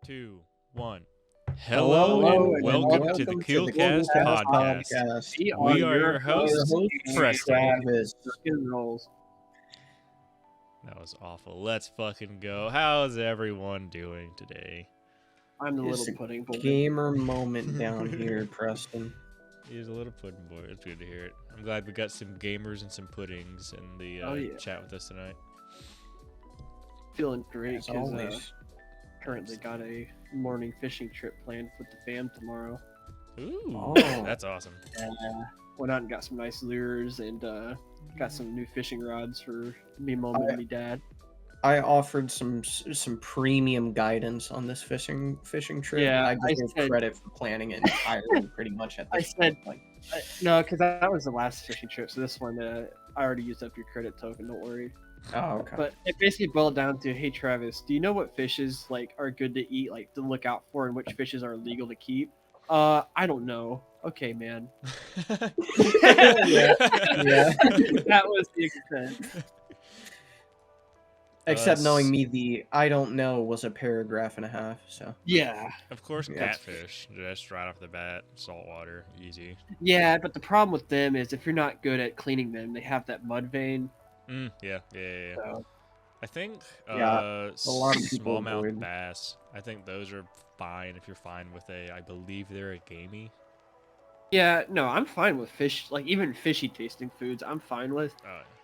two, one. Hello Hello and and welcome to the Kewlcast podcast. podcast. We are your hosts, Preston. Travis. Rolls. That was awful. Let's fucking go. How's everyone doing today? I'm the It's little a pudding boy. gamer moment down here, Preston. He's a little pudding boy. It's good to hear it. I'm glad we got some gamers and some puddings in the Oh, yeah. chat with us tonight. Feeling great As because always. currently got a morning fishing trip planned with the fam tomorrow. Ooh, Oh. that's awesome. And went out and got some nice lures and got some new fishing rods for me, mom, and me, dad. I offered some premium guidance on this fishing trip. Yeah, I I deserve said- credit for planning it entirely, pretty much at I this said- point. No, because that was the last fishing trip, so this one I already used up your credit token. Don't worry. Oh, okay. But it basically boiled down to, hey Travis, do you know what fishes are good to eat, to look out for, and which fishes are illegal to keep? I don't know. Okay, man. Yeah. That was the extent. Except knowing s- me, the I don't know was a paragraph and a half, so. Yeah, Of course, Yeah. catfish. Just right off the bat, saltwater, easy. yeah, but the problem with them is if you're not good at cleaning them, they have that mud vein. Yeah. So I think Yeah, a lot of people smallmouth avoid- bass. I think those are fine if you're fine with I believe they're a gamey. yeah, no, I'm fine with fish, even fishy tasting foods. I'm fine with,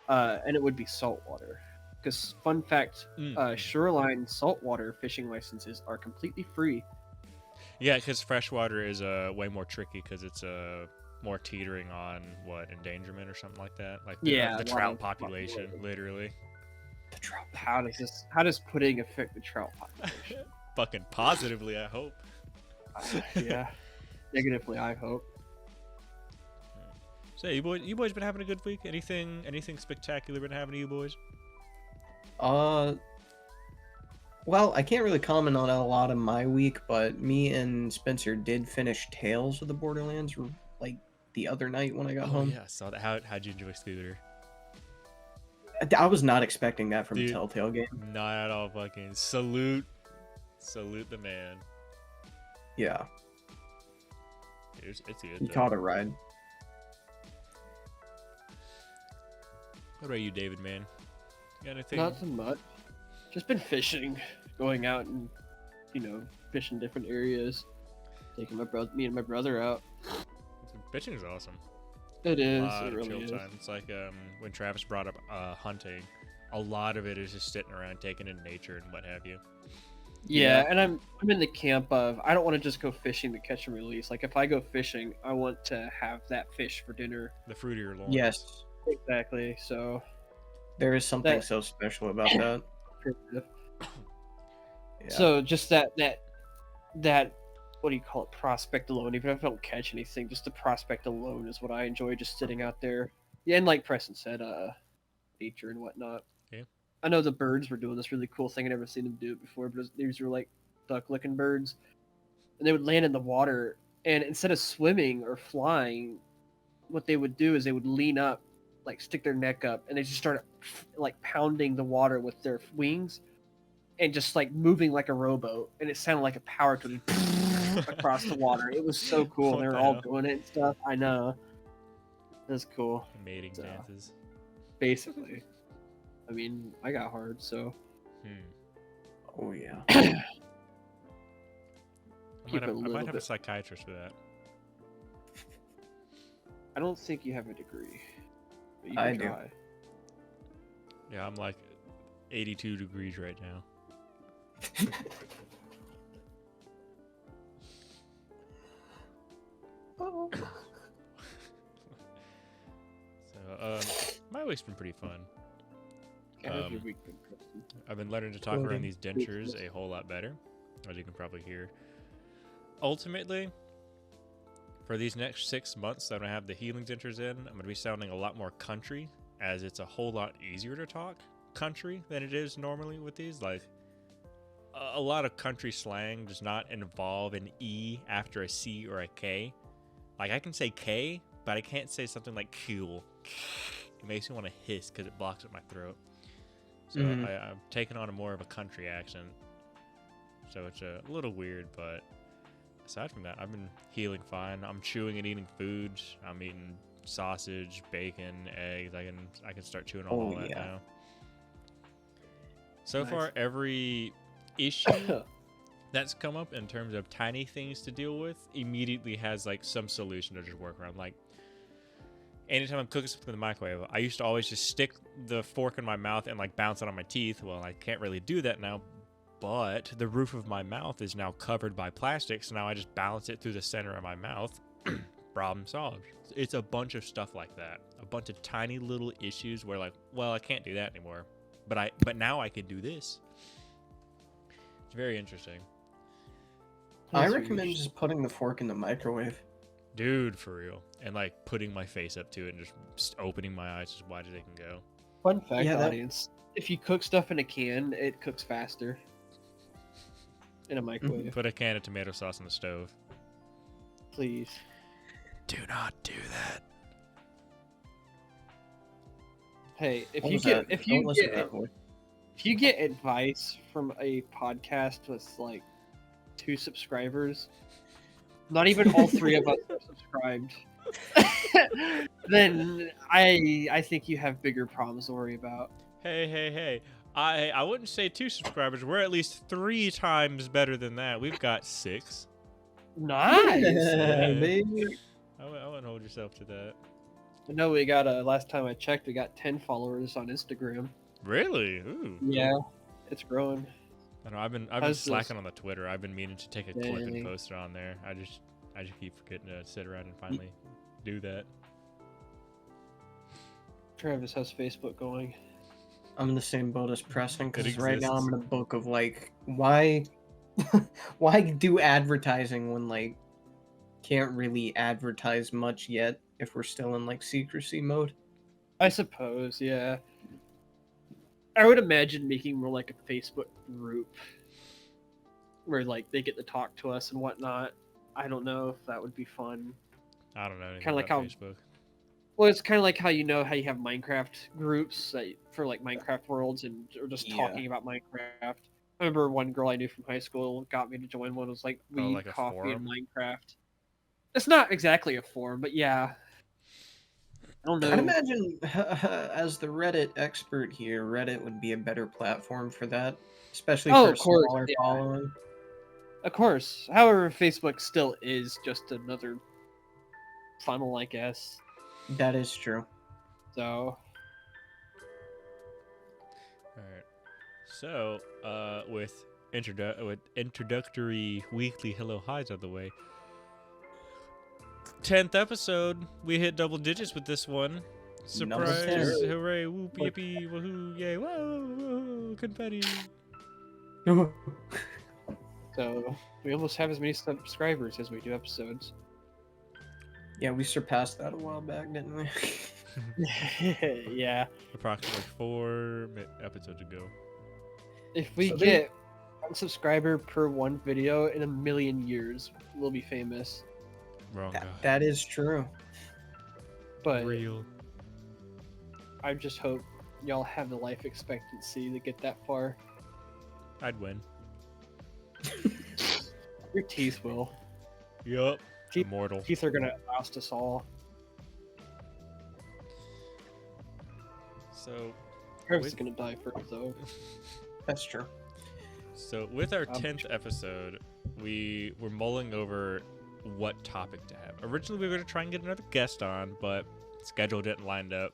Oh, and it would be saltwater. Because fun fact, shoreline saltwater fishing licenses are completely free. yeah, because freshwater is way more tricky because it's more teetering on endangerment or something like that. Like the, Yeah, the a lot trout of population, population. literally. The trout. How does pudding affect the trout population? Fucking positively, I hope. Yeah, negatively, I hope. So you boys been having a good week? Anything spectacular been happening to you boys? Well, I can't really comment on a lot of my week, but me and Spencer did finish Tales of the Borderlands the other night when I got home. Yeah, I saw that. How'd you enjoy Scooter? I was not expecting that from Dude. a Telltale game. Not at all. Fucking salute the man. Yeah, It's good. he though. caught a ride. What about you, David? Man, you got anything? Not so much. Just been fishing, going out and fishing different areas. Taking me and my brother out. Fishing is awesome. It is. A lot It of really chill is. time. It's like when Travis brought up hunting. A lot of it is just sitting around, taking in nature and what have you. Yeah, Yeah. and I'm in the camp of I don't want to just go fishing to catch and release. Like if I go fishing, I want to have that fish for dinner. The fruit of your loins. Yes, Exactly. So there is something That- so special about that. Yeah. So just that what do you call it, prospect alone, even if I don't catch anything, just the prospect alone is what I enjoy, just sitting out there. Yeah, and like Preston said, nature and whatnot. Yeah. I know the birds were doing this really cool thing. I never seen them do it before, but these were like duck looking birds. And they would land in the water, and instead of swimming or flying, what they would do is they would lean up, stick their neck up, and they just started pounding the water with their wings and just moving like a rowboat, and it sounded like a power tool across the water. It was so cool. What They were the all hell? doing it and stuff. I know. It was cool. Mating So- dances. Basically. I mean, I got hard, so Oh yeah. I Keep might it a have, I little might have a bit- psychiatrist for that. I don't think you have a degree. But you I can do. try. Yeah, I'm like 82 degrees right now. So, my week's been pretty fun. How's your Um, week been, Preston? I've been learning to talk Well, around then, these dentures a whole lot better, as you can probably hear. Ultimately, for these next 6 months that I have the healing dentures in, I'm going to be sounding a lot more country, as it's a whole lot easier to talk country than it is normally with these. Like, a lot of country slang does not involve an E after a C or a K. Like, I can say K, but I can't say something like Kewl. It makes me want to hiss because it blocks up my throat. So Mhm. I'm taking on a more of a country accent. so it's a little weird, but aside from that, I've been healing fine. I'm chewing and eating foods. I'm eating sausage, bacon, eggs. I can start chewing on all that now. So far, every issue that's come up in terms of tiny things to deal with immediately has like some solution to just work around. Like anytime I'm cooking something in the microwave, I used to always just stick the fork in my mouth and like bounce it on my teeth. Well, I can't really do that now, but the roof of my mouth is now covered by plastic, so now I just balance it through the center of my mouth. Problem solved. It's a bunch of stuff like that. A bunch of tiny little issues where like, well, I can't do that anymore, but now I can do this. It's very interesting. I recommend just putting the fork in the microwave. Dude, for real. And like putting my face up to it and just opening my eyes as wide as they can go. Fun fact, audience. If you cook stuff in a can, it cooks faster. In a microwave. Put a can of tomato sauce on the stove. Please. Do not do that. Hey, if you get advice from a podcast with like 2 subscribers, not even all 3 of us are subscribed, then I think you have bigger problems to worry about. Hey. I wouldn't say 2 subscribers. We're at least 3 times better than that. We've got 6. Nice. Baby. I wouldn't hold yourself to that. I know we got last time I checked, we got 10 followers on Instagram. Really? Ooh. Yeah, it's growing. I know. I've been slacking on the Twitter. I've been meaning to take a clip and post it on there. I just keep forgetting to sit around and finally do that. Travis, how's Facebook going? I'm in the same boat as Preston because right now I'm in a book of like, why do advertising when like can't really advertise much yet if we're still in like secrecy mode? I suppose, yeah. I would imagine making more like a Facebook group where like they get to talk to us and whatnot. I don't know if that would be fun. I don't know anything Kind of like about how Facebook. Well, it's kind of like how you have Minecraft groups for like Minecraft worlds or just talking about Minecraft. I remember one girl I knew from high school got me to join one. It was like weed, like a coffee, forum? and Minecraft. It's not exactly a forum, but yeah. I don't know. I'd imagine, as the Reddit expert here, Reddit would be a better platform for that, especially for a smaller following. Of course. However, Facebook still is just another funnel, I guess. That is true. So. Alright. So, with introductory weekly hello highs out of the way, 10th episode, we hit double digits with this one. Surprise! Hooray! Whoop! Yippee! Woohoo! Yay! Whoa! Confetti! So we almost have as many subscribers as we do episodes. Yeah, we surpassed that a while back, didn't we? Yeah. Approximately 4 episodes ago. If we get 1 subscriber per 1 video in a million years, we'll be famous. Wrong guy. That is true. But Real. I just hope y'all have the life expectancy to get that far. I'd win. Your teeth will. Yup. Immortal. Teeth are gonna outlast us all. So. Travis is gonna die first, though. That's true. So with our 10th episode, we were mulling over what topic to have. Originally, we were going to try and get another guest on, but schedule didn't line up.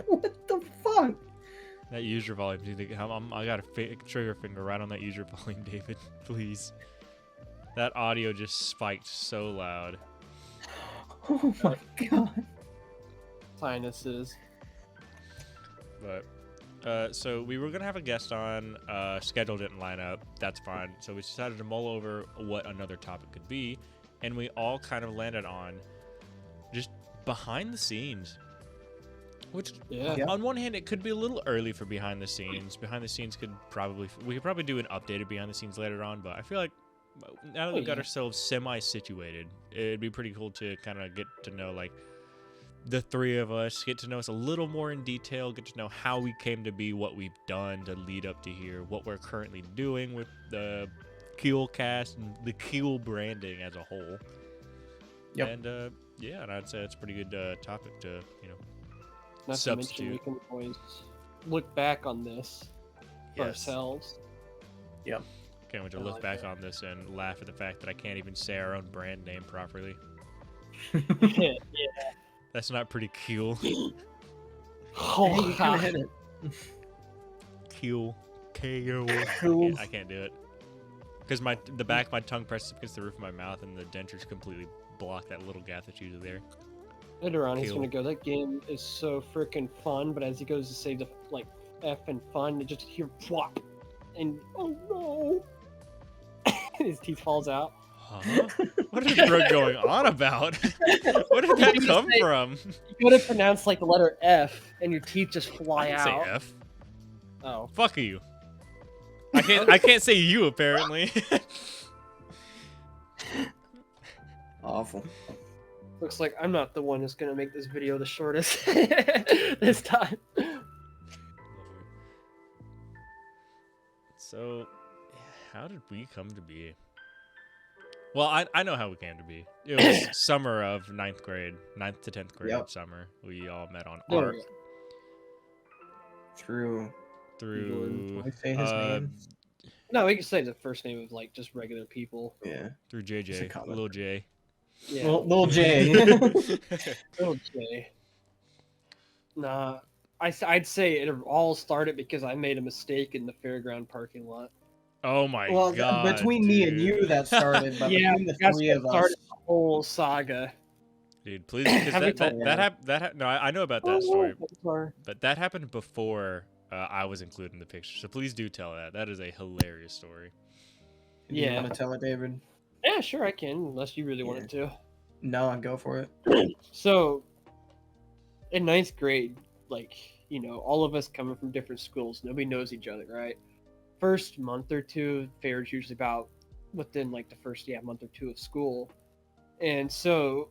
What the fuck? That user volume. I got a trigger finger right on that user volume, David. Please. That audio just spiked so loud. Oh my god. Sinuses. But so we were gonna have a guest on. Schedule didn't line up. That's fine. So we decided to mull over what another topic could be, and we all kind of landed on just behind the scenes. Which, on one hand, it could be a little early for behind the scenes. Behind the scenes we could probably do an updated behind the scenes later on. But I feel like now that we've got ourselves semi-situated, it'd be pretty cool to kind of get to know like the three of us, get to know us a little more in detail, get to know how we came to be, what we've done to lead up to here, what we're currently doing with the Kewlcast and the Kewl branding as a whole. Yep. And yeah, and I'd say it's a pretty good topic to, Not to mention, we can always look back on this for ourselves. Yep. Can't wait to look back on this and laugh at the fact that I can't even say our own brand name properly. Yeah. That's not pretty cool. Oh, hey, you kind of hit it. Kewl. K-O. Cool. I can't do it. Because the back of my tongue presses against the roof of my mouth and the dentures completely block that little gap that's usually there. Later on, he's gonna go, that game is so freaking fun, but as he goes to say the, F and fun, it just hear flop. And, oh no! His teeth falls out. Huh? What is Brooke going on about? Where did that come from? You gotta pronounce the letter F, and your teeth just fly out. Say F. Oh. Fuck you. I can't say you apparently. Awful. Looks like I'm not the one who's gonna make this video the shortest this time. So, how did we come to be? Well, I know how we came to be. It was summer of 9th grade, 9th to 10th grade summer. We all met on art. Through. Through. Can I say his name? No, we can say the first name of just regular people. Yeah. Through JJ, Lil J. Yeah. Lil J. Lil J. Nah, I'd say it all started because I made a mistake in the fairground parking lot. Oh my god! Between me and you, that started. But between the three of us, started the whole saga. Dude, please, because no, I know about that story, but that happened before I was included in the picture. So please do tell that. That is a hilarious story. You want to tell it, David? Yeah, sure, I can, unless you really wanted to. No, I'd go for it. So, in 9th grade, all of us coming from different schools, nobody knows each other, right? First month or two, fair is usually about within the first month or two of school. And so,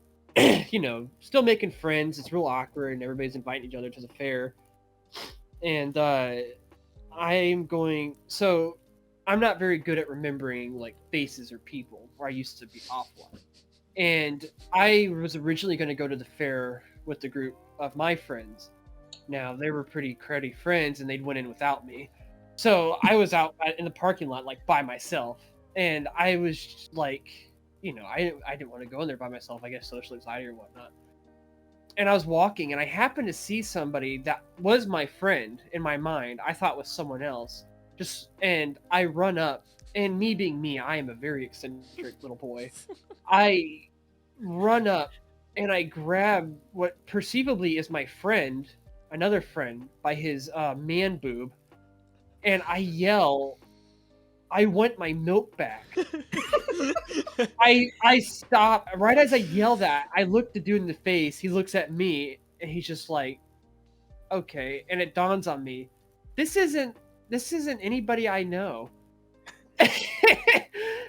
still making friends. It's real awkward, and everybody's inviting each other to the fair. And I'm not very good at remembering faces or people, or I used to be awful. And I was originally going to go to the fair with the group of my friends. Now, they were pretty cruddy friends, and they'd went in without me. So I was out in the parking lot by myself, and I was just I didn't want to go in there by myself. I guess social anxiety or whatnot. And I was walking, and I happened to see somebody that was my friend in my mind. I thought was someone else. And I run up, and me being me, I am a very eccentric little boy. I run up, and I grab what perceivably is my friend, another friend, by his man boob. And I yell, I want my milk back. I stop. Right as I yell that, I look the dude in the face. He looks at me, and he's just like, okay. And it dawns on me, this isn't anybody I know.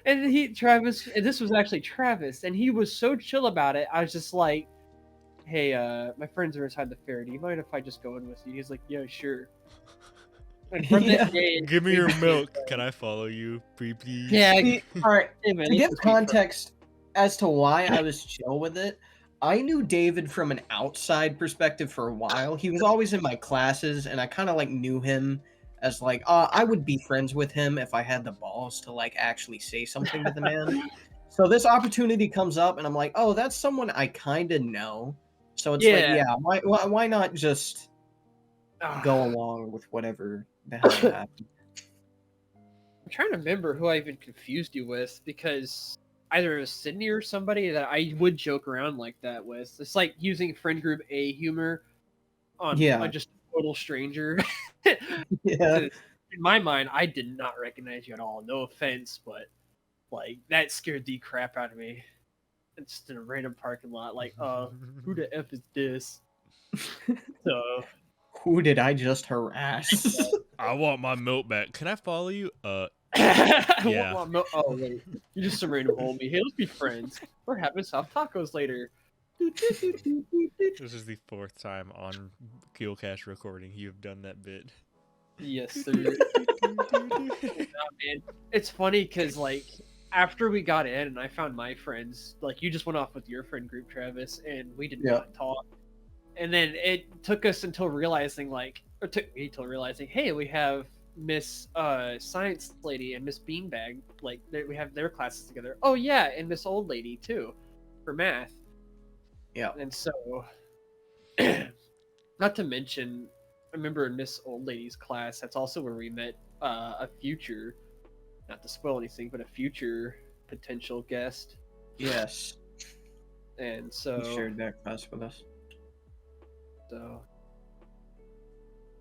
And this was actually Travis, and he was so chill about it. I was just like, hey, my friends are inside the fair. Do you mind if I just go in with you? He's like, yeah, sure. And from that day, give me your milk. Can I follow you, please? Yeah. All right. To give context as to why I was chill with it, I knew David from an outside perspective for a while. He was always in my classes, and I kind of knew him as I would be friends with him if I had the balls to actually say something to the man. So this opportunity comes up, and I'm like, oh, that's someone I kind of know. So it's why not just go along with whatever the hell happened? I'm trying to remember who I even confused you with, because either it was Sydney or somebody that I would joke around like that with. It's like using friend group A humor on just a total stranger. Yeah. In my mind, I did not recognize you at all. No offense, but that scared the crap out of me. It's just in a random parking lot. Who the F is this? So, who did I just harass? I want my milk back. Can I follow you? Yeah. Oh wait, you just some random old me. Hey, let's be friends. We're having soft tacos later. This is the 4th time on Kewlcast recording you've done that bit. Yes, sir. Nah, man. It's funny because like after we got in and I found my friends, like you just went off with your friend group, Travis, and we did not talk. And then it took us until realizing, like, or took me till realizing, hey, we have Miss Science Lady and Miss Beanbag, like we have their classes together. Oh yeah, and Miss Old Lady too, for math. Yeah. And so, not to mention, I remember in Miss Old Lady's class, that's also where we met a future, not to spoil anything, but a future potential guest. Yes. And so He shared that class with us. So,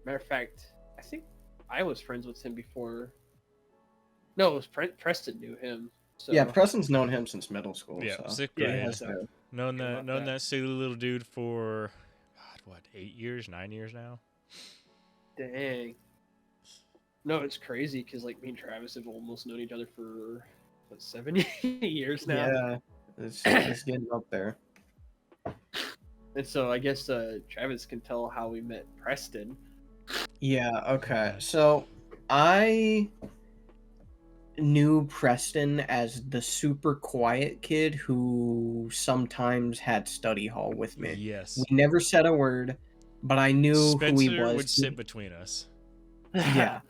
matter of fact, I think I was friends with him before. No, it was Preston knew him. So. Yeah, Preston's known him since middle school. Yeah, so. 6th grade. Yeah, so. Known that silly little dude for, God, what, 8 years, 9 years now? Dang. No, it's crazy because like me and Travis have almost known each other for what, 7 years now. Yeah, it's getting up there. And so I guess Travis can tell how we met Preston. Yeah, okay. So I knew Preston as the super quiet kid who sometimes had study hall with me. Yes. We never said a word, but I knew Spencer who he was. would sit between us. Yeah.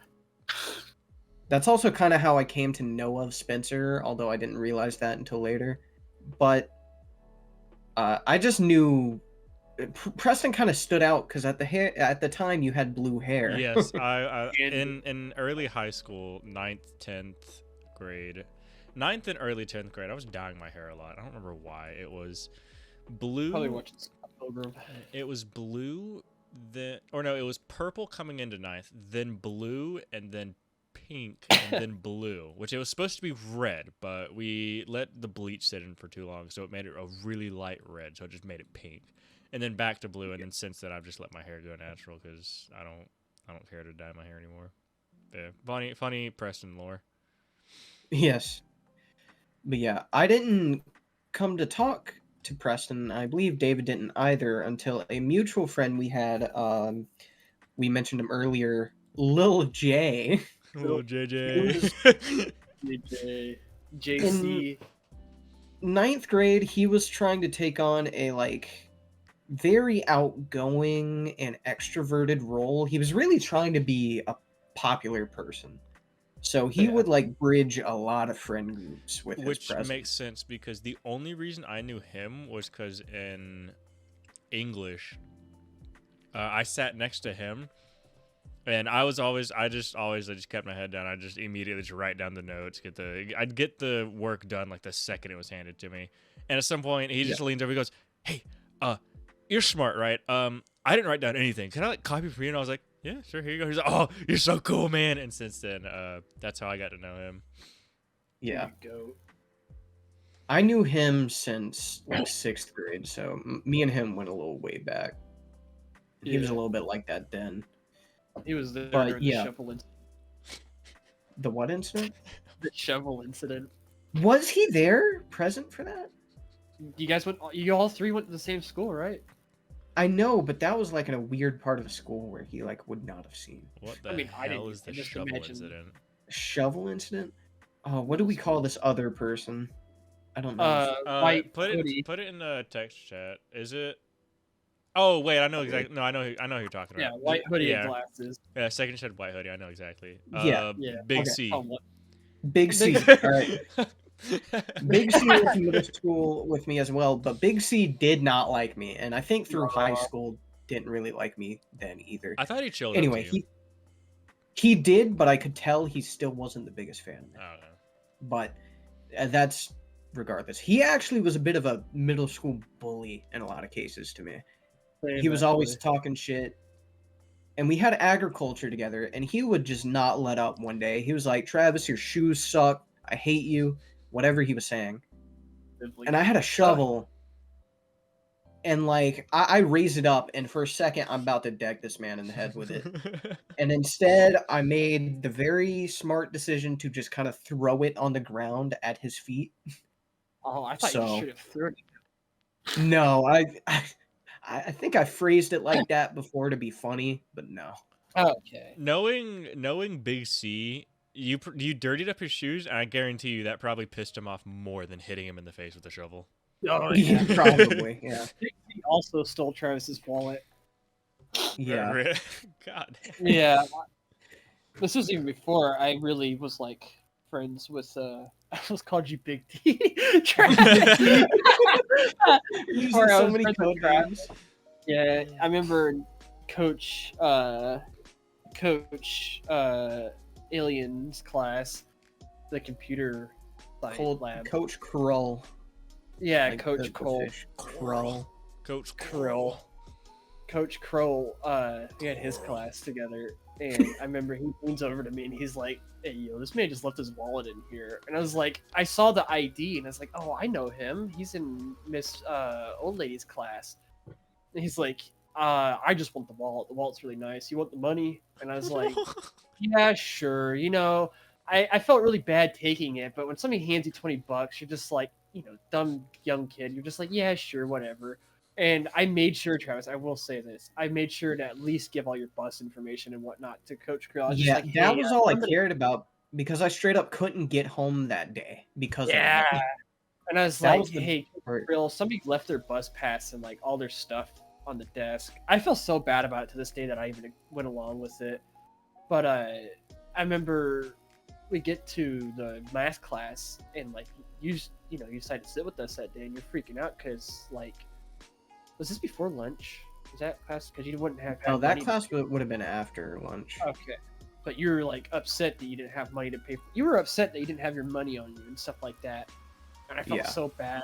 That's also kind of how I came to know of Spencer, although I didn't realize that until later. But I just knew Preston kind of stood out because at the time you had blue hair. Yes, I in early high school, 9th, 10th grade, 9th and early 10th grade, I was dyeing my hair a lot. I don't remember why. It was blue. Probably watching Scott Pilgrim. It was blue, then it was purple coming into 9th, then blue, and then pink, and then blue, which it was supposed to be red, but we let the bleach sit in for too long, so it made it a really light red, so it just made it pink. And then back to blue, and then since then I've just let my hair go natural because I don't care to dye my hair anymore. Yeah, funny Preston lore. Yes, but yeah, I didn't come to talk to Preston. I believe David didn't either until a mutual friend we had. We mentioned him earlier, Lil J. Little JJ. JC. In 9th grade, he was trying to take on a very outgoing and extroverted role. He was really trying to be a popular person. So he would bridge a lot of friend groups with his presence. Which makes sense because the only reason I knew him was because in English, I sat next to him, and I just kept my head down. I just immediately just write down the notes, I'd get the work done like the second it was handed to me. And at some point, he just leans over, he goes, "Hey, you're smart, right? I didn't write down anything. Can I copy for you?" And I was like, "Yeah, sure, here you go." He's like, "Oh, you're so cool, man." And since then, that's how I got to know him. Yeah. Go. I knew him since 6th grade, so me and him went a little way back. He was a little bit like that then. He was there But, during the shovel incident. The what incident? The shovel incident. Was he there, present for that? You all three went to the same school, right? I know, but that was in a weird part of the school where he would not have seen. What the hell is the shovel incident? Shovel incident? Oh, what do we call this other person? I don't know. White put hoodie. it in the text chat. Is it? Oh wait, I know exactly. No, I know who you're talking about. Yeah, white hoodie and glasses. Yeah, second shed white hoodie. I know exactly. Yeah. Big C. Big C. All right. Big C was in middle school with me as well, but Big C did not like me, and I think through high school didn't really like me then either. I thought he chilled. Anyway, he did, but I could tell he still wasn't the biggest fan of me. I don't know. But that's regardless. He actually was a bit of a middle school bully in a lot of cases to me. He was always talking shit. And we had agriculture together, and he would just not let up one day. He was like, "Travis, your shoes suck. I hate you." Whatever he was saying. And I had a shovel, and I raised it up, and for a second, I'm about to deck this man in the head with it. And instead, I made the very smart decision to just kind of throw it on the ground at his feet. Oh, I thought you should have thrown it. No, I think I phrased it like that before to be funny, but no. Okay. Knowing Big C, you dirtied up his shoes, and I guarantee you that probably pissed him off more than hitting him in the face with a shovel. Oh Yeah, yeah. probably. Yeah. He also stole Travis's wallet. Yeah. God. Yeah. This was even before I really was like friends with I almost called you Big T. Travis. Using Before I so was many friends with code Travis. names. Yeah, I remember Coach Alien's class, the computer science lab. Coach Krull. Yeah, Like Coach the Cole. fish. Krull. Coach Krill. Coach Kroll, we had his class together, and I remember he leans over to me and he's like, "Hey, yo, this man just left his wallet in here." And I was like, I saw the ID and I was like, "Oh, I know him. He's in Miss Old Lady's class." And he's like, "I just want the wallet. The wallet's really nice. You want the money?" And I was like, "Yeah, sure." You know, I felt really bad taking it, but when somebody hands you $20, you're just like, you know, dumb young kid. You're just like, "Yeah, sure, whatever." And I made sure, Travis, I will say this. I made sure to at least give all your bus information and whatnot to Coach Krill. I was just like, that "Hey, was all I I'm gonna-" cared about because I straight up couldn't get home that day because Yeah. of it. And I was That like, was the "Hey, part. Krill, somebody left their bus pass and like all their stuff on the desk." I feel so bad about it to this day that I even went along with it. But I remember we get to the math class and like you decided to sit with us that day and you're freaking out because like, was this before lunch? Was that class? Because you wouldn't have. No, that money class would have been after lunch. Okay, but you were like upset that you didn't have money to pay. You were upset that you didn't have your money on you and stuff like that. And I felt Yeah. so bad.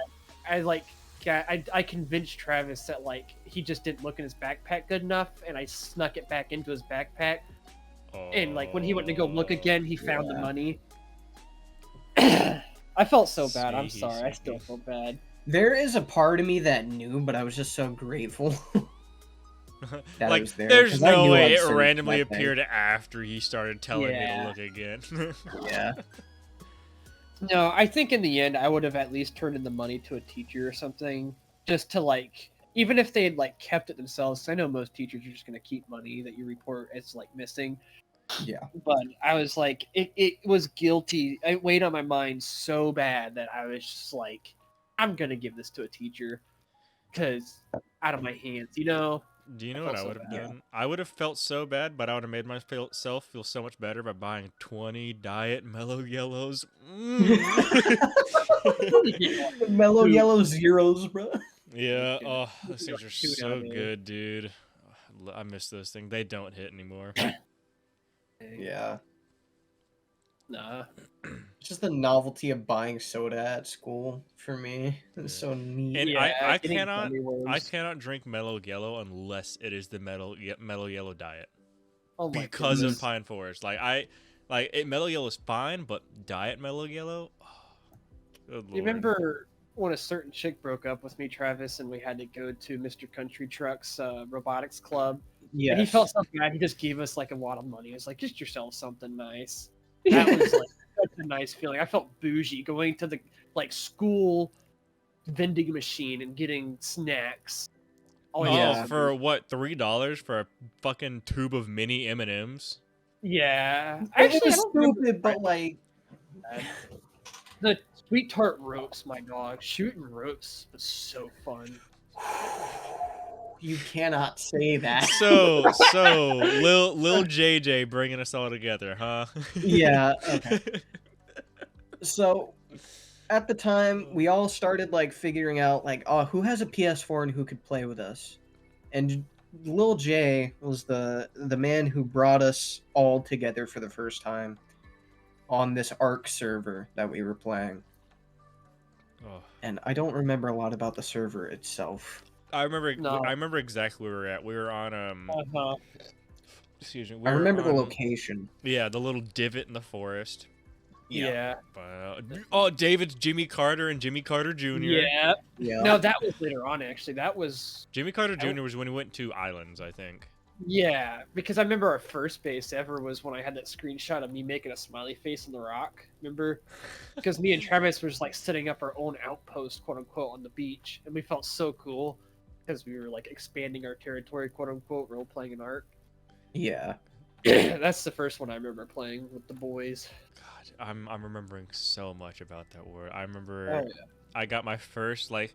I convinced Travis that like he just didn't look in his backpack good enough, and I snuck it back into his backpack. And like when he went to go look again, he found the Yeah. money. I felt so bad. I'm Sneaky, sorry. I still sneaky. feel bad. There is a part of me that knew, but I was just so grateful that Like, it was there. there's 'cause I no knew way I'd it searched randomly that thing. appeared after he started telling me to Yeah. look again. Yeah. No, I think in the end I would have at least turned in the money to a teacher or something, just to like, even if they had like kept it themselves. 'Cause I know most teachers are just gonna keep money that you report as like missing. Yeah. But I was like, it was guilty. It weighed on my mind so bad that I was just like, I'm gonna give this to a teacher, because out of my hands, you know. Do you know I what felt I so would have bad. done? I would have felt so bad, but I would have made myself feel so much better by buying 20 Diet Mellow Yellows. The mellow Dude. yellow zeros, bro. Yeah, Dude, oh, we those can things go are shoot so out there. good, dude. I miss those things. They don't hit anymore. Yeah. Nah. It's just the novelty of buying soda at school for me. It's Yeah. so neat. And Yeah, I getting cannot gummy worms. drink Mellow Yellow unless it is the Mellow Yellow diet Oh my because goodness. of Pine Forest. Mellow Yellow is fine, but Diet Mellow Yellow. Oh, good lord. You remember when a certain chick broke up with me, Travis, and we had to go to Mr. Country Truck's robotics club? Yeah. And he felt so bad. He just gave us like a lot of money. He was like, "Just yourself something nice." That was like such a nice feeling. I felt bougie going to the like school vending machine and getting snacks. Always Yeah. Oh, felt so for bougie. what, $3 for a fucking tube of mini M&Ms? Yeah, It actually, I was don't remember the stupid, but price like, of that. The sweet tart ropes, my dog. Shooting ropes was so fun. you cannot say that. So Lil JJ bringing us all together, huh? Yeah, okay. So at the time, we all started like figuring out like, oh, who has a PS4 and who could play with us. And Lil J was the man who brought us all together for the first time on this Arc server that we were playing. Oh. And I don't remember a lot about the server itself. I remember No. I remember exactly where we were at. We were on Uh-huh. excuse me. I remember the on- location. Yeah, the little divot in the forest. Yeah. Oh, David's Jimmy Carter and Jimmy Carter Jr. Yeah. Yeah. No, that was later on. Actually, that was Jimmy Carter Jr. was when he went to Islands, I think. Yeah, because I remember our first base ever was when I had that screenshot of me making a smiley face on the rock. Remember? Because me and Travis was like setting up our own outpost, quote unquote, on the beach, and we felt so cool because we were like expanding our territory, quote unquote, role playing an arc. Yeah. That's the first one I remember playing with the boys. God, I'm remembering so much about that word. I remember Oh yeah. I got my first like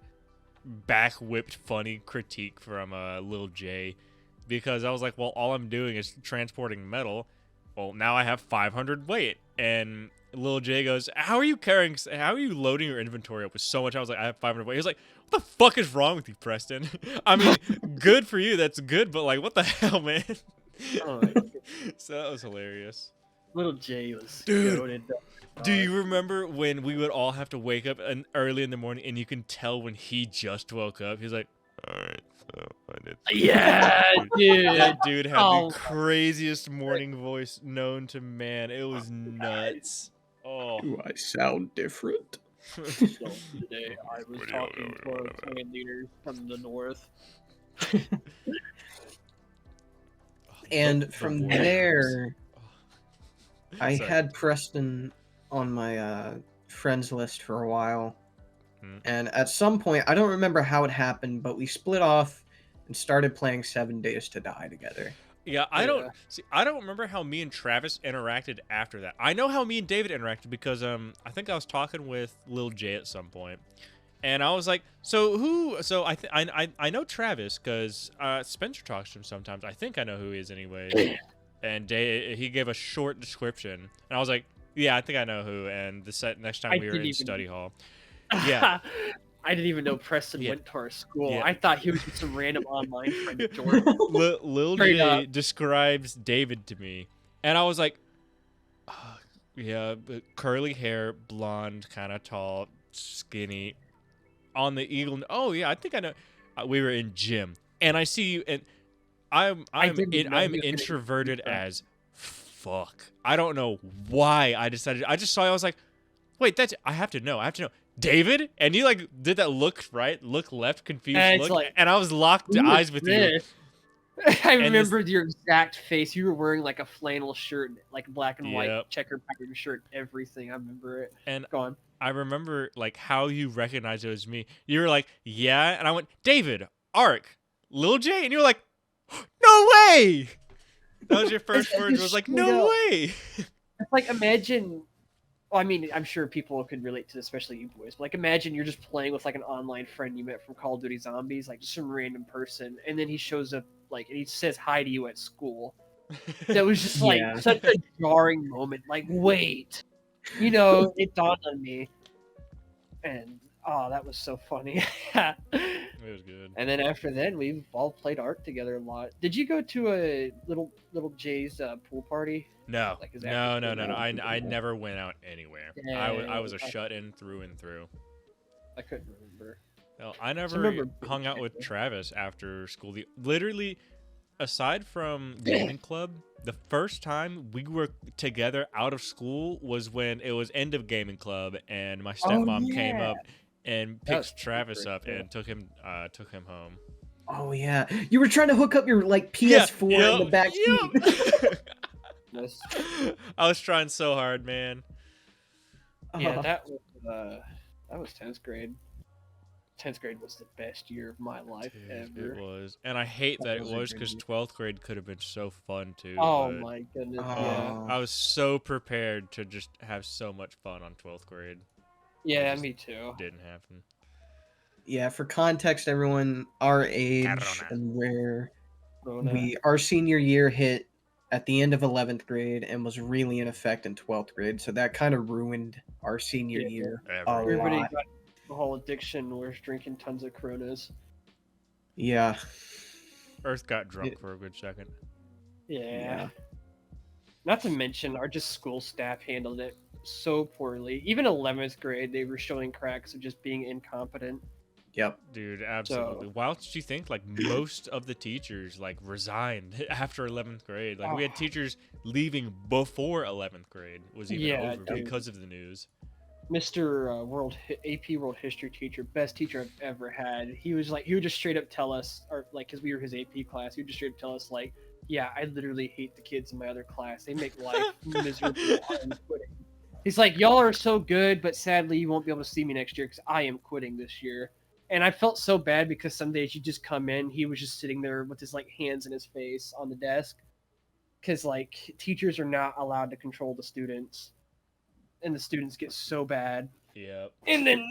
back whipped funny critique from Lil J, because I was like, well, all I'm doing is transporting metal. Well, now I have 500 weight, and Lil J goes, how are you loading your inventory up with so much? I was like, I have 500 weight. He was like, what the fuck is wrong with you, Preston? I mean, good for you, that's good, but like, what the hell, man? Oh, my God. So that was hilarious. Little J was Dude. goated. Do you remember when we would all have to wake up early in the morning, and you can tell when he just woke up? He's like, all right, so I did. Yeah, dude. That dude had Oh, the craziest morning voice known to man. It was nuts. Oh. Do I sound different? so today I was talking to our clan leader from the north. And from Warriors. there, I Sorry. had Preston on my friends list for a while. And at some point, I don't remember how it happened, but we split off and started playing 7 Days to Die together. Yeah, I don't remember how me and Travis interacted after that. I know how me and David interacted because I think I was talking with Lil J at some point, and I was like, I know Travis because Spencer talks to him sometimes. I think I know who he is anyways. And he gave a short description, and I was like, yeah, I think I know who. And next time we were in study hall. Yeah. I didn't even know Preston went to our school. Yeah. I thought he was just some random online friend, Jordan. Lil J describes David to me, and I was like, yeah, curly hair, blonde, kind of tall, skinny, on the Eagle. Oh yeah, I think I know. We were in gym, and I see you, and I'm introverted as fuck. I don't know why I decided. I just saw you. I was like, wait, I have to know. David? And you like did that look left, confused look, like, and I was locked eyes with you. I remembered your exact face. You were wearing like a flannel shirt, like black and white checker pattern shirt, everything. I remember it. And go on. I remember like how you recognized it was me. You were like, yeah, and I went, David, Ark, Lil J, and you were like, no way. That was your first word. It was like, no way. It's like, imagine. Well, I mean, I'm sure people could relate to this, especially you boys. But like, imagine you're just playing with like an online friend you met from Call of Duty Zombies, like just some random person, and then he shows up, like, and he says hi to you at school. That was just like such a jarring moment. Like, wait, it dawned on me, and that was so funny. It was good. And then after then, we've all played art together a lot. Did you go to a little Jay's pool party? No, no. I never went out anywhere. Yeah, I was a shut-in through and through. I couldn't remember. No, I never hung out with Travis after school. Literally, aside from gaming club, the first time we were together out of school was when it was end of gaming club, and my stepmom came up and picked Travis up and took him home. Oh yeah, you were trying to hook up your like PS4 in the back seat. I was trying so hard, man. Yeah, that was 10th grade. 10th grade was the best year of my life ever. It was, and I hate that it was because 12th grade could have been so fun too. Oh my goodness! I was so prepared to just have so much fun on 12th grade. Yeah, me too. Didn't happen. Yeah, for context, everyone, our age and where our senior year hit at the end of 11th grade and was really in effect in 12th grade. So that kind of ruined our senior year. Everybody got the whole addiction. We're drinking tons of Coronas. Yeah. Earth got drunk for a good second. Yeah. Not to mention, our just school staff handled it so poorly. Even 11th grade, they were showing cracks of just being incompetent. Yep. Dude, absolutely. Why did you think like most of the teachers like resigned after 11th grade? Like we had teachers leaving before 11th grade was even over because of the news. Mr. AP World History teacher, best teacher I've ever had. He would just straight up tell us, or like, because we were his AP class, he would just straight up tell us like, yeah, I literally hate the kids in my other class. They make life miserable. I'm quitting. He's like, y'all are so good, but sadly you won't be able to see me next year because I am quitting this year. And I felt so bad because some days you just come in, he was just sitting there with his like hands in his face on the desk. Because like teachers are not allowed to control the students. And the students get so bad. Yep. And then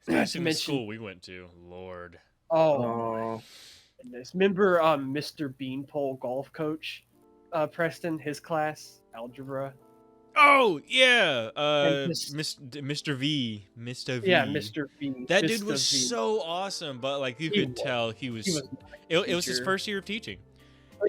Especially in the school we went to. Lord. Oh. Goodness. Remember Mr. Beanpole golf coach, Preston, his class, algebra. Oh yeah, Mr. V, Mr. V. Yeah, Mr. V. That Mr. dude was V. so awesome, but like you could tell he was it was his first year of teaching.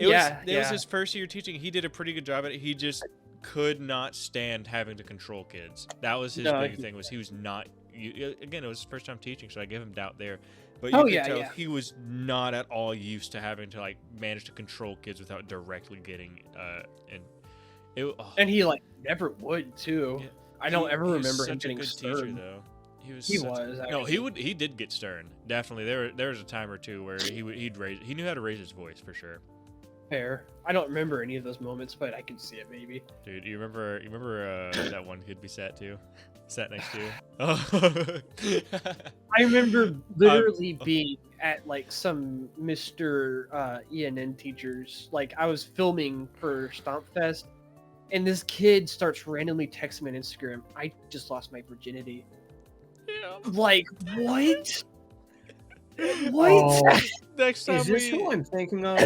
It was his first year teaching. He did a pretty good job at it. He just could not stand having to control kids. That was his big thing. Was he was not. Again, it was his first time teaching, so I give him doubt there. But you could tell he was not at all used to having to like manage to control kids without directly getting and he like never would too. Yeah. I don't ever remember him getting stern. Teacher, though. He did get stern. Definitely, there was a time or two where he knew how to raise his voice for sure. Fair. I don't remember any of those moments, but I can see it maybe. Dude, you remember that one kid we sat next to? Oh. I remember literally being at like some Mr. ENN teachers. Like I was filming for Stomp Fest, and this kid starts randomly texting me on Instagram. I just lost my virginity. Yeah. Like what? What? Oh, next time is this who I'm thinking of?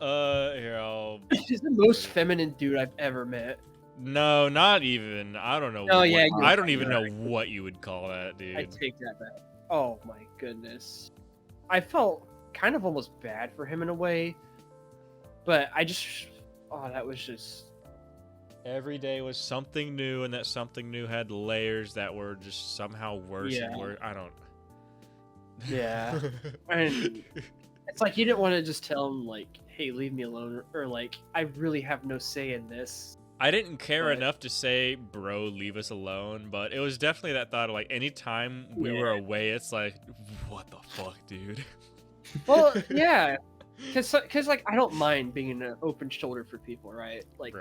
Here He's the most feminine dude I've ever met. No, not even. I don't know. Oh yeah, I don't even know what you would call that, dude. I take that back. Oh my goodness. I felt kind of almost bad for him in a way, but that was just. Every day was something new, and that something new had layers that were just somehow worse and worse. I don't. Yeah. And it's like you didn't want to just tell him like, "Hey, leave me alone," or like, "I really have no say in this." I didn't care enough to say, "Bro, leave us alone," but it was definitely that thought of like, anytime we were away, it's like, "What the fuck, dude?" Well, yeah. Because like I don't mind being an open shoulder for people, right? Like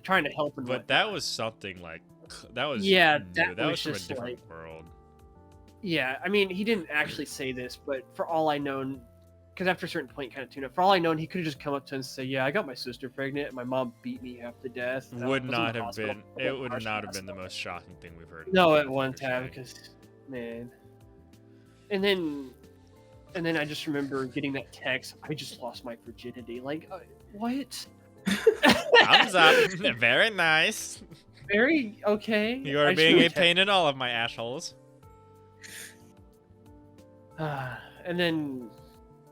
trying to help them. But that was something like that was that was from a different world. Yeah, I mean he didn't actually say this, but for all I know, because after a certain point, kind of tune up. For all I know, he could have just come up to him and say, "Yeah, I got my sister pregnant, and my mom beat me half to death." It would not have been the most shocking thing we've heard. No, it wouldn't have, because man. And then I just remember getting that text. I just lost my virginity. Like, what? Thumbs up. Very nice. Very okay. You are being a pain in all of my assholes. And then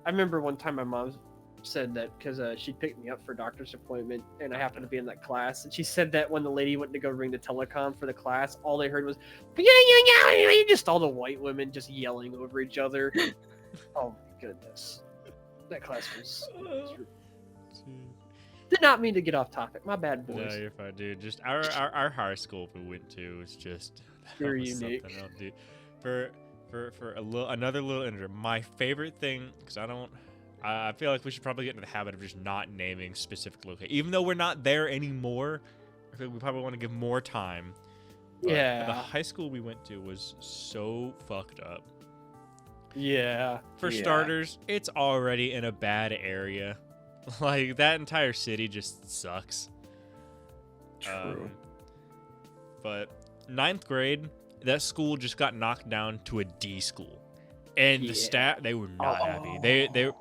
I remember one time my mom said that because she picked me up for a doctor's appointment, and I happened to be in that class. And she said that when the lady went to go ring the telecom for the class, all they heard was just all the white women just yelling over each other. Oh my goodness, that class was did not mean to get off topic. My bad, boys. No, you're fine, dude. Just our high school we went to was just very unique. Else, dude. For another little intro, my favorite thing, because I feel like we should probably get into the habit of just not naming specific locations, even though we're not there anymore. I think we probably want to give more time. But the high school we went to was so fucked up. Yeah. For starters, it's already in a bad area. Like, that entire city just sucks. True. But 9th grade, that school just got knocked down to a D school. And the staff, they were not happy. They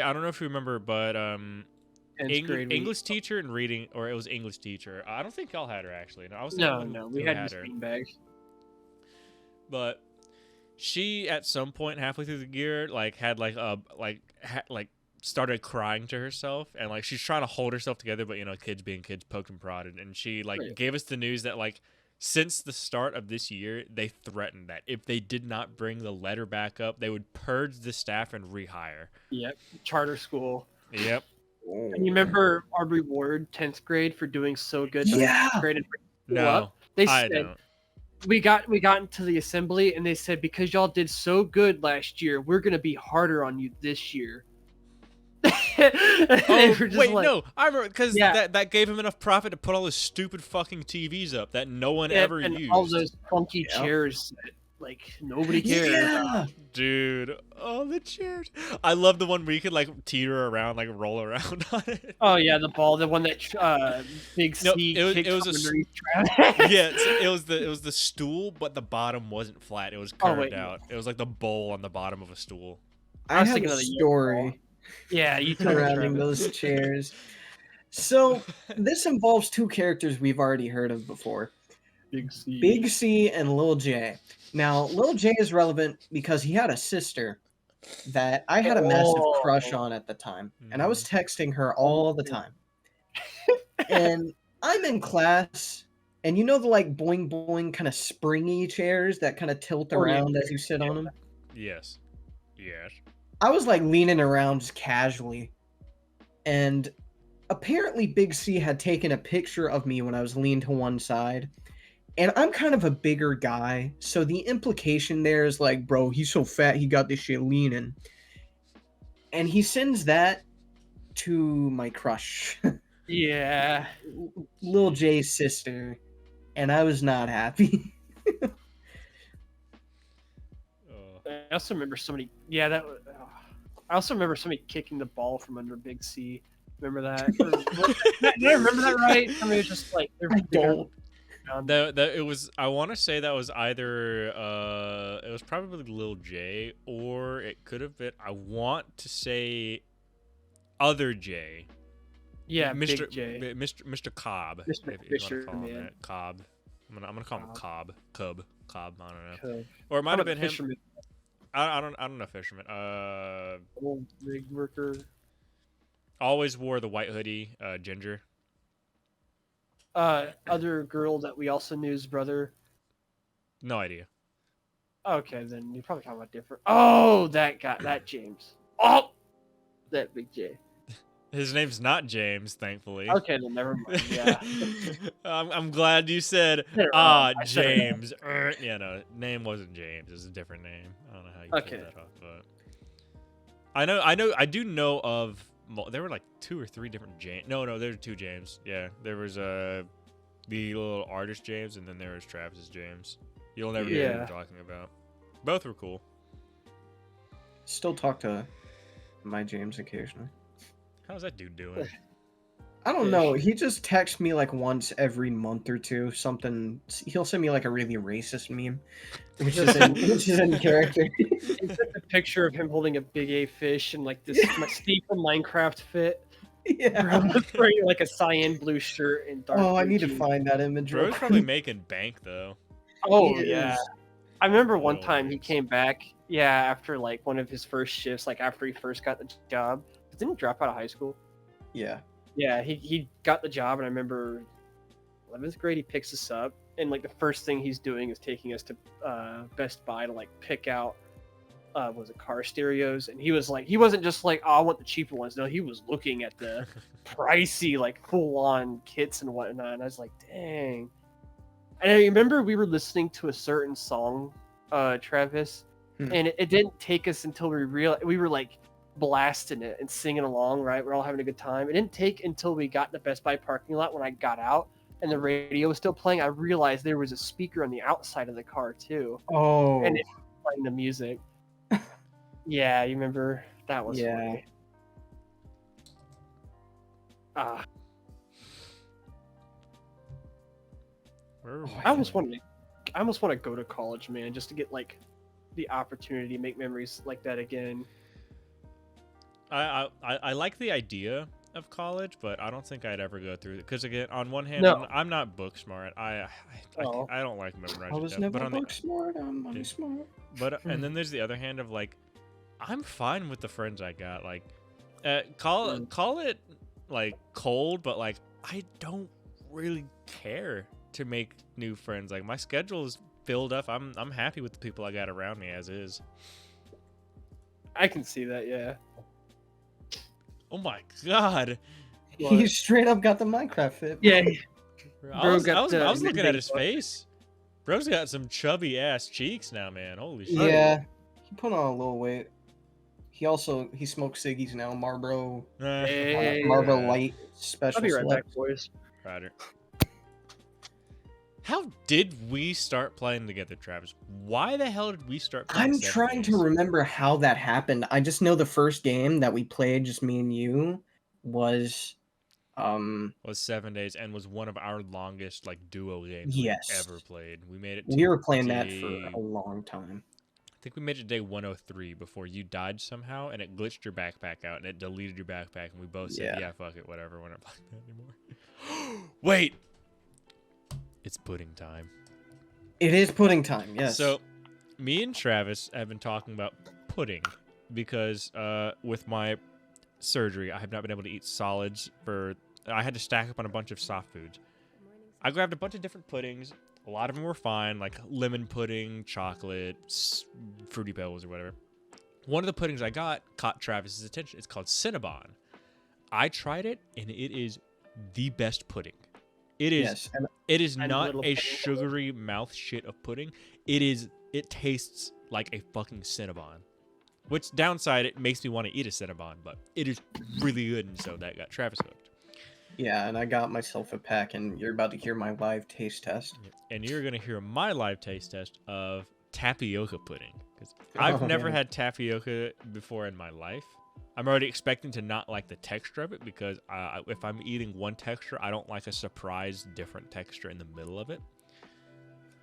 I don't know if you remember, but English teacher and reading, or it was English teacher. I don't think y'all had her, actually. No, we had Miss Beanbag. But she, at some point halfway through the year, like had started crying to herself, and like she's trying to hold herself together, but kids being kids, poked and prodded, and she gave us the news that like since the start of this year, they threatened that if they did not bring the letter back up, they would purge the staff and rehire. Yep, charter school. Yep. And you remember our reward 10th grade for doing so good? Yeah. No, they said we got into the assembly, and they said, because y'all did so good last year, we're gonna be harder on you this year. Oh, wait, like, no. I remember because Yeah. that gave him enough profit to put all his stupid fucking TVs up that no one ever and used. all those funky Yeah. chairs that, like, nobody cared. Yeah. Dude, oh, the chairs. I love the one where you could, like, teeter around, like, roll around on it. Oh yeah, the ball, the one that Big No, C it was- kicked it was from a s- underneath Travis. Yeah, it was the stool, but the bottom wasn't flat. It was Oh, curved wait. out. It was like the bowl on the bottom of a stool. I was have thinking a of the yellow story Yeah, you told me, surrounding Travis. those chairs. So this involves two characters we've already heard of before. Big C. Big C and Lil J. Now, Lil J is relevant because he had a sister that I had a massive crush on at the time, and I was texting her all the time. And I'm in class, and you know the like boing boing kind of springy chairs that kind of tilt Oh, yeah. around as you sit on them? Yes. Yes. I was like leaning around just casually, and apparently Big C had taken a picture of me when I was leaned to one side. And I'm kind of a bigger guy, so the implication there is like, bro, he's so fat, he got this shit leaning. And he sends that to my crush, Yeah. Lil J's sister, and I was not happy. I also remember somebody. Yeah, that. I also remember somebody kicking the ball from under Big C. Remember that? Did I remember that right? I mean, it was just like I don't. It was. I want to say that was either. It was probably Lil J, or it could have been. I want to say, other J. Yeah, Mr. Big J. Mr. Cobb. Mr. if you wanna Fisher, call him man. that. Cobb. I'm gonna call him Cobb. Cub. Cobb. I don't know. Cub. Or it might have How been about him. Fisherman? I don't know Fisherman. Old rig worker. Always wore the white hoodie. Ginger. Other girl that we also knew's brother. No idea. Okay, then you're probably talking about different. Oh, that guy, that James. Oh, that Big J. His name's not James, thankfully. Okay, then never mind. Yeah. I'm glad you said, said it wrong. I said it James. Yeah, no, name wasn't James. It was a different name. I don't know how you Okay. pulled that off, but I do know of. There were like 2 or 3 different James. No, there were 2 James. Yeah, there was the little artist James, and then there was Travis's James. You'll never know who Yeah. we're talking about. Both were cool. Still talk to my James occasionally. How's that dude doing? I don't know. He just texts me like once every month or two. Something. He'll send me like a really racist meme, which is in character. He took a picture of him holding a big A fish and like this Steve from Minecraft fit. Yeah. Wearing like a cyan blue shirt and dark. Oh, I blue need to jeans. find that image. real Bro's quick. probably making bank though. Oh He yeah. is. I remember one Oh, time he yes. came back. Yeah, after like one of his first shifts, like after he first got the job. Didn't he drop out of high school? Yeah. Yeah, he got the job, and I remember 11th grade. He picks us up, and like the first thing he's doing is taking us to Best Buy to like pick out was it car stereos, and he wasn't just like, oh, I want the cheaper ones. No, he was looking at the pricey like full on kits and whatnot, and I was like, dang. And I remember we were listening to a certain song, Travis, and it didn't take us until we realized we were like blasting it and singing along, right? We're all having a good time. It didn't take until we got in the Best Buy parking lot when I got out and the radio was still playing. I realized there was a speaker on the outside of the car too, Oh. and it was playing the music. Yeah, you remember that was Yeah. funny. Ah, Where were we I almost going? want to go to college, man, just to get like the opportunity to make memories like that again. I like the idea of college, but I don't think I'd ever go through it. Because again, on one hand, No. I'm not book smart. I Oh. don't like memorizing I was stuff. never But on the, book smart. I'm money Yeah. smart. but and then there's the other hand of like, I'm fine with the friends I got. Like, call it like cold, but like I don't really care to make new friends. Like my schedule is filled up. I'm happy with the people I got around me as is. I can see that, yeah. Oh my god. He straight up got the Minecraft fit. Yeah, I Bro was, got the looking at big his butt. face. Bro's got some chubby ass cheeks now, man. Holy shit. Yeah. He put on a little weight. He smokes ciggies now. Marlboro Hey. Marlboro Light Special I'll be right Select. back, boys. Ryder. How did we start playing together, Travis? Why the hell did we start playing? I'm trying to remember how that happened. I just know the first game that we played, just me and you, was 7 days and was one of our longest like duo games yes. we've ever played. We made it. We were playing that for a long time. I think we made it day 103 before you died somehow, and it glitched your backpack out, and it deleted your backpack, and we both said, "Yeah, fuck it, whatever. We're not playing that anymore." Wait, it's pudding time. It is pudding time. Yes. So, me and Travis have been talking about pudding because with my surgery, I have not been able to eat solids for. I had to stack up on a bunch of soft foods. I grabbed a bunch of different puddings. A lot of them were fine, like lemon pudding, chocolate, fruity pebbles, or whatever. One of the puddings I got caught Travis's attention. It's called Cinnabon. I tried it, and it is the best pudding. It is. Yes, it is not a sugary mouth shit of pudding. It tastes like a fucking Cinnabon. Which downside, it makes me want to eat a Cinnabon, but it is really good, and so that got Travis hooked. Yeah, and I got myself a pack, and you're about to hear my live taste test. And you're going to hear my live taste test of tapioca pudding. Because I've never had tapioca before in my life. I'm already expecting to not like the texture of it, because if I'm eating one texture, I don't like a surprise different texture in the middle of it.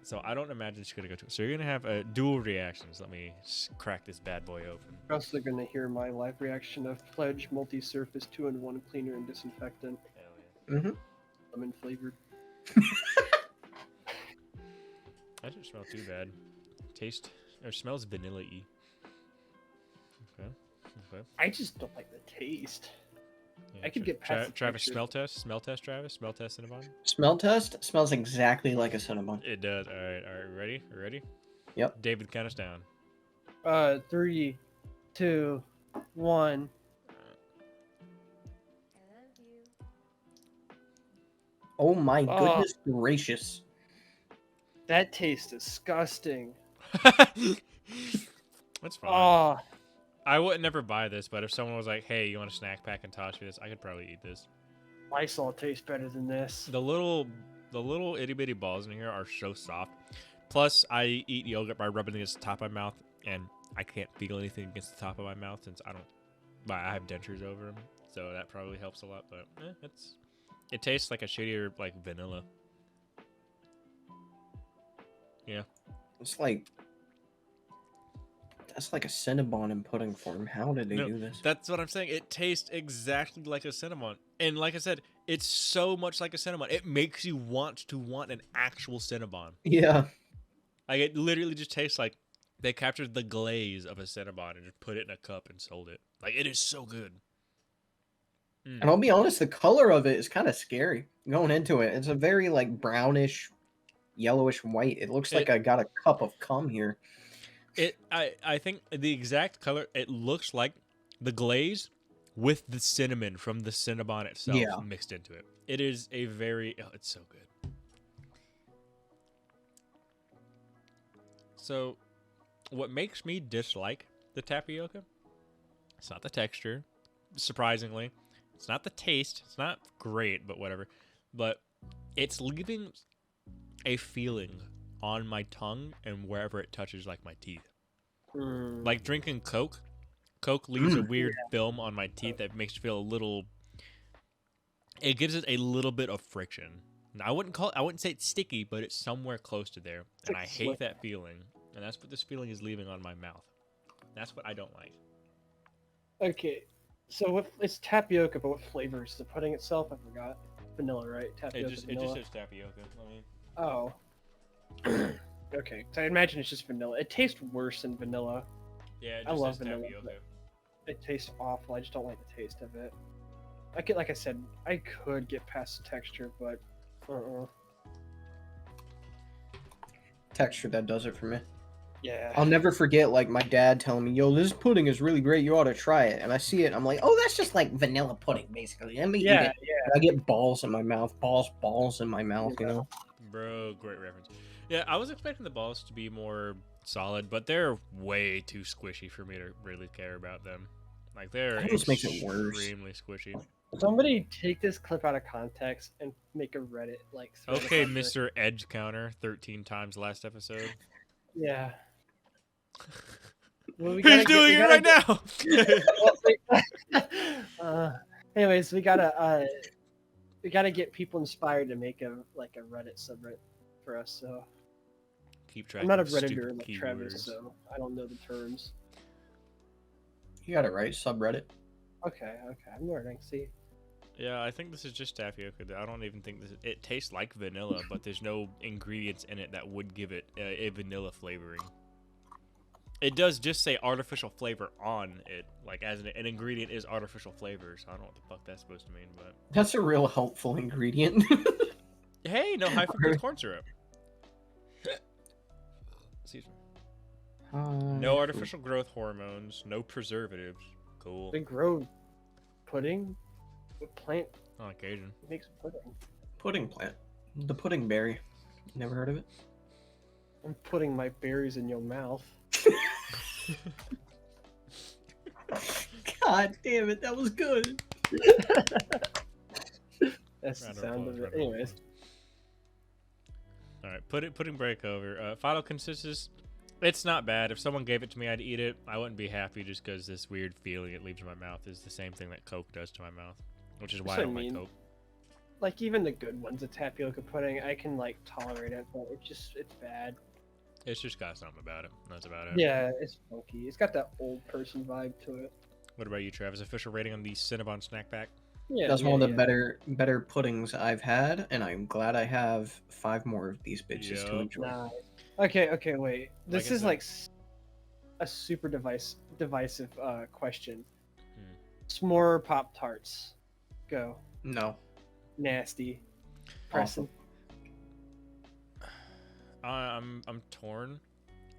So I don't imagine it's going to go to. So you're going to have dual reactions. Let me crack this bad boy open. You're also going to hear my live reaction of Pledge Multi-Surface 2-in-1 Cleaner and Disinfectant. Mm-hmm. Lemon flavored. That doesn't smell too bad. Smells vanilla-y. Okay. I just don't like the taste. Yeah, I could get past Travis, smell test, Travis. Smell test Cinnabon. Smell test smells exactly like a Cinnabon. It does. All right. Ready? Yep. David, count us down. 3, 2, 1. Oh my goodness gracious. That tastes disgusting. That's fine. Oh. I would never buy this, but if someone was like, "Hey, you want a snack pack and toss me this?" I could probably eat this. Lysol tastes better than this. The little itty bitty balls in here are so soft. Plus, I eat yogurt by rubbing it against the top of my mouth, and I can't feel anything against the top of my mouth since I have dentures over them, so that probably helps a lot. But it tastes like a shittier like vanilla. Yeah. That's like a Cinnabon in pudding form. How did they do this? That's what I'm saying. It tastes exactly like a Cinnabon. And like I said, it's so much like a Cinnabon. It makes you want an actual Cinnabon. Yeah. Like, it literally just tastes like they captured the glaze of a Cinnabon and just put it in a cup and sold it. Like, it is so good. And I'll be honest, the color of it is kind of scary going into it. It's a very, like, brownish, yellowish white. It looks like I got a cup of cum here. I think the exact color, it looks like the glaze with the cinnamon from the Cinnabon itself mixed into it. It is a very... Oh, it's so good. So, what makes me dislike the tapioca, it's not the texture, surprisingly. It's not the taste. It's not great, but whatever. But it's leaving a feeling on my tongue and wherever it touches, like my teeth. Like drinking Coke. Coke leaves a weird film on my teeth that makes you feel a little... It gives it a little bit of friction. I wouldn't say it's sticky, but it's somewhere close to there. And I hate that feeling. And that's what this feeling is leaving on my mouth. That's what I don't like. Okay. So it's tapioca, but what flavor is the pudding itself? I forgot. Vanilla, right? Tapioca. It just says tapioca. Oh. Okay. So I imagine it's just vanilla. It tastes worse than vanilla. Yeah, I love vanilla. It tastes awful. I just don't like the taste of it. Like I said, I could get past the texture, but Texture, that does it for me. Yeah. I'll never forget, like, my dad telling me, "Yo, this pudding is really great. You ought to try it." And I see it, and I'm like, "Oh, that's just like vanilla pudding, basically." Let me eat it. Yeah. And I get balls in my mouth. Balls in my mouth, you know? Bro, great reference. Yeah, I was expecting the balls to be more solid, but they're way too squishy for me to really care about them. Like they're Almost makes it worse. extremely squishy. Somebody take this clip out of context and make a Reddit like. thread Okay, about this. Mr. Edge Counter, 13 times last episode. Yeah. Well, He's doing it right now. Anyways, we gotta get people inspired to make a Reddit subreddit for us. So Keep track. I'm not a of redditor stupid like keywords. Travis, so I don't know the terms. You got it right. Subreddit. Okay, I'm learning. See, Yeah, I think this is just tapioca. I don't even think this. It tastes like vanilla, but there's no ingredients in it that would give it a vanilla flavoring. It does just say artificial flavor on it, like as an ingredient is artificial flavor. So I don't know what the fuck that's supposed to mean, but That's a real helpful ingredient. hey, no high fructose corn syrup. Excuse me. No artificial growth hormones, no preservatives. Cool. they grow pudding. What plant On occasion. makes pudding? Pudding plant. The pudding berry. Never heard of it? I'm putting my berries in your mouth. God damn it, that was good. That's the Round of sound applause, of it. round of Anyways, All right, pudding break over. Final consensus. It's not bad. If someone gave it to me, I'd eat it. I wouldn't be happy just because this weird feeling it leaves in my mouth is the same thing that Coke does to my mouth, which is why I That's don't what I like mean. Coke. like even the good ones, the tapioca pudding, I can like tolerate it, but it's bad. It's just got something about it. That's about it. Yeah, it's funky. It's got that old person vibe to it. What about you, Travis? Official rating on the Cinnabon snack pack? Yeah, That's yeah, one of the yeah. better puddings I've had, and I'm glad I have 5 more of these bitches to Yup. enjoy. Nice. Okay, wait. This Like I is said- like a super divisive question. S'more Pop Tarts. Go. No. Nasty. Preston. I'm torn.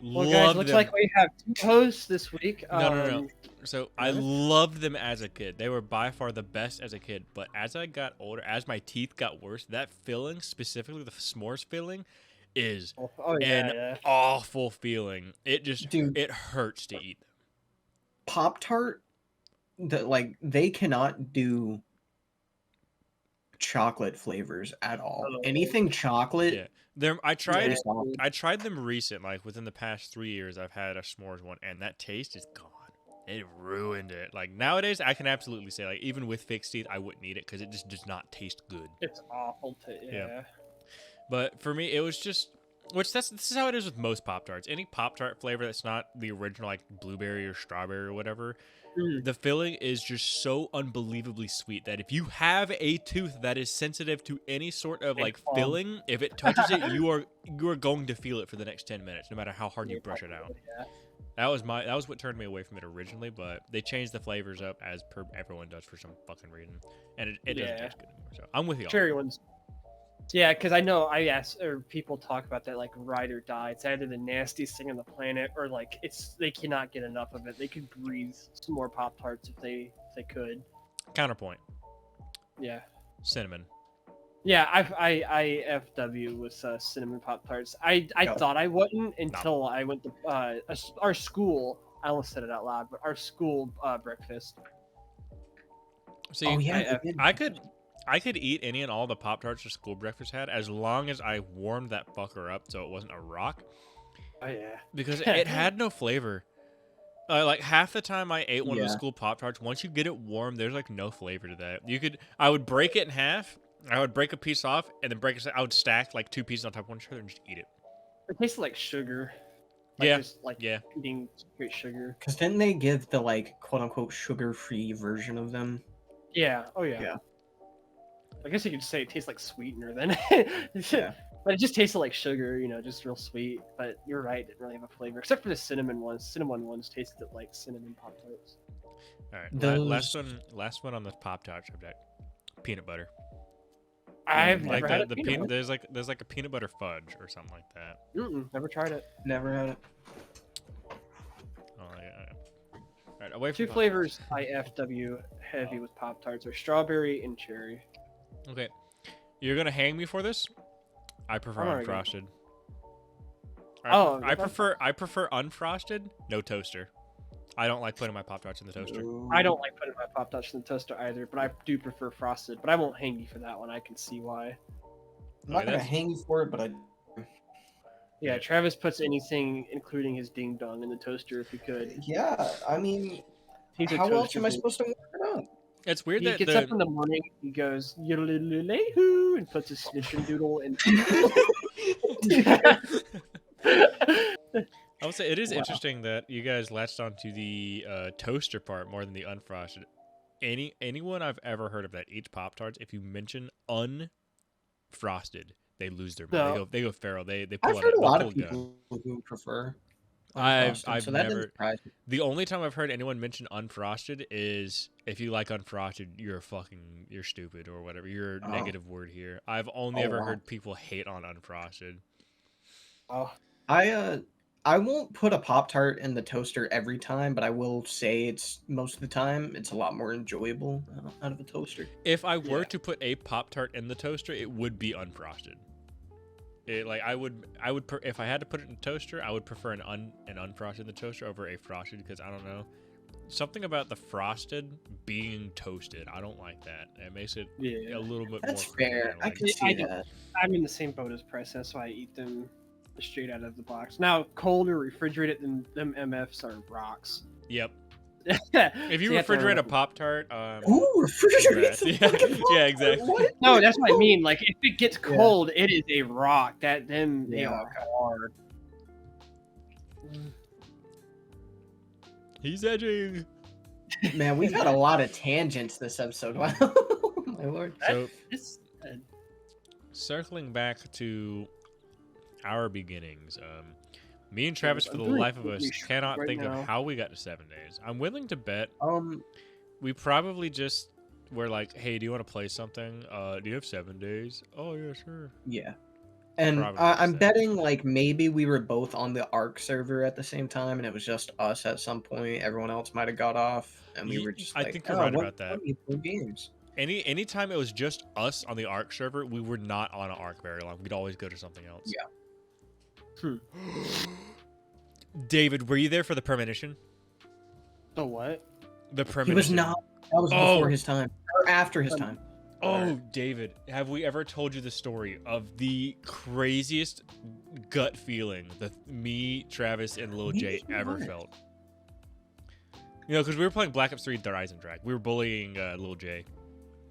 Well, guys, looks them. like we have 2 hosts this week. No. So I Travis? loved them as a kid. They were by far the best as a kid. But as I got older, as my teeth got worse, that filling, specifically the s'mores filling, is Oh yeah, an yeah. awful feeling. It just Dude. it hurts to eat. Pop-Tart, they cannot do chocolate flavors at all. Oh. Anything chocolate, Yeah. I tried Yeah. I tried them recent, like within the past 3 years I've had a s'mores one, and that taste is gone. It ruined it. Like nowadays I can absolutely say, like, even with fixed teeth I wouldn't eat it because it just does not taste good. It's awful to yeah. But for me, it was just, this is how it is with most Pop-Tarts. Any Pop-Tart flavor that's not the original, like blueberry or strawberry or whatever, the filling is just so unbelievably sweet that if you have a tooth that is sensitive to any sort of like filling, if it touches it, you are going to feel it for the next 10 minutes, no matter how hard you brush it out. Yeah. That was what turned me away from it originally, but they changed the flavors up as per everyone does for some fucking reason, and it doesn't taste good anymore. So I'm with you. Cherry ones. Yeah, because I know I asked, or people talk about that like ride or die. It's either the nastiest thing on the planet, or like they cannot get enough of it. They could breathe some more Pop Tarts if they could. Counterpoint. Yeah. Cinnamon. Yeah, I FW with cinnamon Pop Tarts. I No. thought I wouldn't until I went to our school. I almost said it out loud, but our school breakfast. See, Oh yeah, I- they did. I could eat any and all the Pop-Tarts the school breakfast had as long as I warmed that fucker up so it wasn't a rock, Oh yeah. because it had no flavor. Like half the time I ate one of the Yeah. school Pop-Tarts, once you get it warm, there's like no flavor to that. I would break it in half, I would break a piece off, and then I would stack like 2 pieces on top of one another and just eat it. It tasted like sugar. Just like Yeah. eating straight sugar. Because didn't they give the quote unquote sugar-free version of them? Yeah. Oh yeah. Yeah. I guess you could say it tastes like sweetener then. Yeah. But it just tasted like sugar, just real sweet. But you're right, it didn't really have a flavor. Except for the cinnamon ones. Cinnamon ones tasted like cinnamon Pop Tarts. All right, Those- last one on the Pop-Tart subject. Peanut butter. I've Like never had the a peanut. There's like a peanut butter fudge or something like that. Never tried it. Never had it. Oh yeah. All right, away from 2 Pop-Tarts. flavors I FW heavy with Pop Tarts are strawberry and cherry. Okay, you're gonna hang me for this. I prefer I'm already unfrosted. I prefer unfrosted, no toaster. I don't like putting my Pop-Tarts in the toaster. I don't like putting my Pop-Tarts in the toaster either, but I do prefer frosted. But I won't hang you for that one. I can see why. I'm not gonna hang you for it, but I. Yeah, Travis puts anything, including his ding dong, in the toaster if he could. Yeah, I mean, He's a how else toaster am I dude. supposed to warm it up? It's weird He that gets up in the morning, he goes yodelay-hoo, and puts his snitching doodle in. I would say it is interesting that you guys latched onto the toaster part more than the unfrosted. Anyone I've ever heard of that eats Pop-Tarts, if you mention unfrosted, they lose their mind. No. They go feral. They pull I've out heard a lot pull of gun. people who prefer. I've unfrosted, so that never. doesn't surprise me. The only time I've heard anyone mention unfrosted is if you like unfrosted, you're stupid or whatever. You're a negative word here. I've only ever heard people hate on unfrosted. Oh, I won't put a Pop-Tart in the toaster every time, but I will say it's most of the time it's a lot more enjoyable out of a toaster. If I were to put a Pop-Tart in the toaster, it would be unfrosted. If I had to put it in the toaster, I would prefer an unfrosted in the toaster over a frosted because I don't know. Something about the frosted being toasted, I don't like that. It makes it a little bit That's more. fair. I can see that. I'm in the same boat as Preston. That's why I eat them straight out of the box. Now, cold or refrigerated, them MFs are rocks. Yep. If you refrigerate a Pop-Tart, refrigerated? Yeah, exactly. What? No, that's what I mean. Like, if it gets cold, it is a rock. They are hard. He's edging. Man, we've had a lot of tangents this episode. Wow, my lord. So, circling back to our beginnings, me and Travis, for the life of us, cannot think of how we got to 7 days. I'm willing to bet we probably just were like, hey, do you want to play something? Do you have 7 days? Oh, yeah, sure. Yeah. And I'm betting like maybe we were both on the Arc server at the same time and it was just us at some point. Everyone else might have got off and we were just I like, think you're right about that. Games. Anytime it was just us on the Arc server, we were not on an Arc very long. We'd always go to something else. Yeah. David, were you there for the premonition? The what? The premonition. He was not. That was before his time. Or after his time. Oh, David, have we ever told you the story of the craziest gut feeling that me, Travis, and Lil J ever felt? You know, because we were playing Black Ops 3 Horizon Drag. We were bullying Lil J.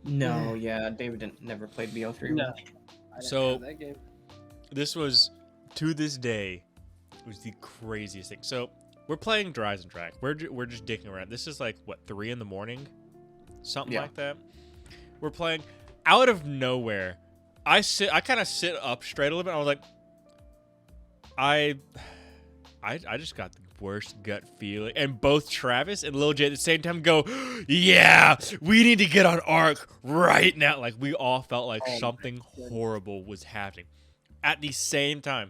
No, yeah, David never played BO3. No. So, this was, to this day, it was the craziest thing. So, we're playing Horizon Drag. We're just dicking around. This is like, what, 3 in the morning? Something like that. We're playing. Out of nowhere, I kind of sit up straight a little bit. I was like, I just got the worst gut feeling. And both Travis and Lil J at the same time go, yeah, we need to get on Arc right now. Like, we all felt like something horrible was happening. At the same time,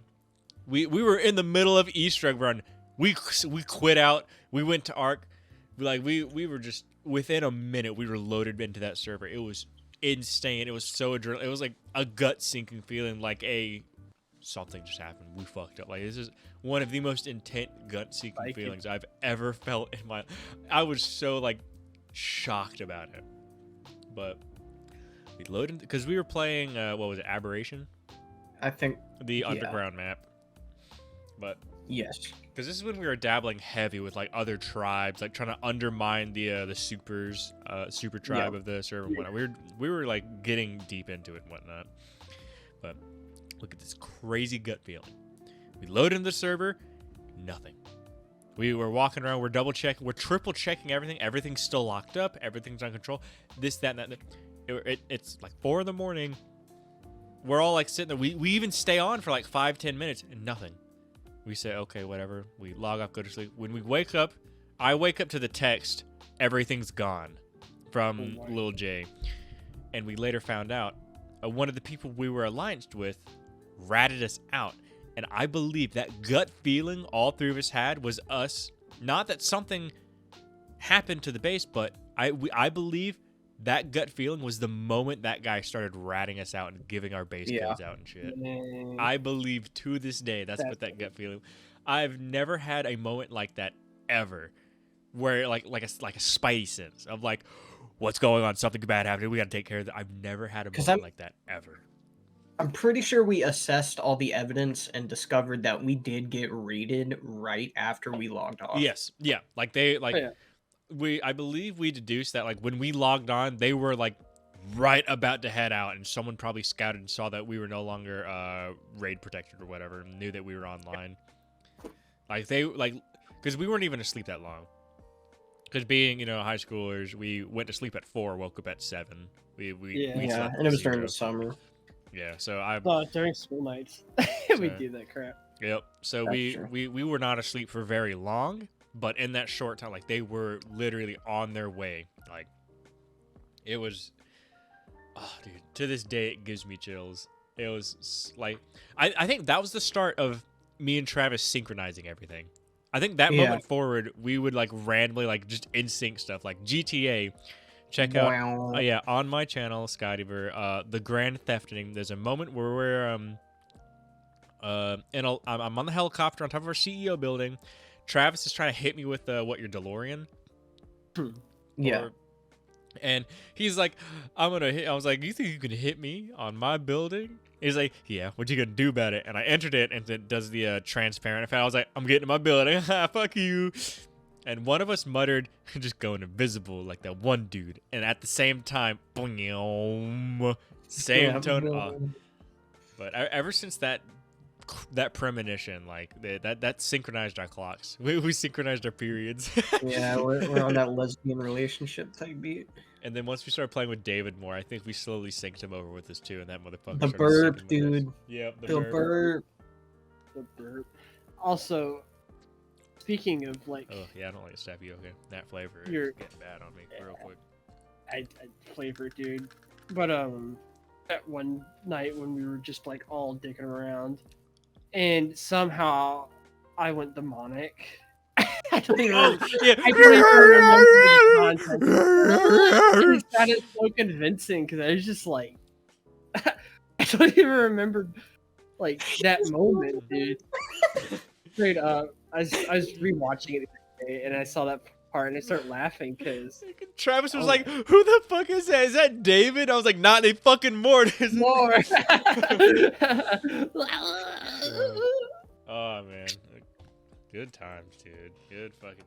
we were in the middle of Easter egg run. We quit out. We went to Arc. Like, we were just, within a minute, we were loaded into that server. It was insane. It was so adrenaline. It was like a gut-sinking feeling, like something just happened. We fucked up. Like, this is one of the most intense gut-sinking feelings I've ever felt in my. I was so like shocked about it. But we loaded because we were playing. What was it? Aberration. I think the underground map. But yes, because this is when we were dabbling heavy with like other tribes, like trying to undermine the super tribe of the server. And whatnot. We were like getting deep into it and whatnot. But look at this crazy gut feeling. We load into the server, nothing. We were walking around, we're double checking, we're triple checking everything. Everything's still locked up, everything's on control. This, that, and that. It's like 4 in the morning. We're all like sitting there. We even stay on for like 5-10 minutes and nothing. We say, okay, whatever. We log off, go to sleep. When we wake up, I wake up to the text, everything's gone from Lil J. And we later found out one of the people we were allianced with ratted us out. And I believe that gut feeling all three of us had was us. Not that something happened to the base, but I believe that gut feeling was the moment that guy started ratting us out and giving our base codes out and shit. I believe to this day that's what that gut feeling. I've never had a moment like that ever, where like a spidey sense of like, what's going on? Something bad happened. We got to take care of that. I've never had a moment like that ever. I'm pretty sure we assessed all the evidence and discovered that we did get raided right after we logged off. Yes, yeah, like they like. I believe we deduced that like when we logged on, they were like right about to head out, and someone probably scouted and saw that we were no longer raid protected or whatever, and knew that we were online. Like they because we weren't even asleep that long. Because being high schoolers, we went to sleep at 4, woke up at 7. We slept and it was 0. during the summer. Yeah, so during school nights we do that crap. Yep. So we were not asleep for very long. But in that short time, like, they were literally on their way. Like, it was... Oh, dude. To this day, it gives me chills. It was, like... I think that was the start of me and Travis synchronizing everything. I think that moment forward, we would, like, randomly, like, just in-sync stuff. Like, GTA, check out... on my channel, Skydiver, the Grand Thefting, there's a moment where we're, I'm on the helicopter on top of our CEO building. Travis is trying to hit me with your DeLorean. Yeah. And he's like, I'm gonna hit. I was like, you think you can hit me on my building? He's like, yeah. What you gonna do about it? And I entered it, and it does the transparent effect. I was like, I'm getting to my building. Fuck you. And one of us muttered, just going invisible like that one dude. And at the same time, boom, same tone. But ever since that premonition, like that synchronized our clocks. We synchronized our periods. Yeah, we're on that lesbian relationship type beat. And then once we started playing with David more, I think we slowly synced him over with us too, and that motherfucker. The burp, dude. Yeah, the burp. The burp. Also, speaking of like, oh yeah, I don't like to stab you. Okay, that flavor is getting bad on me real quick. I flavor, dude. But that one night when we were just like all dicking around. And somehow I went demonic. I don't even remember the context. It sounded so convincing because I was just like, I don't even remember like that moment, dude. Straight up, I was rewatching it the other day and I saw that part and I started laughing because Travis was like, "Who the fuck is that? Is that David?" I was like, "Not a fucking Mortis." Oh man, good times, dude. Good fucking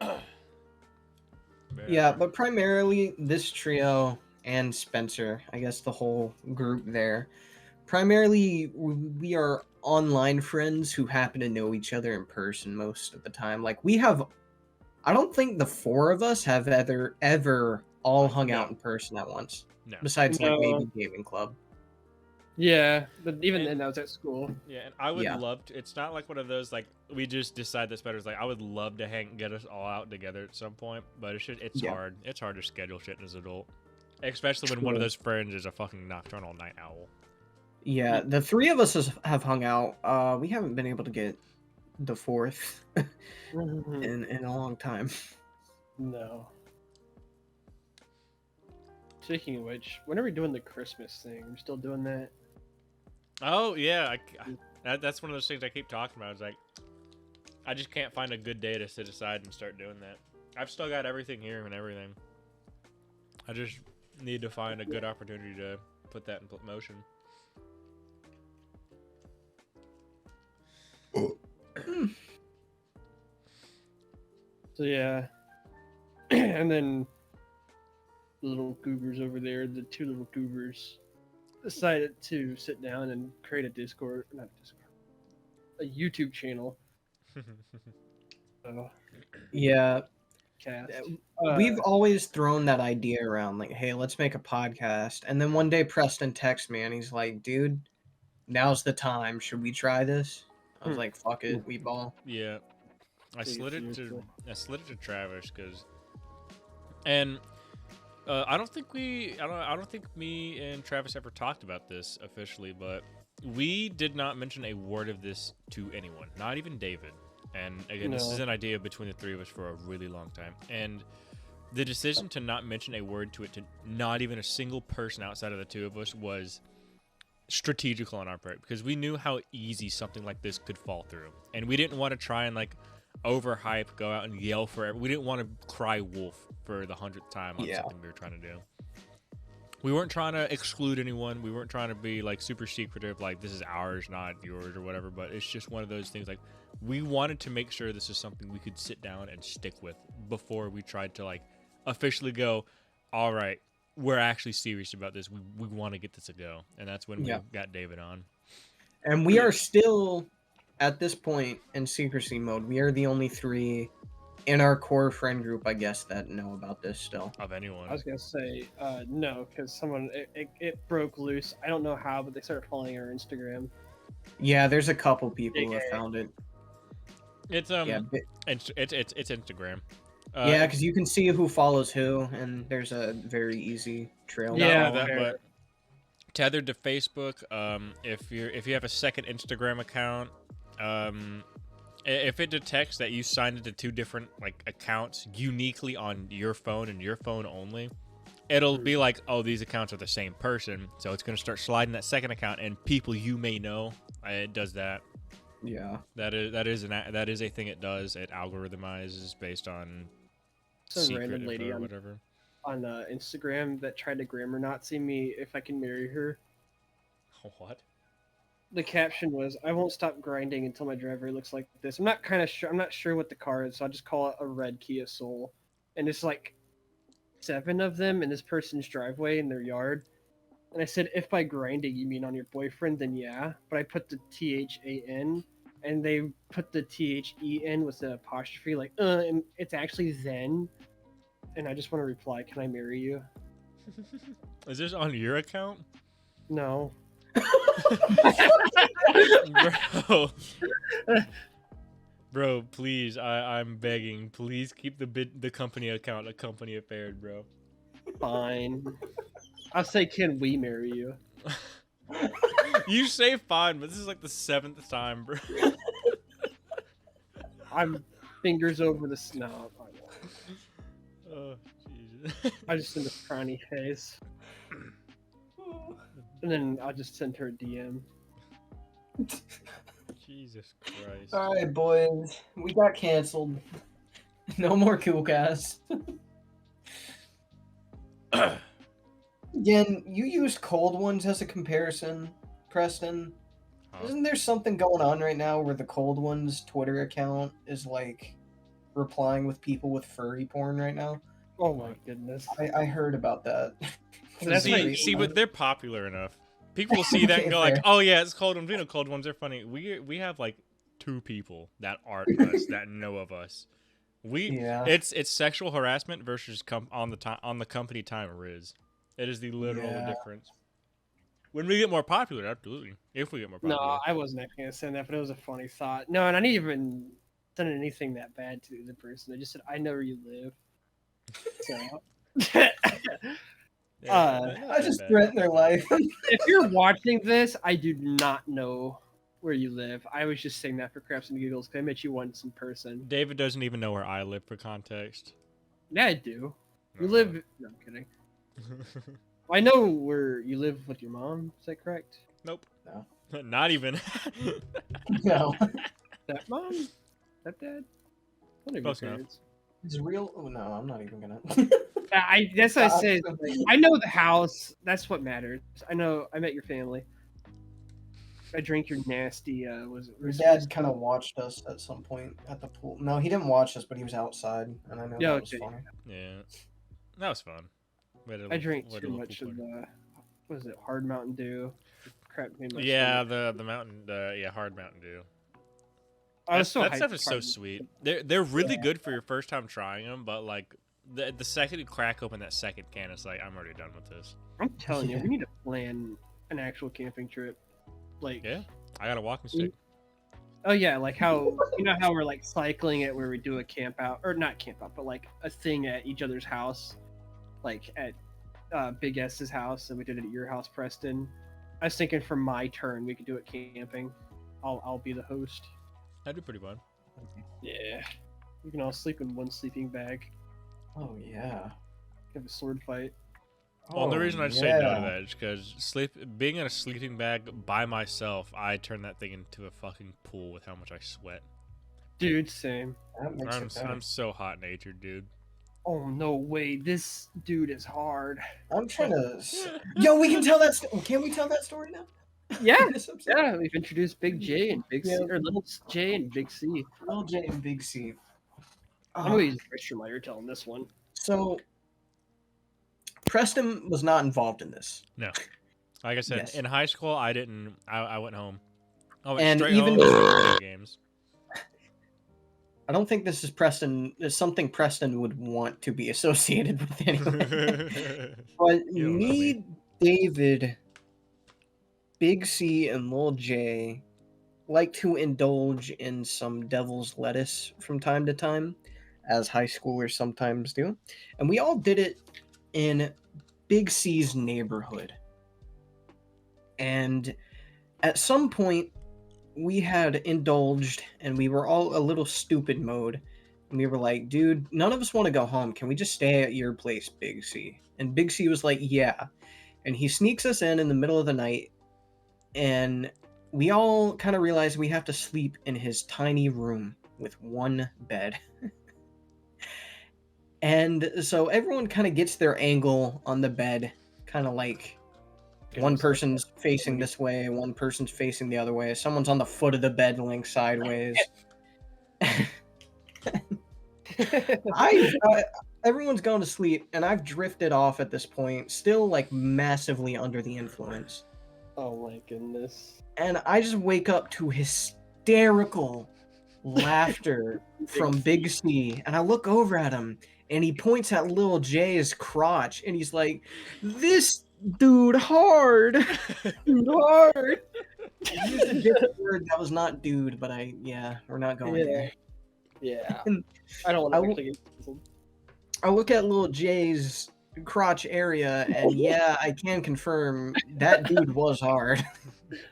times. Yeah, but primarily this trio and Spencer, I guess the whole group there, primarily we are online friends who happen to know each other in person most of the time. Like I don't think the 4 of us have ever all hung out in person at once. No. Besides like maybe gaming club. Yeah, but even then, I was at school. Yeah, and I would love to. It's not like one of those like we just decide this better. It's like I would love to get us all out together at some point, but it's hard. It's hard to schedule shit as an adult, especially when one of those friends is a fucking nocturnal night owl. Yeah, the 3 of us have hung out. We haven't been able to get the 4th in a long time. No. Speaking of which, when are we doing the Christmas thing? We're still doing that? Oh yeah, that's one of those things I keep talking about. It's like I just can't find a good day to sit aside and start doing that. I've still got everything here and everything. I just need to find a good opportunity to put that in motion. So yeah, and then the little goobers over there, the 2 little goobers, decided to sit down and create a YouTube channel. Yeah. Cast. We've always thrown that idea around, like, hey, let's make a podcast. And then one day Preston texts me and he's like, dude, now's the time. Should we try this? I was like, fuck it, we ball. Yeah. I slid it to Travis because, and I don't think me and Travis ever talked about this officially, but we did not mention a word of this to anyone, not even David. And again, this is an idea between the three of us for a really long time. And the decision to not mention a word to it to not even a single person outside of the two of us was strategical on our part, because we knew how easy something like this could fall through. And we didn't want to try and like overhype, go out and yell forever. We didn't want to cry wolf for the 100th time on something we were trying to do. We weren't trying to exclude anyone. We weren't trying to be like super secretive, like this is ours, not yours or whatever. But it's just one of those things, like we wanted to make sure this is something we could sit down and stick with before we tried to like officially go, all right, we're actually serious about this. We want to get this a go. And that's when we got David on. And we are still at this point in secrecy mode. We are the only three in our core friend group, I guess, that know about this still. Of anyone. I was gonna say no, because someone it broke loose. I don't know how, but they started following our Instagram. Yeah, there's a couple people who have found it. It's it's Instagram. Yeah, because you can see who follows who, and there's a very easy trail. Yeah, but tethered to Facebook. If you have a second Instagram account, if it detects that you signed into two different like accounts uniquely on your phone and your phone only, it'll be like, oh, these accounts are the same person, so it's gonna start sliding that second account and people you may know. It does that. Yeah, that is a thing it does. It algorithmizes based on some random lady or whatever on Instagram that tried to grammar Nazi me if I can marry her. What? The caption was, "I won't stop grinding until my driveway looks like this." I'm not sure what the car is, so I'll just call it a red Kia Soul. And it's like 7 of them in this person's driveway in their yard. And I said, if by grinding you mean on your boyfriend, then yeah. But I put the THAN, and they put the THEN with the apostrophe, like, and it's actually Zen. And I just want to reply, can I marry you? Is this on your account? No. Bro, please, I'm begging, please keep the company account a company affair, bro. Fine. I'll say, can we marry you? You say fine, but this is like the 7th time, bro. I'm fingers over the snow. Oh, Jesus. I just send a frowny face. And then I'll just send her a DM. Jesus Christ. All right, boys. We got canceled. No more Kewlcast. Again, you used cold ones as a comparison, Preston. Huh? Isn't there something going on right now where the cold ones Twitter account is like replying with people with furry porn right now? Oh my goodness. I heard about that. See, but they're popular enough. People will see that and go like, "Oh yeah, it's cold ones. We know cold ones are funny." We have like 2 people that aren't us that know of us. It's sexual harassment versus on the company time riz. It is the literal difference. When we get more popular, absolutely. If we get more popular. No, I wasn't actually gonna send that, but it was a funny thought. No, and I didn't even send anything that bad to the person. I just said, "I know where you live." So. I just threaten their life. If you're watching this, I do not know where you live. I was just saying that for craps and giggles because I met you once in person. David doesn't even know where I live for context. Yeah, I do. You live... No, I'm kidding. I know where you live with your mom. Is that correct? Nope. No. Not even. No. That mom? That dad? One of your parents. It's real. Oh, no, I'm not even gonna. That's what I said. I know the house. That's what matters. I know. I met your family. I drank your nasty. Your dad kind of watched us at some point at the pool. No, he didn't watch us, but he was outside, and I know that was funny. Yeah, that was fun. I drank too much of the. What was it? Hard Mountain Dew. Crap. Yeah, the Mountain. Hard Mountain Dew. That stuff is so sweet. They're really good for your first time trying them, but like the second you crack open that second can, it's like I'm already done with this. I'm telling you, we need to plan an actual camping trip. Like I got a walking stick. Oh yeah, like how how we're like cycling it where we do a camp out or not camp out, but like a thing at each other's house, like at Big S's house, and we did it at your house, Preston. I was thinking for my turn we could do it camping. I'll be the host. That'd be pretty fun. Yeah. We can all sleep in one sleeping bag. Oh yeah. Have a sword fight. Well, the Oh, reason I say no to yeah. that is because being in a sleeping bag by myself, I turn that thing into a fucking pool with how much I sweat. Dude, same. That makes it better. I'm so hot natured, dude. Oh no way, this dude is hard. I'm trying to. Yo, we can tell that. Can we tell that story now? Yeah, This episode? yeah. We've introduced Big J and Big C, Yeah. or Little J and Big C. Little J and Big C. I'm gonna use Richard while you're telling this one. So, Preston was not involved in this. No, like I said, Yes. in high school, I didn't. I went home. I went And straight even- home to video games. I don't think this is Preston. It's something Preston would want to be associated with anyway. But You don't know me, David, Big C, and Lil J like to indulge in some devil's lettuce from time to time, as high schoolers sometimes do. And we all did it in Big C's neighborhood. And at some point, we had indulged and we were all a little stupid mode. And we were like, dude, none of us want to go home. Can we just stay at your place, Big C? And Big C was like, yeah. And he sneaks us in the middle of the night. And we all kind of realize we have to sleep in his tiny room with one bed. And so everyone kind of gets their angle on the bed, kind of like one person's facing this way, one person's facing the other way. Someone's on the foot of the bed laying sideways. Everyone's going to sleep, and I've drifted off at this point, still like massively under the influence. Oh my goodness. And I just wake up to hysterical laughter from Big C, and I look over at him, and he points at Lil J's crotch, and he's like, "This dude hard, dude hard." He used a different word that was not dude, but we're not going there. Yeah. And I don't want to I look at Lil J's crotch area, and yeah, I can confirm that dude was hard.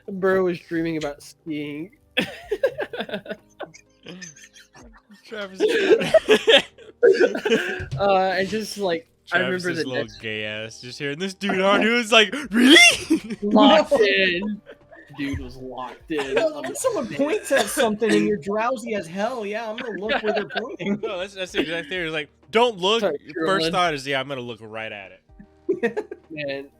Bro was dreaming about skiing. Travis, I just like I remember Travis's the little next gay ass just hearing this dude on. He was like, really? locked in. Dude was locked in. When someone points at something and you're drowsy as hell, yeah, I'm gonna look where they're pointing. No, that's the exact thing. It's like, don't look. Sorry, Your first thought is, yeah, I'm gonna look right at it.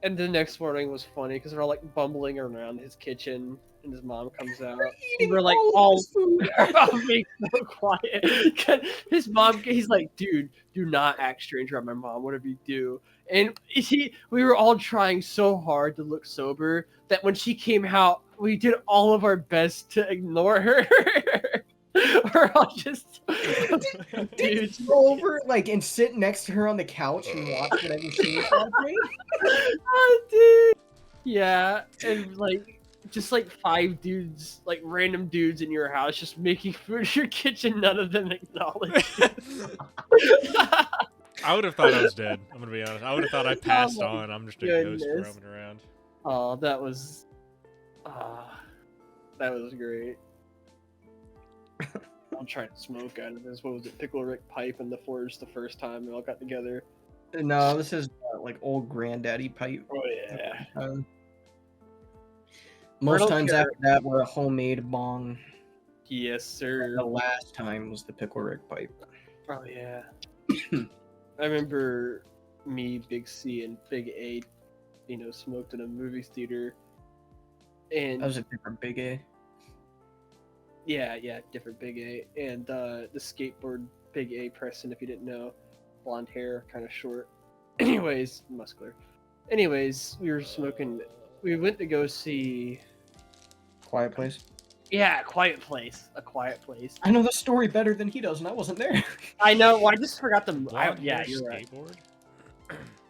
And the next morning was funny because we're all like bumbling around his kitchen, and his mom comes out. Eating We're like all his food. all being so quiet. 'Cause his mom, he's like, dude, do not act strange around my mom. Whatever you do. And we were all trying so hard to look sober that when she came out, we did all of our best to ignore her. We're all just Did you go over and sit next to her on the couch and watch whatever she was watching? Oh, dude. Yeah, and just 5 dudes, random dudes in your house, just making food in your kitchen. None of them acknowledge. I would have thought I was dead. I'm gonna be honest. I would have thought I passed on. I'm just a ghost goodness. roaming around. Oh, that was great. I'm trying to smoke out of this. What was it? Pickle Rick pipe and the Forge the first time we all got together. No, this is old granddaddy pipe. Oh yeah. Most don't times care. after that were a homemade bong. Yes, sir. The last time was the Pickle Rick pipe. Oh yeah. I remember me, Big C, and Big A, smoked in a movie theater. And That was a different Big A. yeah, different Big A. And the skateboard Big A Preston, if you didn't know. Blonde hair, kind of short. Anyways, muscular. Anyways, we were smoking. We went to go see. Quiet Place. Yeah, Quiet Place. A Quiet Place. I know the story better than he does, and I wasn't there. I know. Well, I just forgot the. Blonde Yeah, hair you're right. skateboard?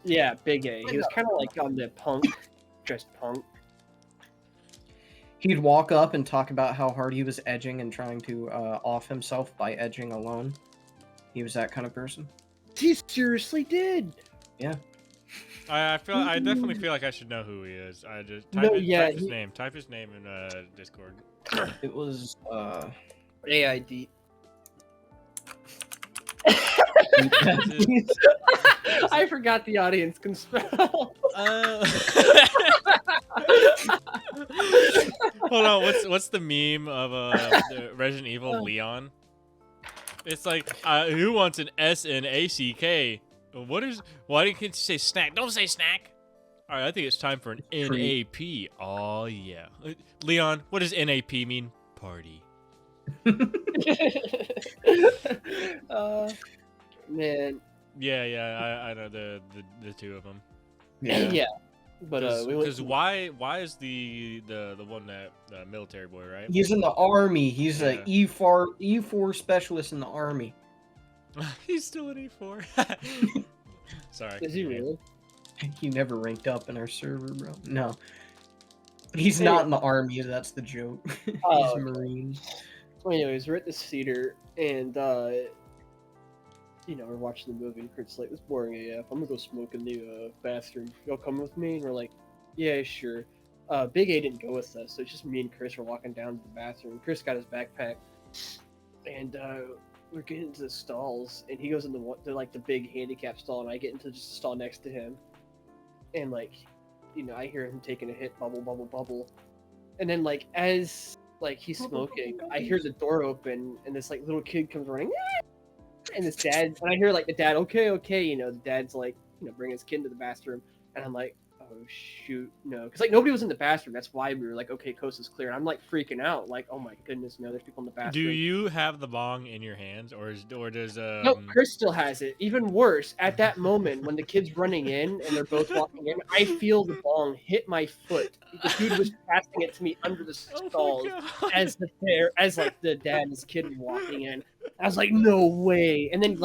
Yeah, Big A. He was kind of on the punk, just punk. He'd walk up and talk about how hard he was edging and trying to off himself by edging alone. He was that kind of person. He seriously did. Yeah. I definitely feel like I should know who he is. I just No, type yeah, his name. Type his name in Discord. It was AID. I forgot the audience can spell. Hold on, what's the meme of the Resident Evil Leon? It's like, who wants an S-N-A-C-K? Why didn't you say snack? Don't say snack. All right, I think it's time for an N-A-P. Oh yeah, Leon, what does N-A-P mean? Party. Man. Yeah, I know the two of them. Yeah. But because why is the one that military boy, right? He's in the army. He's a E4 specialist in the army. He's still an E4. Sorry. Is he really? He never ranked up in our server, bro. No. He's not in the army, that's the joke. He's a Marine. So anyways, we're at this theater, and, we're watching the movie, and Kurt's like, it's boring AF. I'm gonna go smoke in the bathroom. Y'all come with me? And we're like, yeah, sure. Big A didn't go with us, so it's just me and Chris are walking down to the bathroom. Chris got his backpack, and we're getting into the stalls, and he goes in the big handicap stall, and I get into just the stall next to him. And, I hear him taking a hit, bubble, bubble, bubble. And then, as, he's smoking, I hear the door open, and this, little kid comes running, and his dad, and I hear, the dad, okay, the dad's, bring his kid to the bathroom, and I'm like, oh, shoot, no. Because, nobody was in the bathroom, that's why we were like, okay, coast is clear, and I'm, freaking out, oh my goodness, no, there's people in the bathroom. Do you have the bong in your hands, or does, No, Chris still has it. Even worse, at that moment, when the kid's running in, and they're both walking in, I feel the bong hit my foot. The dude was passing it to me under the stalls as the dad and his kid were walking in. I was like, no way. And then,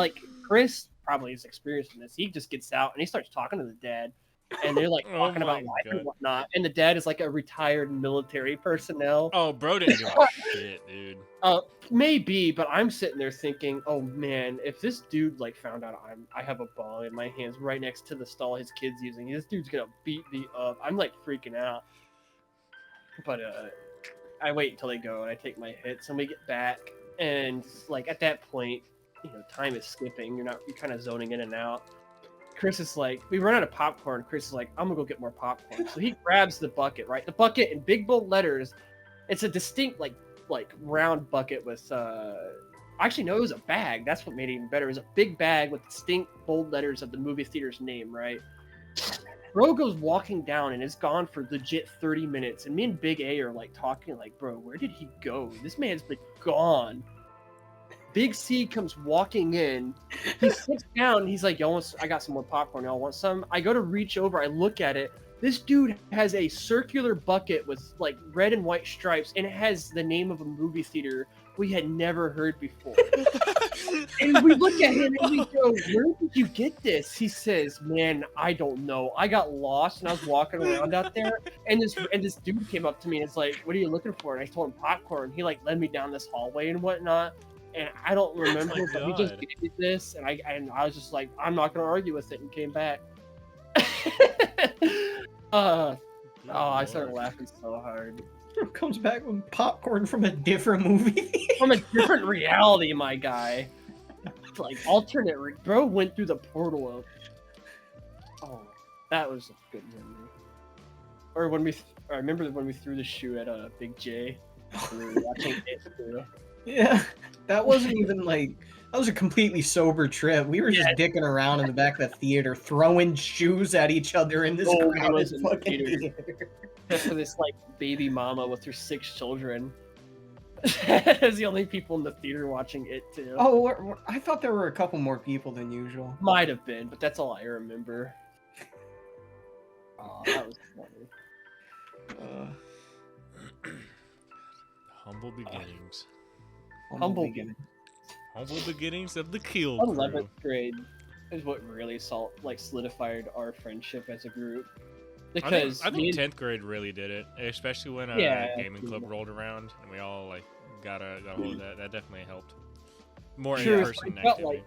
Chris probably is experiencing this. He just gets out, and he starts talking to the dad. And they're talking about life and whatnot. And the dad is a retired military personnel. Oh, bro didn't give a shit, dude. Maybe, but I'm sitting there thinking, oh man, if this dude found out I have a ball in my hands right next to the stall his kid's using, this dude's gonna beat me up. I'm freaking out. But I wait until they go and I take my hits and we get back, and at that point, time is skipping. You're kind of zoning in and out. Chris is we run out of popcorn. Chris is I'm gonna go get more popcorn. So he grabs the bucket, right? The bucket in big bold letters. It's a distinct round bucket with actually no, it was a bag. That's what made it even better. It was a big bag with distinct bold letters of the movie theater's name, right? Bro goes walking down and is gone for legit 30 minutes. And me and Big A are talking bro, where did he go? This man's been gone. Big C comes walking in. He sits down. He's like, y'all I got some more popcorn. Y'all want some? I go to reach over. I look at it. This dude has a circular bucket with red and white stripes, and it has the name of a movie theater we had never heard before. And we look at him and we go, where did you get this? He says, man, I don't know. I got lost and I was walking around out there, and this dude came up to me and it's like, what are you looking for? And I told him popcorn. He led me down this hallway and whatnot. And I don't remember, but he just gave me this, and I was just like, I'm not gonna argue with it, and came back. I started laughing so hard. Comes back with popcorn from a different movie. From a different reality, my guy. Alternate. Bro went through the portal. Oh, that was a good memory. Or I remember when we threw the shoe at Big J. We were watching it too. Yeah, that wasn't even that was a completely sober trip. We were just dicking around in the back of the theater, throwing shoes at each other in this crowded fucking theater. Just for this baby mama with her 6 children. As the only people in the theater watching it too. Oh, I thought there were a couple more people than usual. Might have been, but that's all I remember. Oh, that was funny. Humble beginnings. Humble beginnings of the Kewl. 11th grade is what really solidified our friendship as a group. Because I think 10th grade really did it, especially when gaming club rolled around and we all got a hold of that. That definitely helped. More in-person activity.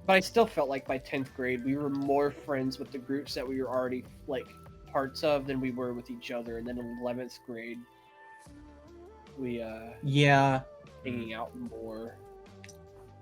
But I still felt by 10th grade we were more friends with the groups that we were already parts of than we were with each other. And then in 11th grade, we hanging out more.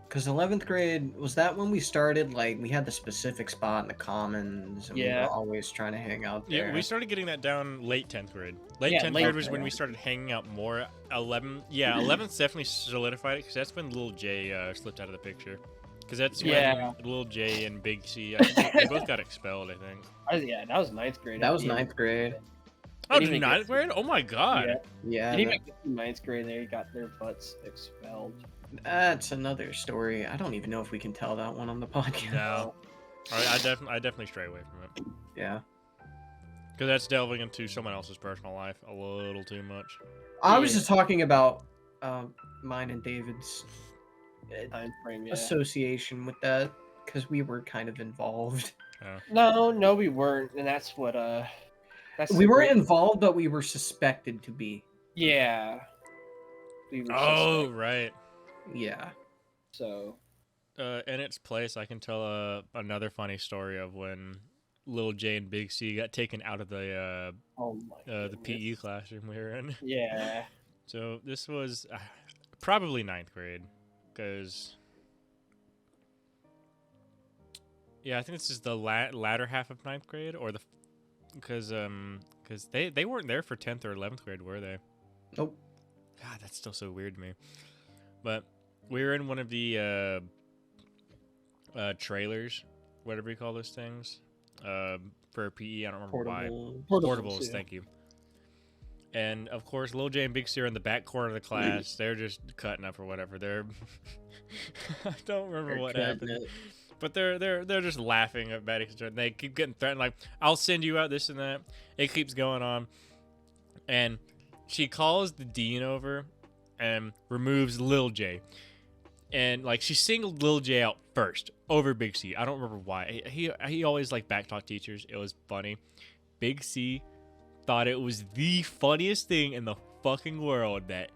Because 11th grade, was that when we started, like, we had the specific spot in the commons, and we Yeah. were always trying to hang out there? Yeah, we started getting that down late 10th grade. Late Yeah, 10th late grade was 10th. when we started hanging out more. 11th definitely solidified it, because that's when Lil J slipped out of the picture. Because that's Yeah. when Lil J and Big C, I think they both got expelled, I think. Yeah, that was 9th grade. That was 9th grade. Oh, Didn't even 9th get- grade? Oh my god. Yeah. Yeah, Didn't even get to 9th grade. They got their butts expelled. that's another story. I don't even know if we can tell that one on the podcast. No. I definitely stray away from it. Yeah. Because that's delving into someone else's personal life a little too much. I was Yeah. just talking about mine and David's Time frame, yeah. association with that, because we were kind of involved. No, we weren't, and that's what We weren't involved, but we were suspected to be. Yeah. We were Oh, suspect, right. Yeah. so In its place, I can tell another funny story of when Lil J and Big C got taken out of the oh my the PE classroom we were in. Yeah. So this was probably 9th grade, because yeah, I think this is the latter half of 9th grade, or because they weren't there for 10th or 11th grade, were they? Nope. God, that's still so weird to me. But we were in one of the trailers, whatever you call those things, for PE. I don't remember why. Portables, yeah. thank you. And of course, Lil J and Big C are in the back corner of the class. They're just cutting up or whatever. They're I don't remember what happened, but they're just laughing at each other. They keep getting threatened, like, "I'll send you out," this and that. It keeps going on, and she calls the dean over and removes Lil J. And like she singled Lil J out first over Big C. I don't remember why. He always like backtalk teachers. It was funny. Big C thought it was the funniest thing in the fucking world that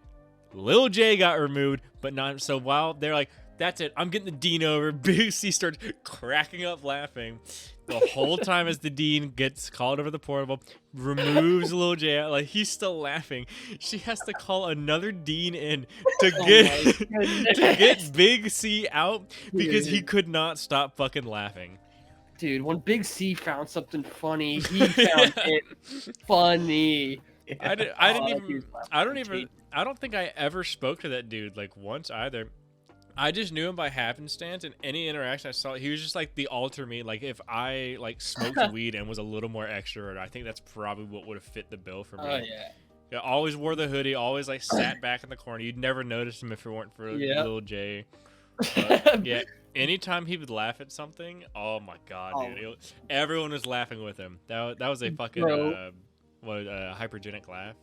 Lil J got removed, but not so. While they're like, "That's it, I'm getting the dean over," Big C starts cracking up laughing the whole time as the dean gets called over the portable, removes Lil J out. Like, he's still laughing. She has to call another dean in to get Big C out because he could not stop fucking laughing. Dude, when Big C found something funny, he found it funny. I don't think I ever spoke to that dude like once either. I just knew him by happenstance, and any interaction I saw, he was just like the alter me. Like, if I like smoked weed and was a little more extrovert, I think that's probably what would have fit the bill for me. Oh yeah. Yeah, always wore the hoodie, always like sat back in the corner. You'd never notice him if it weren't for Lil J. But, yeah, anytime he would laugh at something, oh my god, dude, everyone was laughing with him. That was a fucking hypergenic laugh.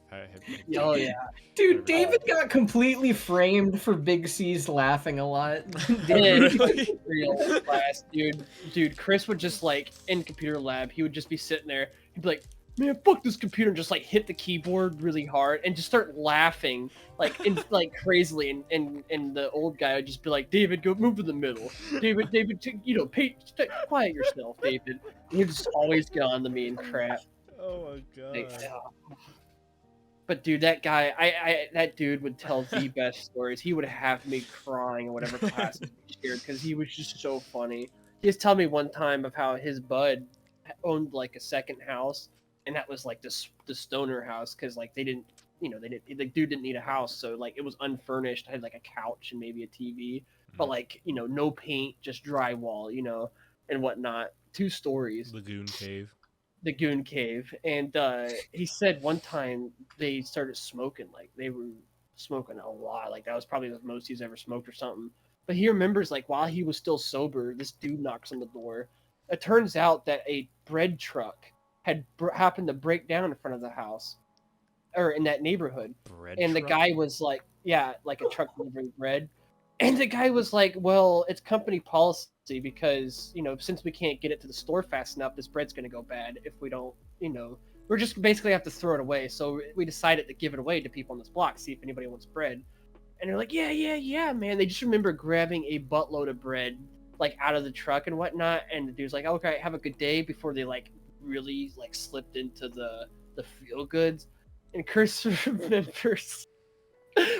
Oh yeah, dude, David got completely framed for Big C's laughing a lot. Real class, dude. Chris would just like in computer lab, he would just be sitting there. He'd be like, "Man, fuck this computer," and just like hit the keyboard really hard and just start laughing like crazily. And the old guy would just be like, "David, go move to the middle. David, quiet yourself, David." And he'd just always get on the mean crap. Oh my god. But dude, that guy, that dude would tell the best stories. He would have me crying in whatever class he shared because he was just so funny. He was telling me one time of how his bud owned like a second house, and that was like the stoner house because like the dude didn't need a house, so like it was unfurnished. Had like a couch and maybe a TV, but like no paint, just drywall, and whatnot. 2 stories. Lagoon Cave. And he said one time they started smoking, like they were smoking a lot, like that was probably the most he's ever smoked or something. But he remembers like while he was still sober, this dude knocks on the door. It turns out that a bread truck had happened to break down in front of the house or in that neighborhood. The guy was like, yeah, like a truck delivering bread. And the guy was like, "Well, it's company policy because, since we can't get it to the store fast enough, this bread's going to go bad if we don't, we're just basically have to throw it away. So we decided to give it away to people on this block, see if anybody wants bread." And they're like, yeah, man. They just remember grabbing a buttload of bread, like out of the truck and whatnot. And the dude's like, "Okay, have a good day," before they like really like slipped into the feel goods. And Chris remembers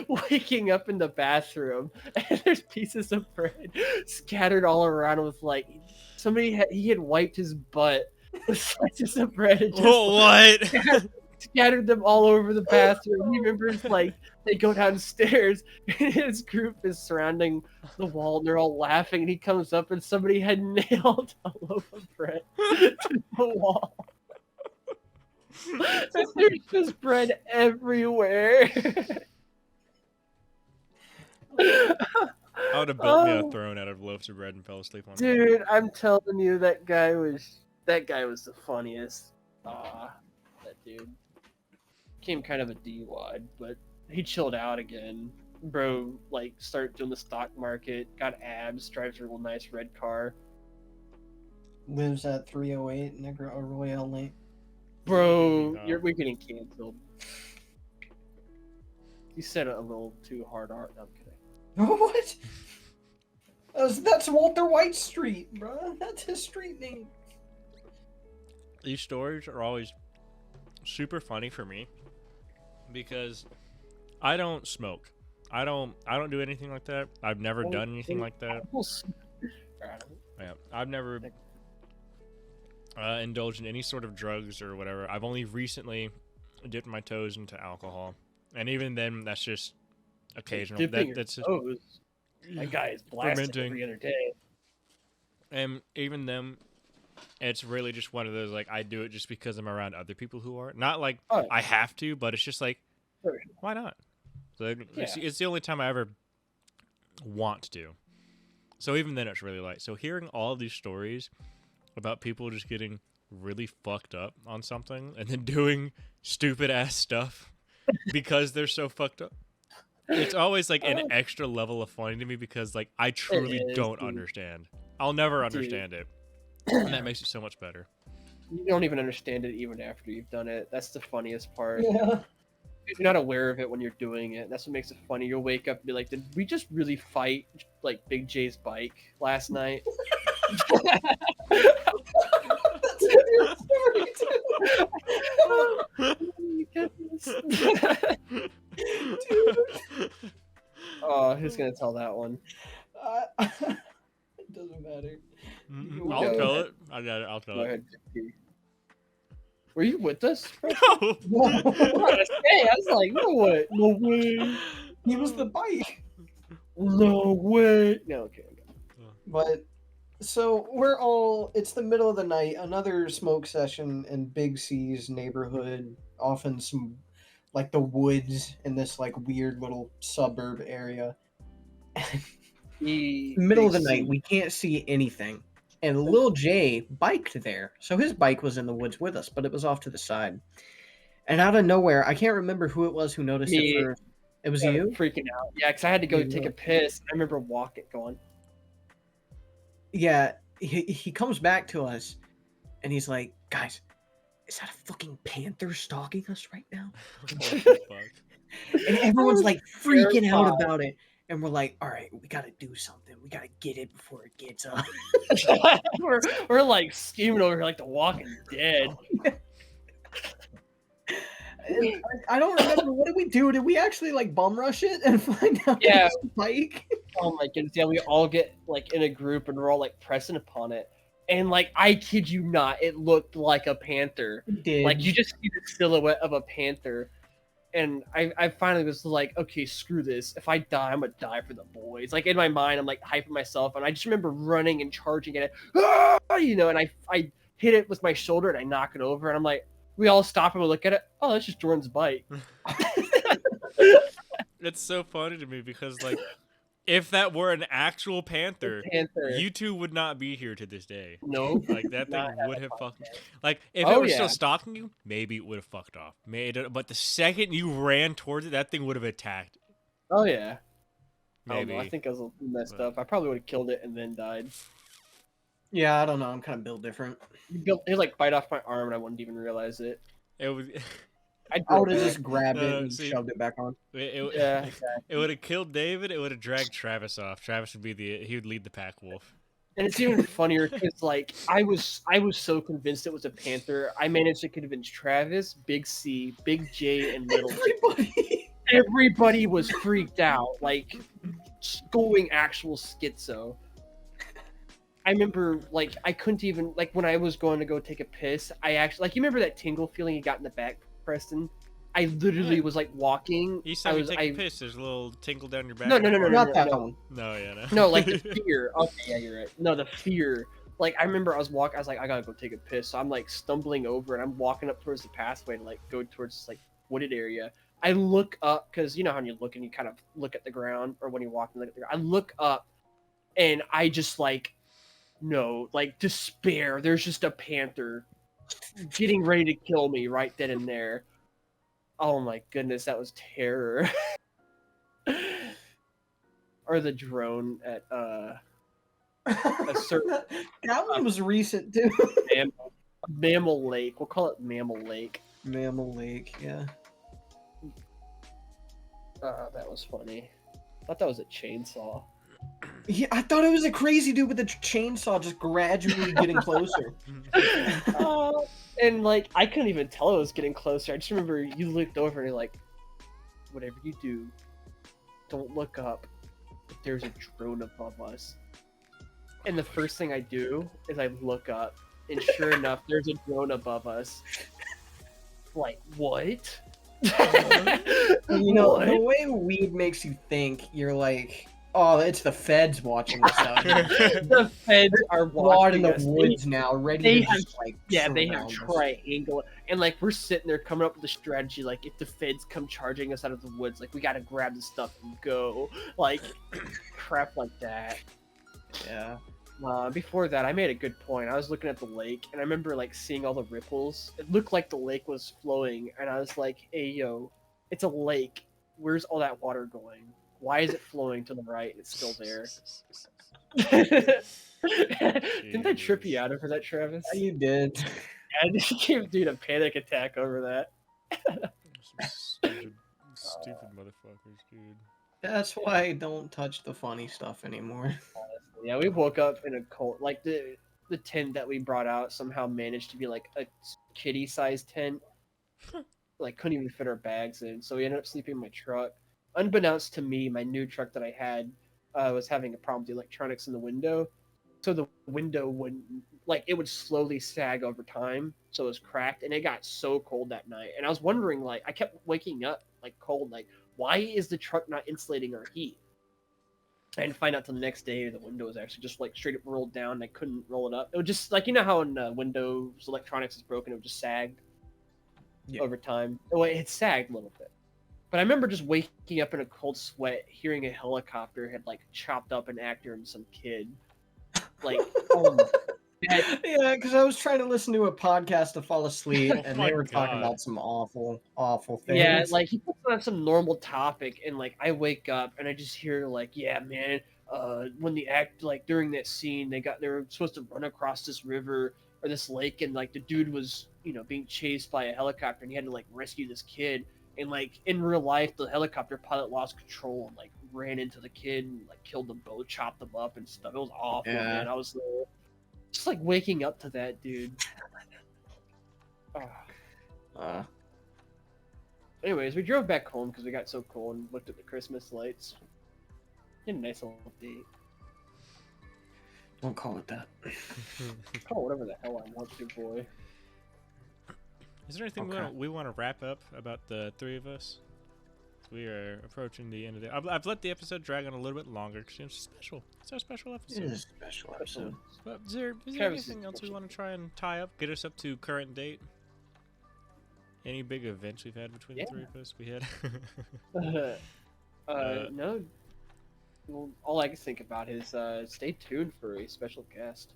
waking up in the bathroom and there's pieces of bread scattered all around with like he had wiped his butt with slices of bread and just What? scattered them all over the bathroom. He remembers like they go downstairs and his group is surrounding the wall and they're all laughing and he comes up and somebody had nailed a loaf of bread to the wall. And there's just bread everywhere. I would have built me a throne out of loaves of bread and fell asleep on it. Dude, I'm telling you, that guy was the funniest. That dude became kind of a D-wad, but he chilled out again. Bro, like, started doing the stock market, got abs, drives a real nice red car. Lives at 308 Negra Royale Lane. Bro, we're getting canceled. You said it a little too hard, Art. No, I'm kidding. What? That's Walter White Street, bro. That's his street name. These stories are always super funny for me because I don't smoke. I don't do anything like that. I've never done anything like that. Yeah, I've never indulged in any sort of drugs or whatever. I've only recently dipped my toes into alcohol, and even then, that's just occasional. That's just, that guy is blasted every other day. And even then, it's really just one of those, like, I do it just because I'm around other people who are. Not like I have to, but it's just like, why not? So it's the only time I ever want to. So even then, it's really light. So hearing all of these stories about people just getting really fucked up on something and then doing stupid-ass stuff because they're so fucked up. It's always like an extra level of funny to me because like I truly don't understand. I'll never understand it. And that makes it so much better. You don't even understand it even after you've done it. That's the funniest part. Yeah. You're not aware of it when you're doing it. That's what makes it funny. You'll wake up and be like, did we just really fight like Big J's bike last night? That's a good story too. Oh my goodness. Dude. Oh, who's gonna tell that one? It doesn't matter. I'll tell it. I got it. I'll tell Go it. ahead. Were you with us? No. I was like, no way. He was the bike. No way. No, okay. But so it's the middle of the night, another smoke session in Big C's neighborhood, often some like the woods in this like weird little suburb area. Middle of the night, we can't see anything. And Lil J biked there. So his bike was in the woods with us, but it was off to the side. And out of nowhere, I can't remember who it was who noticed it first. It was you? Freaking out. Yeah, because I had to go take a piss. I remember going. Yeah, he comes back to us, and he's like, guys, is that a fucking panther stalking us right now? And everyone's like freaking out about it. And we're like, all right, we got to do something. We got to get it before it gets up. we're like scheming over like The Walking Dead. I don't remember. What did we do? Did we actually like bum rush it and find out it was a bike? Oh my goodness. Yeah, we all get like in a group and we're all like pressing upon it. And like, I kid you not, it looked like a panther. It did. Like you just see the silhouette of a panther. And I finally was like, okay, screw this. If I die, I'm gonna die for the boys. Like in my mind, I'm like hyping myself, and I just remember running and charging at it, and I hit it with my shoulder and I knock it over, and I'm like, we all stop and we look at it. Oh, that's just Jordan's bike. It's so funny to me because like, if that were an actual panther, you two would not be here to this day. No, like that thing would have fucked. Like if it was still stalking you, maybe it would have fucked off. But the second you ran towards it, that thing would have attacked. Oh yeah. Maybe. I think I was a little messed up. I probably would have killed it and then died. Yeah, I don't know. I'm kind of built different. It like bite off my arm and I wouldn't even realize it. It was. I would have just grabbed it and shoved it back on. It would have killed David. It would have dragged Travis off. Travis would be he would lead the pack wolf. And it's even funnier because like I was so convinced it was a panther. I managed to convince Travis, Big C, Big J, and Little Everybody. everybody was freaked out, like going actual schizo. I remember, like, I couldn't even, like, when I was going to go take a piss, I actually, like, you remember that tingle feeling you got in the back, Preston? I literally was, like, walking. Each time you take a piss, there's a little tingle down your back. No, not that one. No, yeah, no. No, like, the fear. Okay, yeah, you're right. No, the fear. Like, I remember I was like, I gotta go take a piss. So I'm, like, stumbling over, and I'm walking up towards the pathway to, like, go towards this, like, wooded area. I look up, because you know how when you look and you kind of look at the ground, or when you walk and look at the ground. I look up, and I just, like, no, like, despair. There's just a panther getting ready to kill me right then and there. Oh my goodness, that was terror. Or the drone at a certain that one was recent too. Mammal Lake. We'll call it Mammal Lake. Mammal Lake, yeah. That was funny. I thought that was a chainsaw. Yeah, I thought it was a crazy dude with a chainsaw just gradually getting closer. And like, I couldn't even tell it was getting closer. I just remember you looked over and you're like, whatever you do, don't look up. There's a drone above us. And the first thing I do is I look up, and sure enough, there's a drone above us. Like, what? You know, the way weed makes you think, you're like, oh, it's the feds watching us out here. The feds are watching in the us. woods now, ready to just, like, they have surround us. triangle. And, like, we're sitting there coming up with a strategy, like, if the feds come charging us out of the woods, like, we gotta grab the stuff and go. Like, crap like that. Yeah. Before that, I made a good point. I was looking at the lake, and I remember, like, seeing all the ripples. It looked like the lake was flowing, and I was like, hey, yo, it's a lake. Where's all that water going? Why is it flowing to the right and it's still there? Didn't I trip you out over that, Travis? Yeah, you did. I just gave dude a panic attack over that. Stupid motherfuckers, dude. That's why I don't touch the funny stuff anymore. Yeah, we woke up in a cold, like the tent that we brought out somehow managed to be like a kitty-sized tent. Like, couldn't even fit our bags in, so we ended up sleeping in my truck. Unbeknownst to me, my new truck that I had was having a problem with the electronics in the window. So the window wouldn't, like, it would slowly sag over time. So it was cracked, and it got so cold that night. And I was wondering, like, I kept waking up, like, cold. Like, why is the truck not insulating our heat? I didn't find out till the next day the window was actually just, like, straight up rolled down, and I couldn't roll it up. It would just, like, you know how in Windows electronics is broken, it would just sag over time. Well, it sagged a little bit. But I remember just waking up in a cold sweat, hearing a helicopter had, like, chopped up an actor and some kid. Like, oh my God. Yeah, because I was trying to listen to a podcast to fall asleep, and they were talking about some awful, awful things. Yeah, like, he puts on some normal topic, and, like, I wake up, and I just hear, like, yeah, man, when the act, like, during that scene, they were supposed to run across this river, or this lake, and, like, the dude was, you know, being chased by a helicopter, and he had to, like, rescue this kid. And, like, in real life, the helicopter pilot lost control and, like, ran into the kid and, like, killed them both, chopped them up and stuff. It was awful, man. I was just, like, waking up to that, dude. Anyways, we drove back home because we got so cold and looked at the Christmas lights. Had a nice little date. Don't call it that. Call it whatever the hell I want to, boy. Is there anything we want to wrap up about the three of us? We are approaching the end of the. I've let the episode drag on a little bit longer because it's special. It's our special episode. It is a special episode. But is there anything else we want to try and tie up? Get us up to current date? Any big events we've had between the three of us? We had. No. Well, all I can think about is stay tuned for a special guest.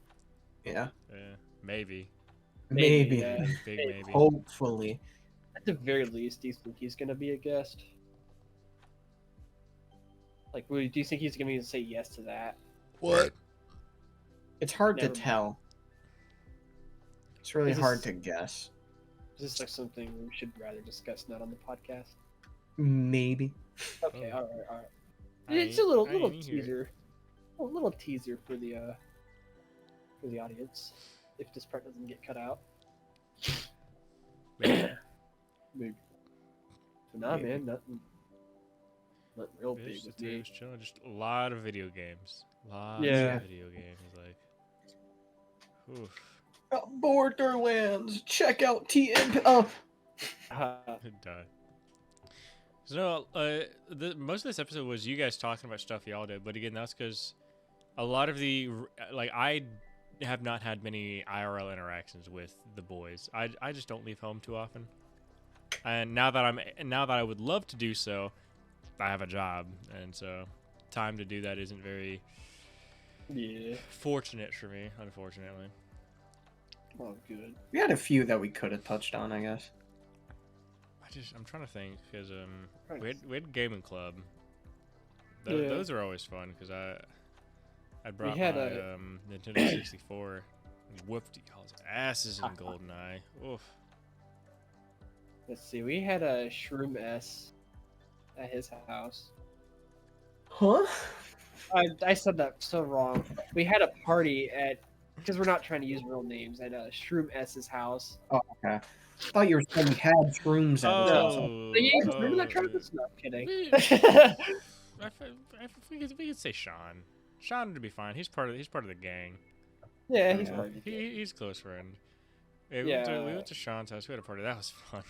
Yeah. Maybe. Maybe. Big maybe. Hopefully. At the very least, do you think he's gonna be a guest? Like, do you think he's gonna even say yes to that? What? It's hard to tell. It's really hard to guess. Is this like something we should rather discuss not on the podcast? Maybe. Okay, all right. It's a little teaser, a little teaser for the audience. If this part doesn't get cut out. Maybe. Maybe. So nah, man, nothing. went real Bitch, big just, with me. was chilling. Just a lot of video games. Lots Yeah. of video games. Like, oof. Borderlands. Check out TN. Oh, Die. So no, most of this episode was you guys talking about stuff y'all did, but again, that's because a lot of the I have not had many IRL interactions with the boys. I just don't leave home too often, and now that I would love to do so, I have a job, and so time to do that isn't very fortunate for me, unfortunately. Oh, good. we had a few that we could have touched on, I guess. I'm trying to think because we had gaming club. Those are always fun because I brought my Nintendo 64 and whooped y'all's asses in GoldenEye. Oof. Let's see. We had a Shroom S at his house. Huh? I said that so wrong. We had a party at, because we're not trying to use real names, at Shroom S's house. Oh, okay. I thought you were saying we had shrooms at his house. Remember that Travis? No, I'm kidding. We could say Sean. Sean would be fine. He's part of the gang. Yeah, he's part of the gang. He's a close friend. Yeah, we went to Sean's house. We had a party. That was fun.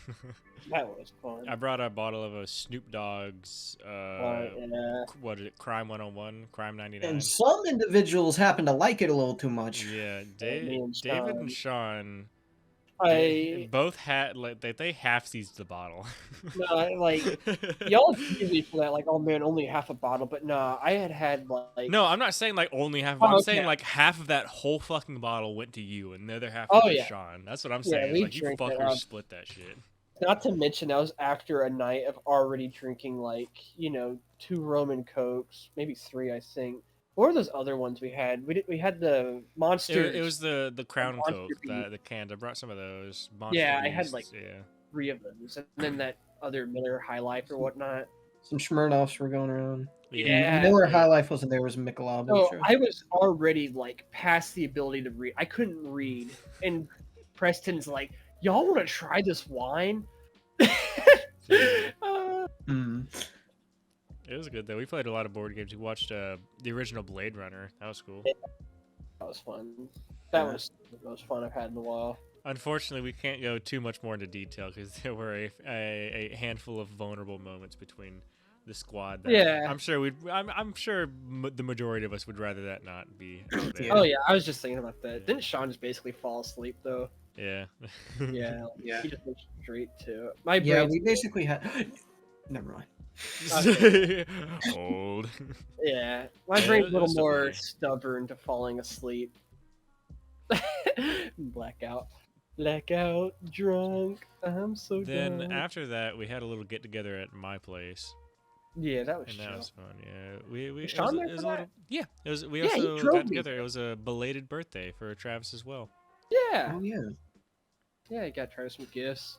That was fun. I brought a bottle of a Snoop Dogg's what is it? Crime 101, Crime 99. And some individuals happen to like it a little too much. Yeah, Me and David and Sean I both had they half seized the bottle. no, like y'all tease me for that. Like, oh man, only half a bottle. But nah, I had like. No, I'm not saying like only half. I'm saying like half of that whole fucking bottle went to you, and the other half went to Sean. That's what I'm saying. We like you fuckers split that shit. Not to mention, that was after a night of already drinking 2 Roman Cokes, maybe 3, I think. What were those other ones we had? We had the Monster. It was the Crown Coke, the cans. I brought some of those. Monster I had Beasts, 3 of those, and then that other Miller High Life or whatnot. Some Smirnoffs were going around. Yeah, Miller High Life wasn't there. It was Michelob. So I was already past the ability to read. I couldn't read, and Preston's like, "Y'all want to try this wine?" It was good though. We played a lot of board games. We watched the original Blade Runner. That was cool. That was fun. That was the most fun I've had in a while. Unfortunately, we can't go too much more into detail because there were a handful of vulnerable moments between the squad. That I'm sure the majority of us would rather that not be. Oh yeah, I was just thinking about that. Didn't Sean just basically fall asleep though? Yeah. Yeah. He just went straight to we basically had. Never mind. Old. Yeah, my brain's a little more stubborn to falling asleep. Blackout, drunk. I'm so Then drunk. after that, we had a little get together at my place. Yeah, that was. And that was fun. Yeah, we was Sean there for that? Yeah, it was. We also got together. It was a belated birthday for Travis as well. Yeah. Oh yeah. Yeah, I got Travis some gifts.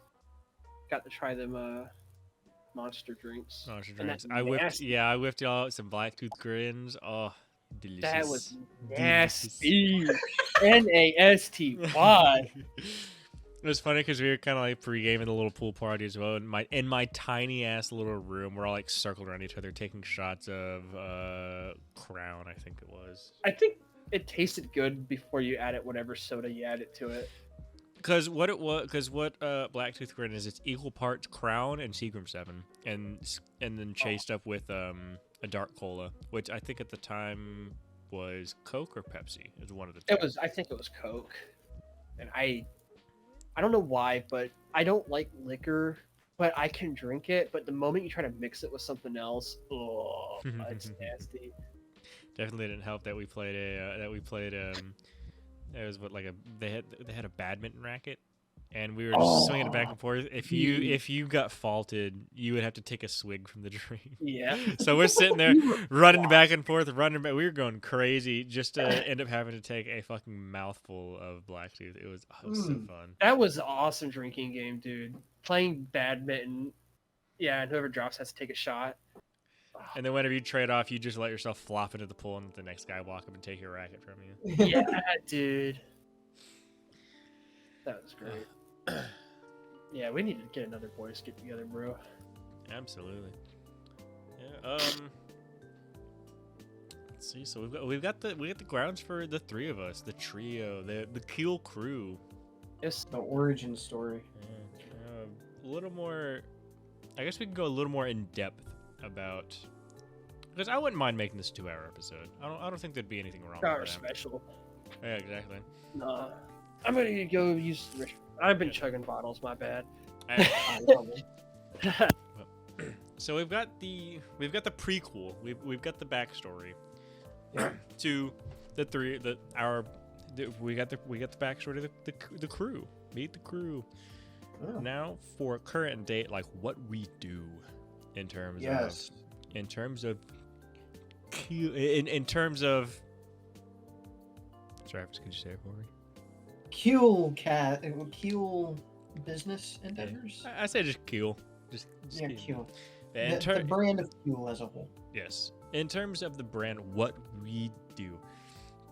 Got to try them monster drinks. I whipped y'all some Blacktooth grins. Oh, delicious. That was nasty. Nasty. It was funny because we were kind of like pre-gaming the little pool party as well. In my tiny ass little room, we're all like circled around each other, taking shots of Crown. I think it was. I think it tasted good before you added whatever soda you added to it. Because what Blacktooth Grin is, it's equal parts Crown and Seagram 7, and then chased up with a dark cola, which I think at the time was Coke or Pepsi. It was one of the two. I think it was Coke, and I don't know why, but I don't like liquor, but I can drink it. But the moment you try to mix it with something else, it's nasty. Definitely didn't help that we played it was they had a badminton racket, and we were just swinging it back and forth. If you got faulted, you would have to take a swig from the drink. Yeah. So we're sitting there running back and forth, running back. We were going crazy just to end up having to take a fucking mouthful of Blacktooth. It was so fun. That was an awesome drinking game, dude. Playing badminton. Yeah, and whoever drops has to take a shot. And then whenever you trade off, you just let yourself flop into the pool and the next guy walk up and take your racket from you. Yeah, dude. That was great. Yeah, we need to get another boys get together, bro. Absolutely. Yeah. Let's see. So we've got the grounds for the three of us, the trio, the Kewl crew. Yes, the origin story. Yeah. A little more. I guess we can go a little more in depth about. Because I wouldn't mind making this 2-hour episode. I don't think there'd be anything wrong with that. Special. Yeah, exactly. Nah. I'm gonna go use the restroom. I've been chugging bottles, my bad. So we've got the prequel. We've got the backstory to the three we got the backstory to the crew. Meet the crew. Oh. Now for current date, like what we do in terms of Travis, could you say it for me? Kewl business endeavors. I say just Kewl. Just Kewl. The brand of Kewl as a whole. Yes. In terms of the brand, what we do.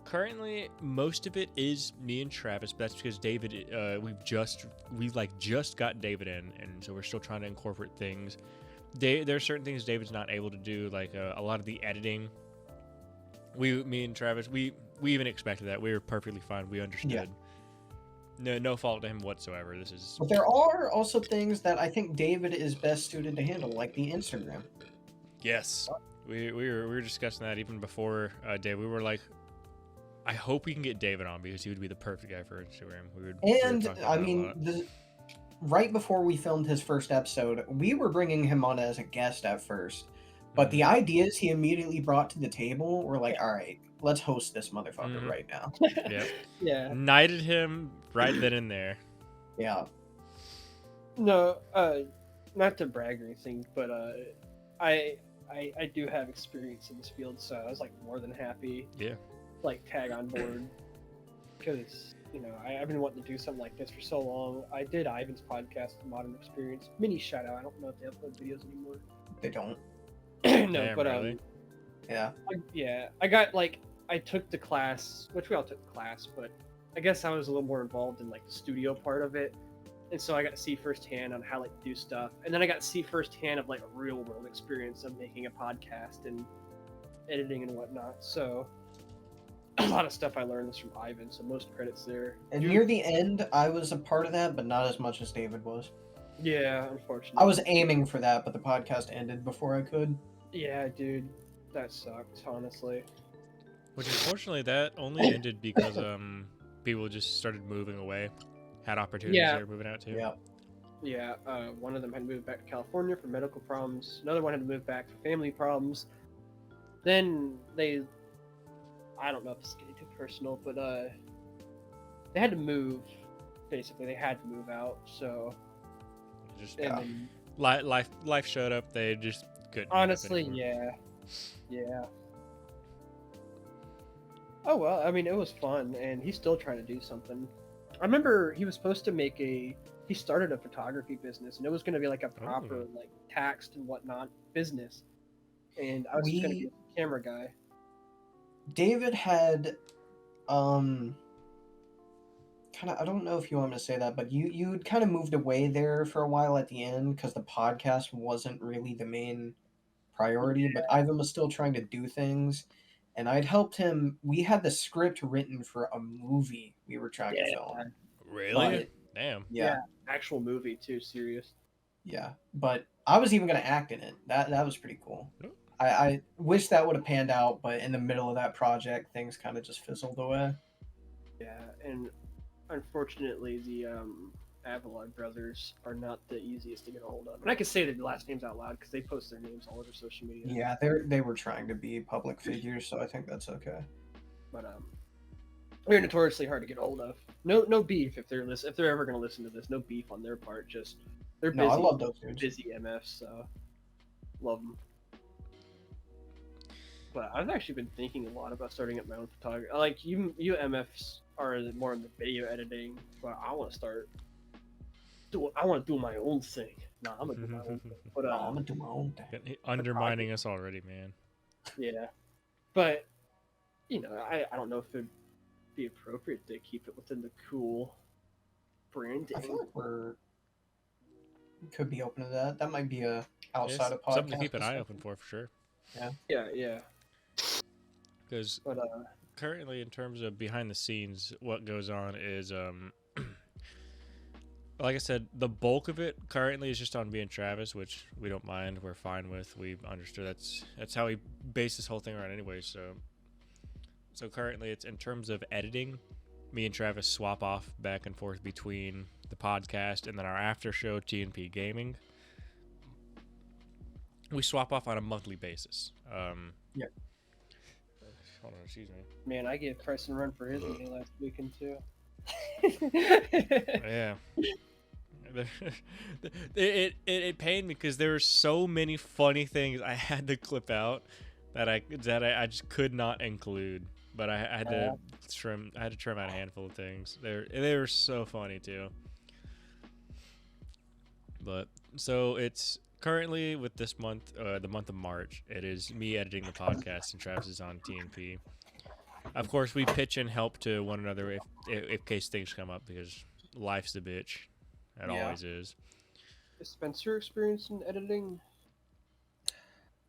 Currently, most of it is me and Travis, but that's because David, we just got David in, and so we're still trying to incorporate things. There are certain things David's not able to do, like a lot of the editing. Me and Travis, we even expected that. We were perfectly fine. We understood. Yeah. No fault to him whatsoever. But there are also things that I think David is best suited to handle, like the Instagram. Yes. We were discussing that even before Dave. We were like, I hope we can get David on because he would be the perfect guy for Instagram. Right before we filmed his first episode, we were bringing him on as a guest at first, but the ideas he immediately brought to the table were like, all right, let's host this motherfucker right now. Yeah. Knighted him right then and there. Yeah. No, not to brag or anything, but I do have experience in this field, so I was like more than happy. Yeah. Like tag on board because I've been wanting to do something like this for so long. I did Ivan's podcast, Modern Experience. Mini shout out. I don't know if they upload videos anymore. They don't. No, damn, but really? Yeah. I got I took the class, which we all took the class, but I guess I was a little more involved in like the studio part of it, and so I got to see firsthand on how to do stuff, and then I got to see firsthand of like a real world experience of making a podcast and editing and whatnot. So a lot of stuff I learned was from Ivan, so most credits there. And near the end, I was a part of that, but not as much as David was. Yeah, unfortunately. I was aiming for that, but the podcast ended before I could. Yeah, dude. That sucked, honestly. Which unfortunately that only ended because people just started moving away. Had opportunities they were moving out to. Yeah. Yeah, one of them had moved back to California for medical problems. Another one had to move back for family problems. Then I don't know if this is getting too personal, but they had to move. Basically, they had to move out. So, then, life showed up. They just couldn't. Honestly, yeah. Oh well, I mean, it was fun, and he's still trying to do something. I remember he was supposed to he started a photography business, and it was going to be like a proper, like taxed and whatnot business. And I was just going to be a camera guy. David had, kind of, I don't know if you want me to say that, but you'd kind of moved away there for a while at the end because the podcast wasn't really the main priority, but Ivan was still trying to do things, and I'd helped him. We had the script written for a movie we were trying to film. Really? Damn. Yeah. Actual movie too, serious. Yeah, but I was even going to act in it. That was pretty cool. I wish that would have panned out, but in the middle of that project, things kind of just fizzled away. Yeah, and unfortunately, the Avalon brothers are not the easiest to get a hold of. And I can say the last names out loud because they post their names all over social media. Yeah, they were trying to be public figures, so I think that's okay. But they're notoriously hard to get a hold of. No beef if they're ever going to listen to this. No beef on their part. Just they're busy. No, I love those dudes. Busy MFs, so love them. But I've actually been thinking a lot about starting up my own photography. Like you MFs are more in the video editing, but I want to do my own thing. Nah, I'm gonna do my own thing. But I'm gonna do my own thing. Undermining us already, man. Yeah, but I don't know if it'd be appropriate to keep it within the Kewl branding. I feel like Could be open to that. That might be a outside of podcast. Something to keep an eye open for sure. Yeah. Because But currently, in terms of behind the scenes, what goes on is like I said, the bulk of it currently is just on me and Travis, which we don't mind. We're fine with. We understood that's how we base this whole thing around anyway. So currently, it's in terms of editing. Me and Travis swap off back and forth between the podcast and then our after show, TNP Gaming. We swap off on a monthly basis. Yeah. Hold on, excuse me. man, I gave Preston a run for his money last weekend too. Yeah. it pained me because there were so many funny things I had to clip out that I just could not include. But I had to trim out a handful of things. They were so funny too. But so it's currently with this month, the month of March, it is me editing the podcast and Travis is on TNP. Of course, we pitch and help to one another if case things come up because life's a bitch. It always is. Is Spencer experienced in editing?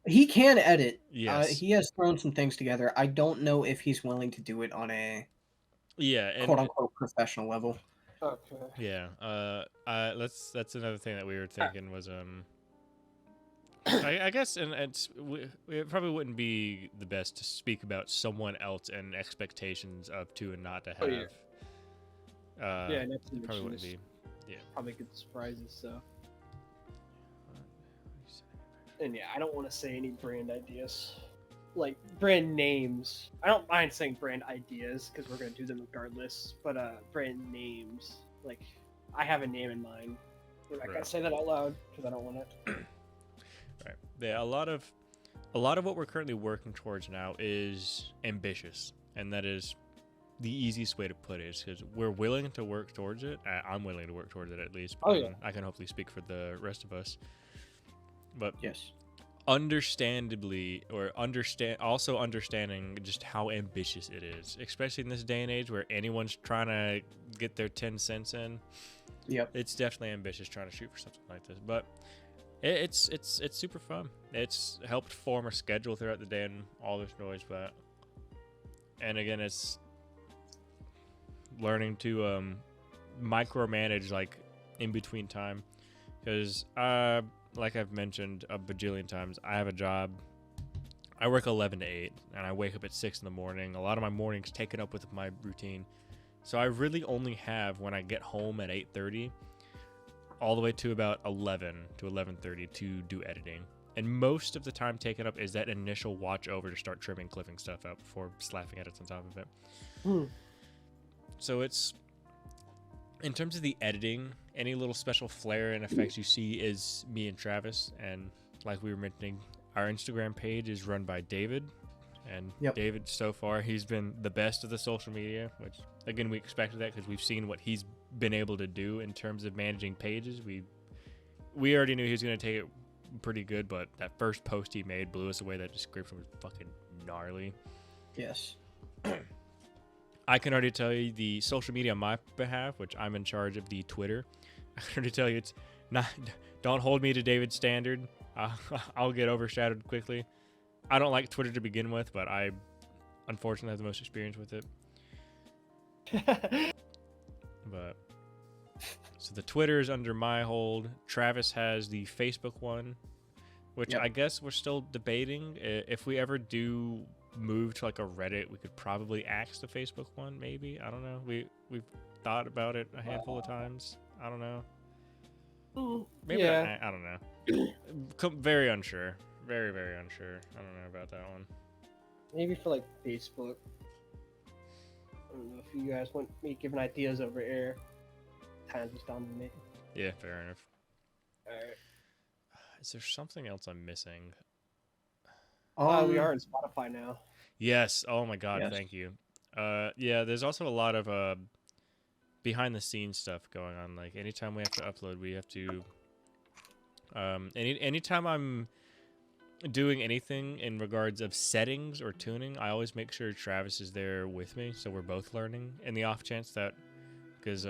He can edit. Yes. He has thrown some things together. I don't know if he's willing to do it on a quote unquote professional level. Okay. Yeah. That's another thing that we were thinking was I guess and it probably wouldn't be the best to speak about someone else and expectations of to and not to have. Yeah, it probably wouldn't be. Yeah. Probably good surprises. So. And yeah, I don't want to say any brand ideas, like brand names. I don't mind saying brand ideas because we're gonna do them regardless. But brand names, like I have a name in mind. I can't say that out loud because I don't want it. Right. Yeah. A lot of what we're currently working towards now is ambitious, and that is the easiest way to put it. Is because we're willing to work towards it. I'm willing to work towards it at least. Oh yeah. I can hopefully speak for the rest of us. But yes, understanding just how ambitious it is, especially in this day and age where anyone's trying to get their 10 cents in. Yep. It's definitely ambitious trying to shoot for something like this, but it's super fun. It's helped form a schedule throughout the day and all this noise, and again, it's learning to micromanage like in between time because like I've mentioned a bajillion times, I have a job. I work 11 to 8, and I wake up at 6 in the morning. A lot of my mornings taken up with my routine. So I really only have, when I get home at 8:30, all the way to about 11 to 11:30 to do editing. And most of the time taken up is that initial watch over to start trimming, clipping stuff out before slapping edits on top of it. So it's... In terms of the editing, any little special flair and effects you see is me and Travis. And like we were mentioning, our Instagram page is run by David. And David, so far, he's been the best of the social media, which, again, we expected that because we've seen what he's been able to do in terms of managing pages. We already knew he was going to take it pretty good, but that first post he made blew us away. That description was fucking gnarly. Yes. I can already tell you the social media on my behalf, which I'm in charge of the Twitter. I can already tell you it's not. Don't hold me to David's standard. I'll get overshadowed quickly. I don't like Twitter to begin with, but I unfortunately have the most experience with it. But so the Twitter is under my hold. Travis has the Facebook one, which I guess we're still debating. If we ever do move to like a Reddit, we could probably axe the Facebook one, maybe. I don't know. We've thought about it a handful of times. I don't know. Maybe I don't know. Very unsure. Very, very unsure. I don't know about that one. Maybe for like Facebook. I don't know if you guys want me giving ideas over air. Time's just on me. Yeah, fair enough. Alright. Is there something else I'm missing? We are in Spotify now. Yes. Oh my god, Yes. thank you. Yeah, there's also a lot of behind the scenes stuff going on. Like anytime we have to upload, we have to anytime I'm doing anything in regards of settings or tuning, I always make sure Travis is there with me, so we're both learning in the off chance that, because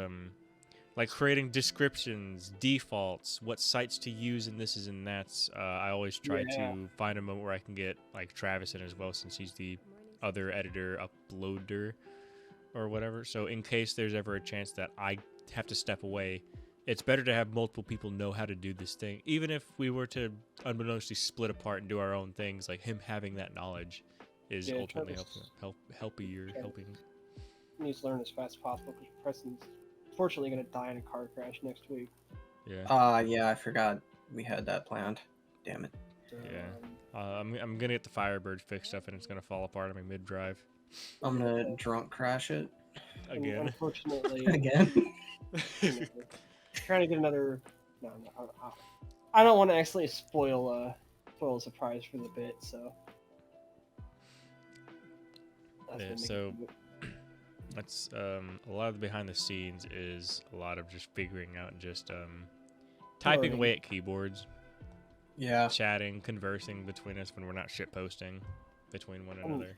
like creating descriptions, defaults, what sites to use, and this is and that's. I always try to find a moment where I can get like Travis in as well, since he's the other editor, uploader, or whatever. So in case there's ever a chance that I have to step away, it's better to have multiple people know how to do this thing. Even if we were to unbeknownstly split apart and do our own things, like him having that knowledge is ultimately helping. Needs to learn as fast as possible because Preston's fortunately going to die in a car crash next week. Yeah. Yeah, I forgot we had that planned. Damn it. So, Yeah. I'm gonna get the Firebird fixed up and it's gonna fall apart on my mid drive. I'm gonna drunk crash it Again. Unfortunately, again. Trying to get another. No, I don't want to actually spoil a surprise for the bit. So. Yeah, so that's a lot of the behind the scenes is a lot of just figuring out and just typing away at keyboards. Yeah. Chatting, conversing between us when we're not shit posting between one another.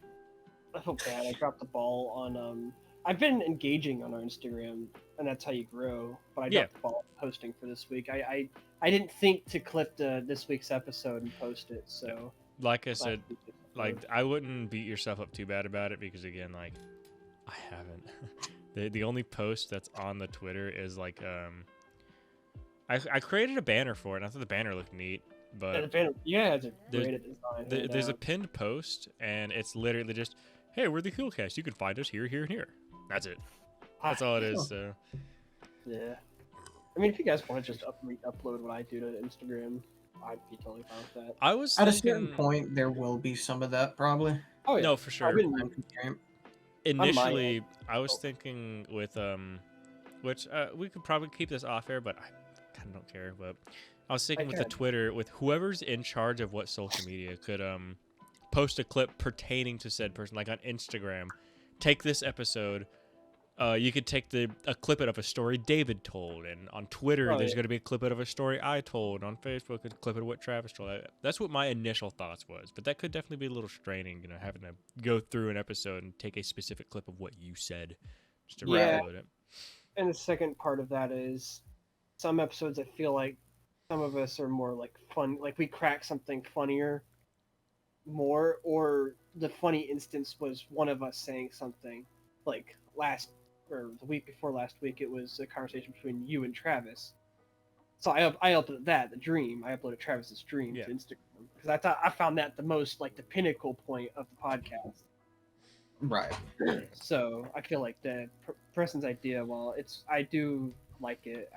I feel bad. I dropped the ball on I've been engaging on our Instagram, and that's how you grow. But I dropped the ball posting for this week. I didn't think to clip this week's episode and post it. So like I said, like I wouldn't beat yourself up too bad about it because again, like I haven't. the only post that's on the Twitter is like I created a banner for it. And I thought the banner looked neat. But it's a great design. There's a pinned post, and it's literally just, "Hey, we're the Kewlcast. You can find us here, here, and here." That's it. That's all it is. So. Yeah. I mean, if you guys want to just upload what I do to Instagram, I'd be totally fine with that. I was at thinking, a certain point there will be some of that probably. Oh yeah, no, for sure. Initially, I was thinking with which we could probably keep this off air, but I kind of don't care. But I was thinking with the Twitter, with whoever's in charge of what social media could post a clip pertaining to said person, like on Instagram. Take this episode. You could take a clip of a story David told, and on Twitter there's going to be a clip of a story I told. On Facebook, a clip of what Travis told. That's what my initial thoughts was, but that could definitely be a little straining, having to go through an episode and take a specific clip of what you said just to upload it. And the second part of that is some episodes I feel like some of us are more like fun, like we crack something funnier more, or the funny instance was one of us saying something like the week before last week, it was a conversation between you and Travis. So I uploaded the dream. I uploaded Travis's dream to Instagram because I found that the most like the pinnacle point of the podcast. Right. So I feel like the Preston's idea, I do like it.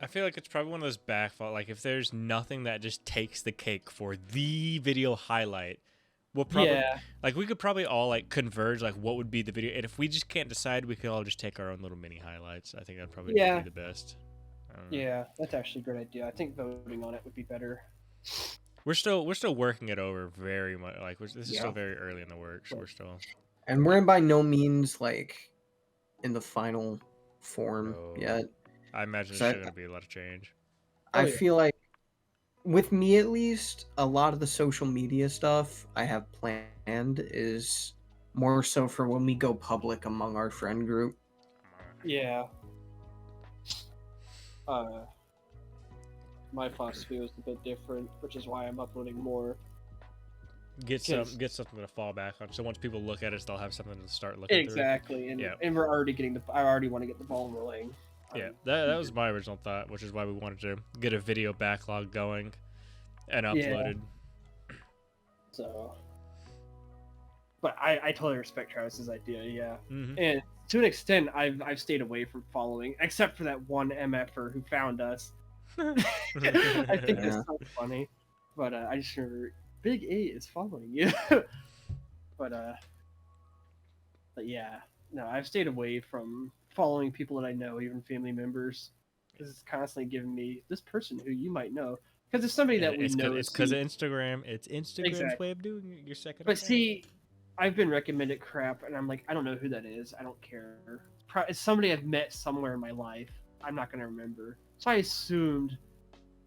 I feel like it's probably one of those backfall. Like if there's nothing that just takes the cake for the video highlight, we'll probably like we could probably all like converge like what would be the video, and if we just can't decide, we could all just take our own little mini highlights. I think that'd probably be the best. Yeah, that's actually a great idea. I think voting on it would be better. We're still working it over very much. Like this is still very early in the works. So we're still, and we're by no means like in the final form yet. I imagine there's still going to be a lot of change. I feel like, with me at least, a lot of the social media stuff I have planned is more so for when we go public among our friend group. Yeah. My philosophy was a bit different, which is why I'm uploading more. Get something to fall back on. So once people look at us, they'll have something to start looking exactly. through. And we're already I already want to get the ball rolling. Yeah, that was my original thought, which is why we wanted to get a video backlog going and uploaded. Yeah. So, but I totally respect Travis's idea. Yeah, and to an extent, I've stayed away from following, except for that one MFer who found us. I think it's so funny, but I just remember Big A is following you. but yeah, no, I've stayed away from following people that I know, even family members, because it's constantly giving me this person who you might know, because it's somebody that we know. It's because of Instagram. It's Instagram's way of doing it. Your second. But see, I've been recommended crap, and I'm like, I don't know who that is. I don't care. It's somebody I've met somewhere in my life. I'm not gonna remember. So I assumed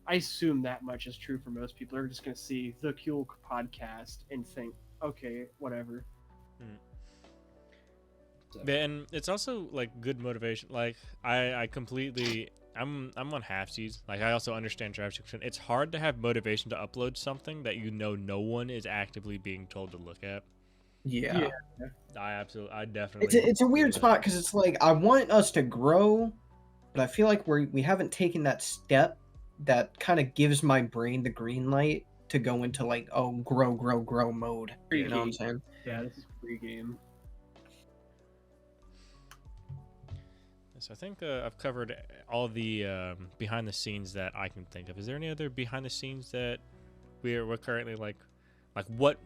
that much is true for most people. They're just gonna see the Kewl podcast and think, okay, whatever. So. Yeah, and it's also like good motivation. Like I completely I'm on halfsies. Like I also understand Travis. It's hard to have motivation to upload something that you know no one is actively being told to look at. Yeah. I definitely It's a feel weird that. spot because it's like I want us to grow, but I feel like we haven't taken that step that kind of gives my brain the green light to go into like grow mode. You know what I'm saying? Yeah, this is pre-game. So I think I've covered all the behind the scenes that I can think of. Is there any other behind the scenes that we're currently like what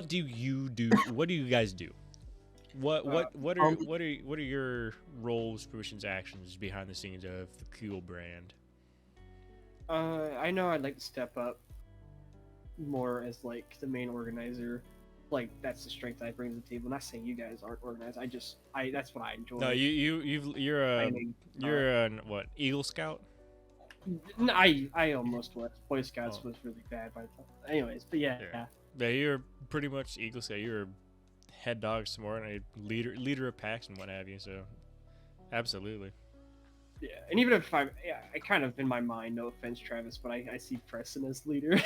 do you do? What do you guys do? What are your roles, positions, actions behind the scenes of the Kewl brand? I know I'd like to step up more as like the main organizer. Like that's the strength I bring to the table. Not saying you guys aren't organized. That's what I enjoy. No, you're a what, Eagle Scout? No, I almost was. Boy Scouts was really bad by the time. Anyways, but yeah. Yeah, you're pretty much Eagle Scout. You're a head dog some more and a leader of packs and what have you. So absolutely. Yeah, and even if I kind of in my mind, no offense, Travis, but I see Preston as leader.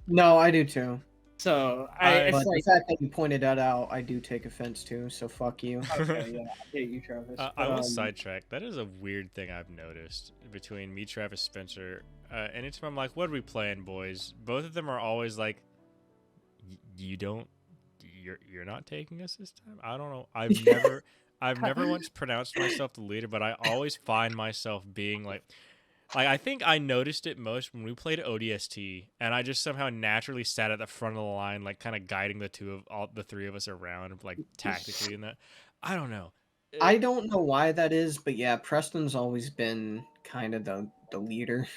No, I do too. So but the fact that you pointed that out, I do take offense to. So fuck you. Okay, yeah, I hate you, Travis. I will sidetrack. That is a weird thing I've noticed between me, Travis, Spencer. Anytime I'm like, "What are we playing, boys?" Both of them are always like, "You're not taking us this time." I don't know. I've never once pronounced myself the leader, but I always find myself being like I think I noticed it most when we played ODST, and I just somehow naturally sat at the front of the line, like kind of guiding the three of us around, like tactically. And that, I don't know. I don't know why that is, but yeah, Preston's always been kind of the leader.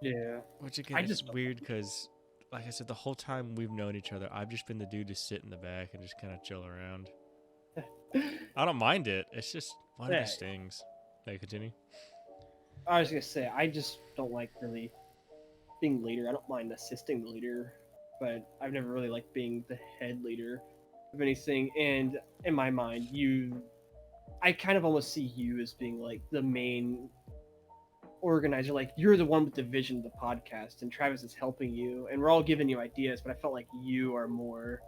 Yeah, which again, it's just weird because, like I said, the whole time we've known each other, I've just been the dude to sit in the back and just kind of chill around. I don't mind it. It's just one of these things. They continue. I was gonna say I just don't like really being leader. I don't mind assisting the leader, but I've never really liked being the head leader of anything. And in my mind, I kind of almost see you as being like the main organizer. Like you're the one with the vision of the podcast, and Travis is helping you, and we're all giving you ideas. But I felt like you are more.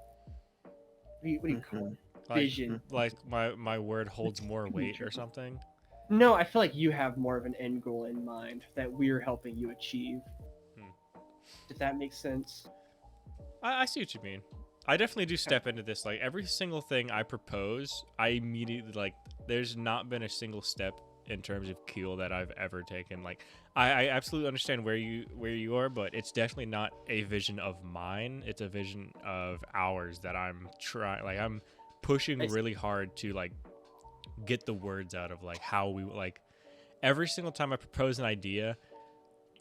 What do you call it? Vision. Like my word holds more weight or something. No, I feel like you have more of an end goal in mind that we're helping you achieve. If that makes sense. I see what you mean. I definitely do step into this. Like every single thing I propose, I immediately like. There's not been a single step in terms of Kewl that I've ever taken. Like I absolutely understand where you are, but it's definitely not a vision of mine. It's a vision of ours that I'm trying. Like I'm pushing really hard to like get the words out of like how we like every single time I propose an idea.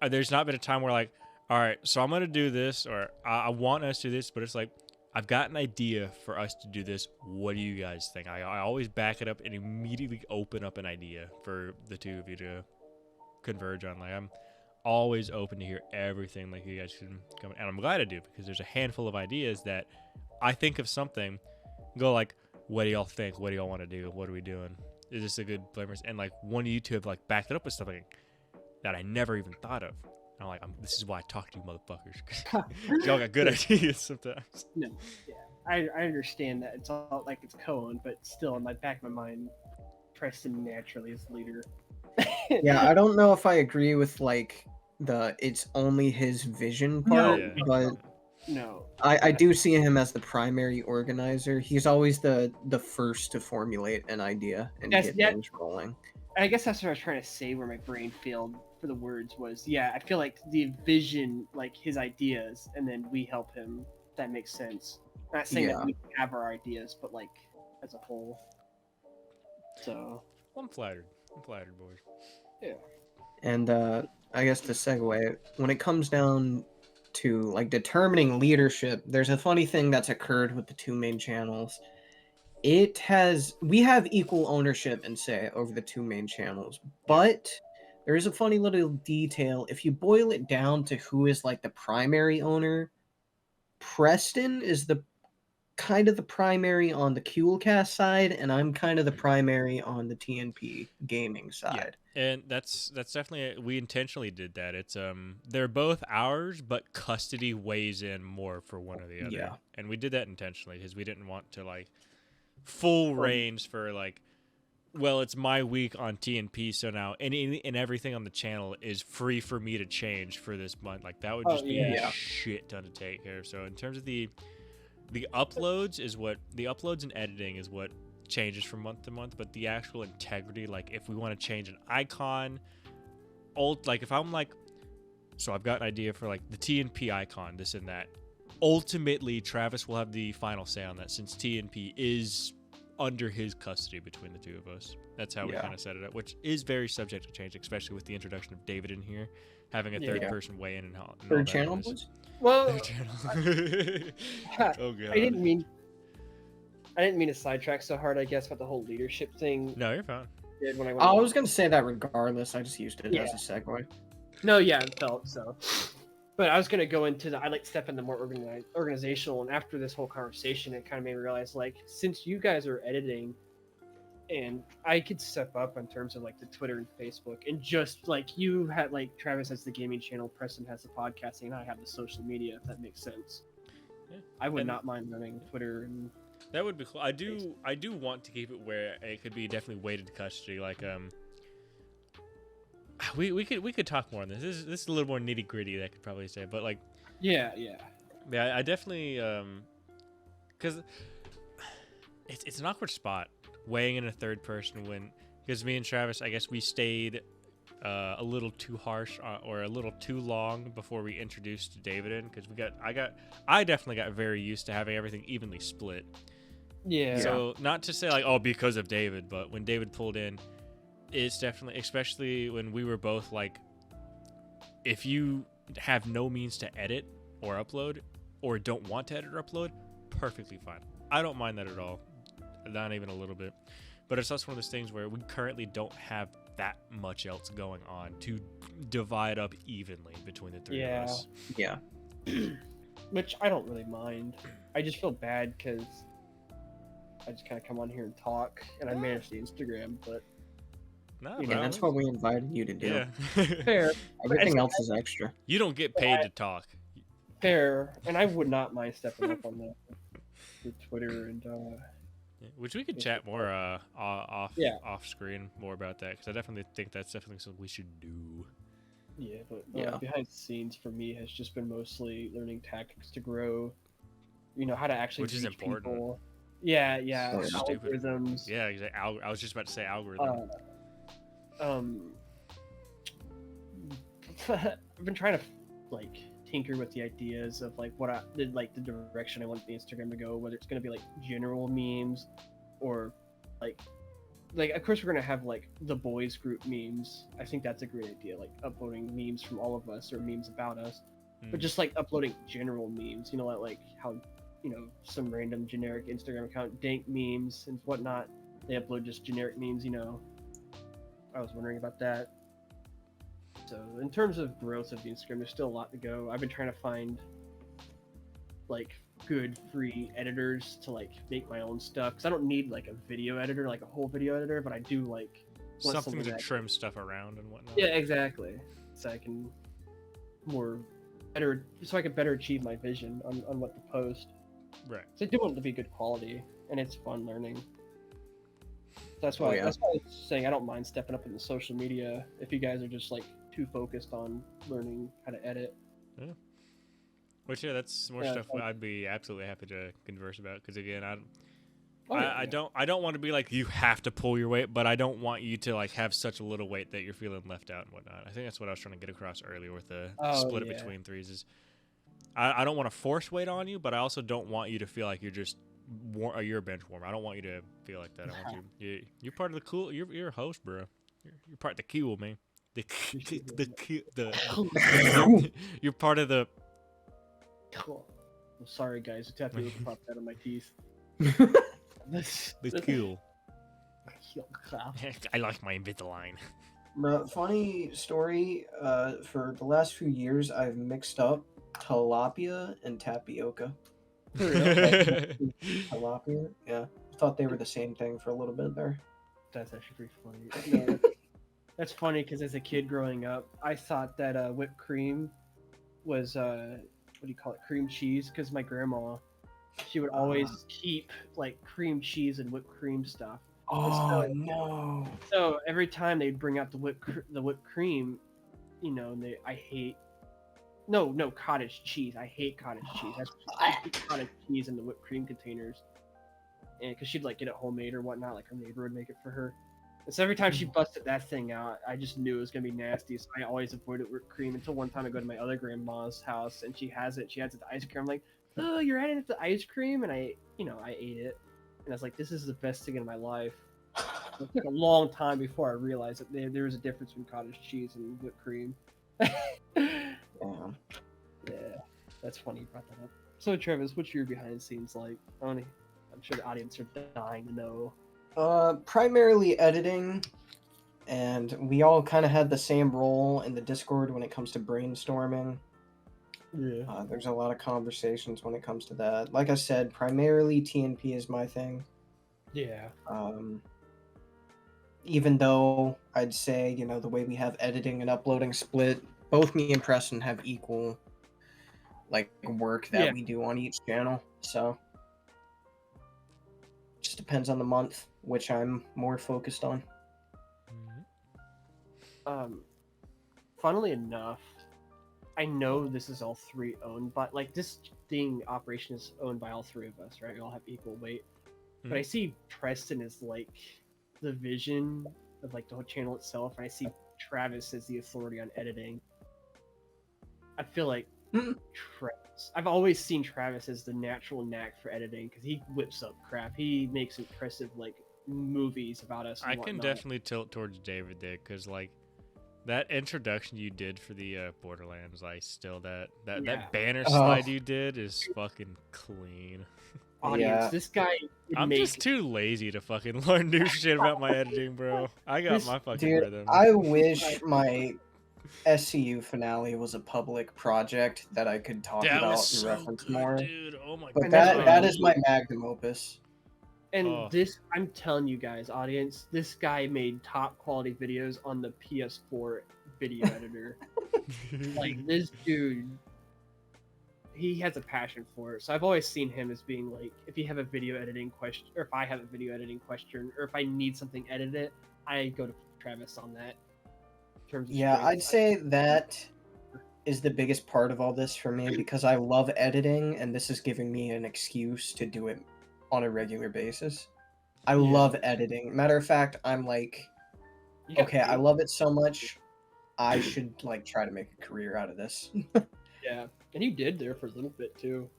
There's not been a time where like, all right, so I'm gonna do this, or I want us to do this, but it's like I've got an idea for us to do this. What do you guys think? I always back it up and immediately open up an idea for the two of you to converge on. Like I'm always open to hear everything like you guys can come, and I'm glad I do because there's a handful of ideas that I think of something, go like, what do y'all think? What do y'all want to do? What are we doing? Is this a good flavor? And like one of you two have like backed it up with something that I never even thought of. And I'm like, this is why I talk to you motherfuckers. Y'all got good ideas sometimes. No, yeah, I understand that it's all like it's co-owned, but still in my back of my mind, Preston naturally is the leader. Yeah, I don't know if I agree with like it's only his vision part, but no, I do see him as the primary organizer. He's always the first to formulate an idea and get things rolling. I guess that's what I was trying to say where my brain failed for the words was, yeah, I feel like the vision, like his ideas, and then we help him. If that makes sense. I'm not saying that we have our ideas, but like as a whole. So I'm flattered, boys. Yeah. And I guess to segue, when it comes down to like determining leadership, there's a funny thing that's occurred with the two main channels. We have equal ownership and say over the two main channels, but there is a funny little detail. If you boil it down to who is like the primary owner, Preston is the kind of the primary on the Kewlcast side, and I'm kind of the primary on the TNP gaming side. Yeah. And that's definitely, we intentionally did that. It's they're both ours, but custody weighs in more for one or the other. Yeah. And we did that intentionally because we didn't want to like full reins for like, well, it's my week on TNP, so now any and everything on the channel is free for me to change for this month. Like that would just be a shit ton to take care of. So in terms of the uploads and editing is what changes from month to month, but the actual integrity, like if we want to change an icon, like if I'm like, so I've got an idea for like the TNP icon, this and that. Ultimately, Travis will have the final say on that since TNP is under his custody between the two of us. That's how we kind of set it up, which is very subject to change, especially with the introduction of David in here, having a third person weigh in and how. Third channel, please. Well, oh god. I didn't mean to sidetrack so hard, I guess, about the whole leadership thing. No, you're fine. I was gonna say that regardless. I just used it as a segue. No, yeah, it felt so. But I was gonna go into I like step into more organizational, and after this whole conversation, it kind of made me realize, like, since you guys are editing, and I could step up in terms of like the Twitter and Facebook, and just like you had, like Travis has the gaming channel, Preston has the podcasting, and I have the social media. If that makes sense. Yeah. I would not mind running Twitter and. That would be cool. I do want to keep it where it could be definitely weighted custody. Like we could talk more on this. This is a little more nitty gritty that I could probably say, but like yeah, I definitely because it's an awkward spot weighing in a third person when, because me and Travis, I guess we stayed a little too harsh or a little too long before we introduced David in, because I definitely got very used to having everything evenly split. Yeah. So not to say like, oh, because of David, but when David pulled in, it's definitely, especially when we were both like, if you have no means to edit or upload, or don't want to edit or upload, perfectly fine. I don't mind that at all, not even a little bit. But it's also one of those things where we currently don't have that much else going on to divide up evenly between the three of us. Yeah. Which I don't really mind. I just feel bad because I just kind of come on here and talk, and I manage the Instagram, but that's what we invited you to do. Yeah. Fair. Everything else is extra. You don't get paid to talk. Fair, and I would not mind stepping up on the Twitter and. Which we could chat more off screen more about that, because I definitely think that's definitely something we should do. Yeah, but behind the scenes for me has just been mostly learning tactics to grow. How to actually reach important. People. Yeah, algorithms. Yeah, exactly. I was just about to say algorithm. I've been trying to tinker with the ideas of the direction I want the Instagram to go, whether it's going to be general memes or like of course we're going to have the boys group memes. I think that's a great idea, uploading memes from all of us or memes about us, but just uploading general memes, like how some random generic Instagram account, dank memes and whatnot, they upload just generic memes. I was wondering about that. So in terms of growth of the Instagram, there's still a lot to go. I've been trying to find good free editors to make my own stuff, because I don't need a video editor, a whole video editor, but I do want something to trim stuff around and whatnot. Yeah, exactly. So I can better achieve my vision on what to post. Right. So I do want it to be good quality, and it's fun learning. That's why I was saying I don't mind stepping up in the social media if you guys are just too focused on learning how to edit. Yeah. Which that's more stuff I'd be absolutely happy to converse about, because again, I don't want to be you have to pull your weight, but I don't want you to have such a little weight that you're feeling left out and whatnot. I think that's what I was trying to get across earlier with the split it between threes. Is I don't want to force weight on you, but I also don't want you to feel like you're just you're a bench warmer. I don't want you to feel like that. I want you're part of the cool. You're a host, bro. You're part of the Kewl, man. You're part of the. Cool. I'm sorry, guys. The tattoo popped out of my teeth. The Kewl. I like my Invisalign. No, funny story. For the last few years, I've mixed up tilapia and tapioca. For real? Tilapia? Yeah. I thought they were the same thing for a little bit there. That's actually pretty funny. No, that's funny because as a kid growing up, I thought that whipped cream was what do you call it, cream cheese, because my grandma, she would always keep like cream cheese and whipped cream stuff. Oh no. So every time they'd bring out the whipped cream, I hate cottage cheese. I hate cottage cheese. That's cottage cheese in the whipped cream containers, and because she'd like get it homemade or whatnot, like her neighbor would make it for her. And so every time she busted that thing out, I just knew it was gonna be nasty. So I always avoided whipped cream until one time I go to my other grandma's house and she has it. She adds it to ice cream. I'm like, oh, you're adding it to ice cream, and I ate it, and I was like, this is the best thing in my life. It took a long time before I realized that there was a difference between cottage cheese and whipped cream. Yeah, that's funny you brought that up. So Travis, what's your behind the scenes like? I'm sure the audience are dying to know. Primarily editing, and we all kind of had the same role in the Discord when it comes to brainstorming. Yeah. There's a lot of conversations when it comes to that. Like I said, primarily TNP is my thing. Yeah. Even though I'd say, the way we have editing and uploading split, both me and Preston have equal like work that we do on each channel. So just depends on the month which I'm more focused on. Funnily enough, I know this is all three owned, but like this operation is owned by all three of us, right? We all have equal weight. But I see Preston as like the vision of like the whole channel itself, and I see Travis as the authority on editing. I feel like Travis. I've always seen Travis as the natural knack for editing because he whips up crap. He makes impressive like movies about us. And I can definitely tilt towards David there because like that introduction you did for the Borderlands, like still that banner slide you did is fucking clean. Audience, this guy. I'm just too lazy to fucking learn new shit about my editing, bro. I got my fucking rhythm. I wish my SCU finale was a public project that I could talk about and reference more. Dude. Oh my but that is my magnum opus. And this, I'm telling you guys, audience, this guy made top quality videos on the PS4 video editor. Like this dude, he has a passion for it. So I've always seen him as being like, if you have a video editing question, or if I have a video editing question, or if I need something edited, I go to Travis on that. Yeah, I'd say that is the biggest part of all this for me because I love editing, and this is giving me an excuse to do it on a regular basis. I love editing. Matter of fact, I'm like, okay, I love it so much, I should like try to make a career out of this. Yeah, and you did there for a little bit too.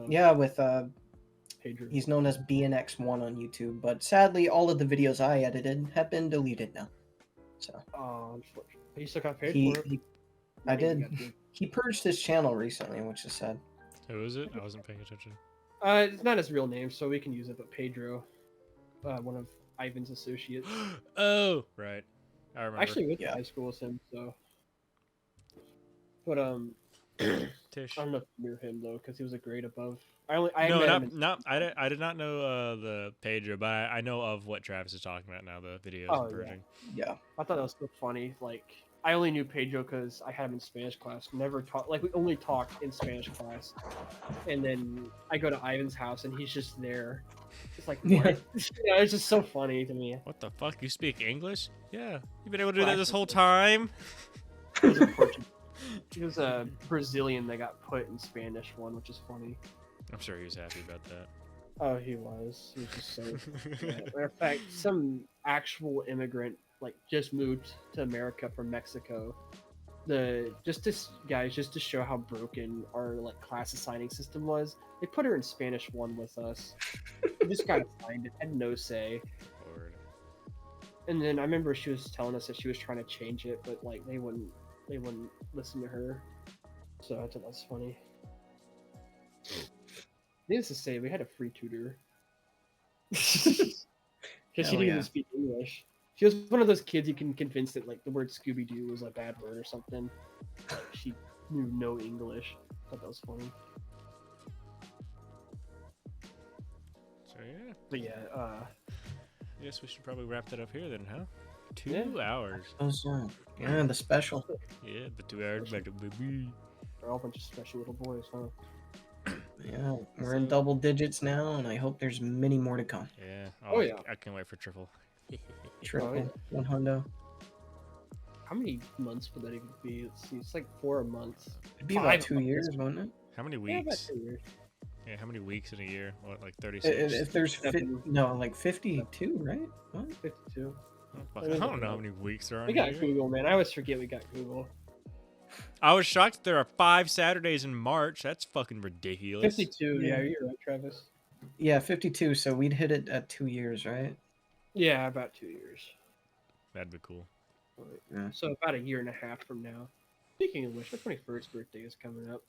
Yeah, with Pedro. He's known as BNX1 on YouTube, but sadly, all of the videos I edited have been deleted now. So. Unfortunately, you still got paid for it. I did. He purged his channel recently, which is sad. Who is it? I wasn't paying attention. It's not his real name, so we can use it. But Pedro, one of Ivan's associates. Oh, right. I remember. Actually, went to high school with him, so. But Tish. I don't know if you knew him though, because he was a grade above. I did not know the Pedro, but I know of what Travis is talking about now. The videos purging. Yeah. I thought that was so funny. Like, I only knew Pedro because I had him in Spanish class. Never taught. Like, we only talked in Spanish class. And then I go to Ivan's house, and he's just there. It's like, what? It's just so funny to me. What the fuck? You speak English? Yeah. You've been able to do that this whole time? He was a Brazilian that got put in Spanish one, which is funny. I'm sure he was happy about that. Oh, he was. He was just so. Matter of fact, some actual immigrant like just moved to America from Mexico. Just to show how broken our like class assigning system was, they put her in Spanish 1 with us. This guy signed it, had no say. Lord. And then I remember she was telling us that she was trying to change it, but like they wouldn't listen to her. So I thought that was funny. Needless to say, we had a free tutor. Because she didn't even speak English. She was one of those kids you can convince that like the word Scooby-Doo was a bad word or something. Like, she knew no English. I thought that was funny. yeah. But yeah, I guess we should probably wrap that up here then, huh? 2 Yeah. hours. Oh, so, yeah, the special. Yeah, the 2 hours back up, baby. they're all a bunch of special little boys, huh? Yeah, we're in So- double digits now, and I hope there's many more to come. Yeah. Oh, yeah. I can't wait for triple. Triple, yeah. 100. How many months would that even be? Let's see, it's like 4 a month. It'd be 5 about a 2 month. years, won't it? How many Yeah, about weeks? 2 years. Yeah, how many weeks in a year? What, like 36? If there's Seven. no, like 52, right? What? 52. Oh, fuck, I don't know how many weeks there are We in a got year. Google, man. I always forget we got Google. I was shocked that there are 5 Saturdays in March. That's fucking ridiculous. 52. Yeah. Yeah, you're right, Travis. Yeah, 52. So we'd hit it at 2 years, right? Yeah, about 2 years. That'd be cool. Yeah. So about a year and a half from now. Speaking of which, my 21st birthday is coming up.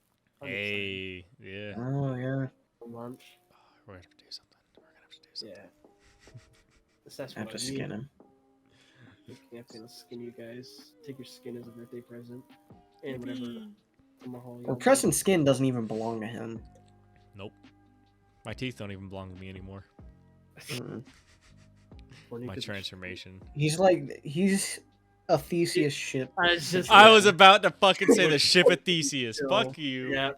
I'm excited. Hey, yeah. Oh yeah. For lunch. We're gonna have to do something. We're gonna have to do something. Yeah. That's I have what to I need. skin him. Yeah, I'm gonna skin you guys. Take your skin as a birthday present. And whatever. Tomahawk Well, y'all Preston's skin doesn't even belong to him. Nope. My teeth don't even belong to me anymore. Mm. Well, you My could- transformation. He's a Theseus ship. I was about to fucking say the ship of Theseus. Still, Fuck you. Yeah.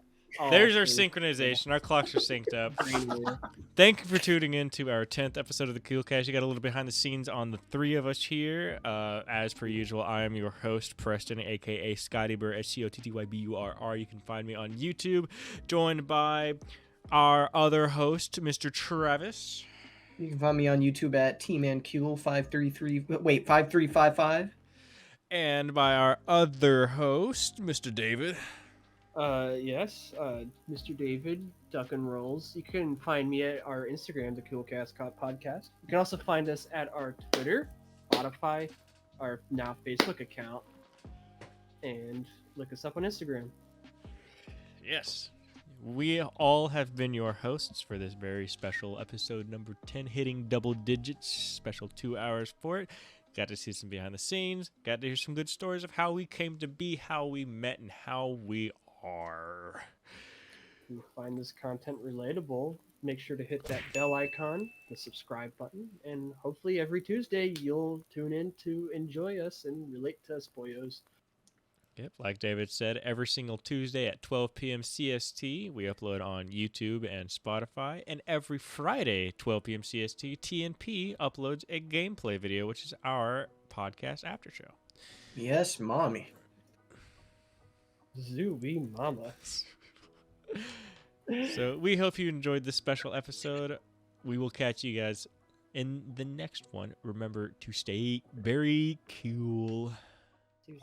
There's our three. synchronization. Our clocks are synced up. Greenway. Thank you for tuning in to our 10th episode of the Kewlcast. You got a little behind the scenes on the 3 of us here. As per usual, I am your host, Preston, a.k.a. Scottybur, SCOTTYBURR. You can find me on YouTube, joined by our other host, Mr. Travis. You can find me on YouTube at Tman5355. And by our other host, Mr. David. Yes, Mr. David Duck and Rolls. You can find me at our Instagram, the Kewlcast Podcast. You can also find us at our Twitter, Spotify, our now Facebook account, and look us up on Instagram. Yes. We all have been your hosts for this very special episode number 10, hitting double digits, special 2 hours for it. Got to see some behind the scenes, got to hear some good stories of how we came to be, how we met, and how we are. If you find this content relatable, make sure to hit that bell icon, the subscribe button, and hopefully every Tuesday you'll tune in to enjoy us and relate to us, boyos. Yep, like David said, every single Tuesday at 12 p.m. CST, we upload on YouTube and Spotify. And every Friday, 12 p.m. CST, TNP uploads a gameplay video, which is our podcast after show. Yes, mommy. Zooey mama. So we hope you enjoyed this special episode. We will catch you guys in the next one. Remember to stay very cool. Tuesday.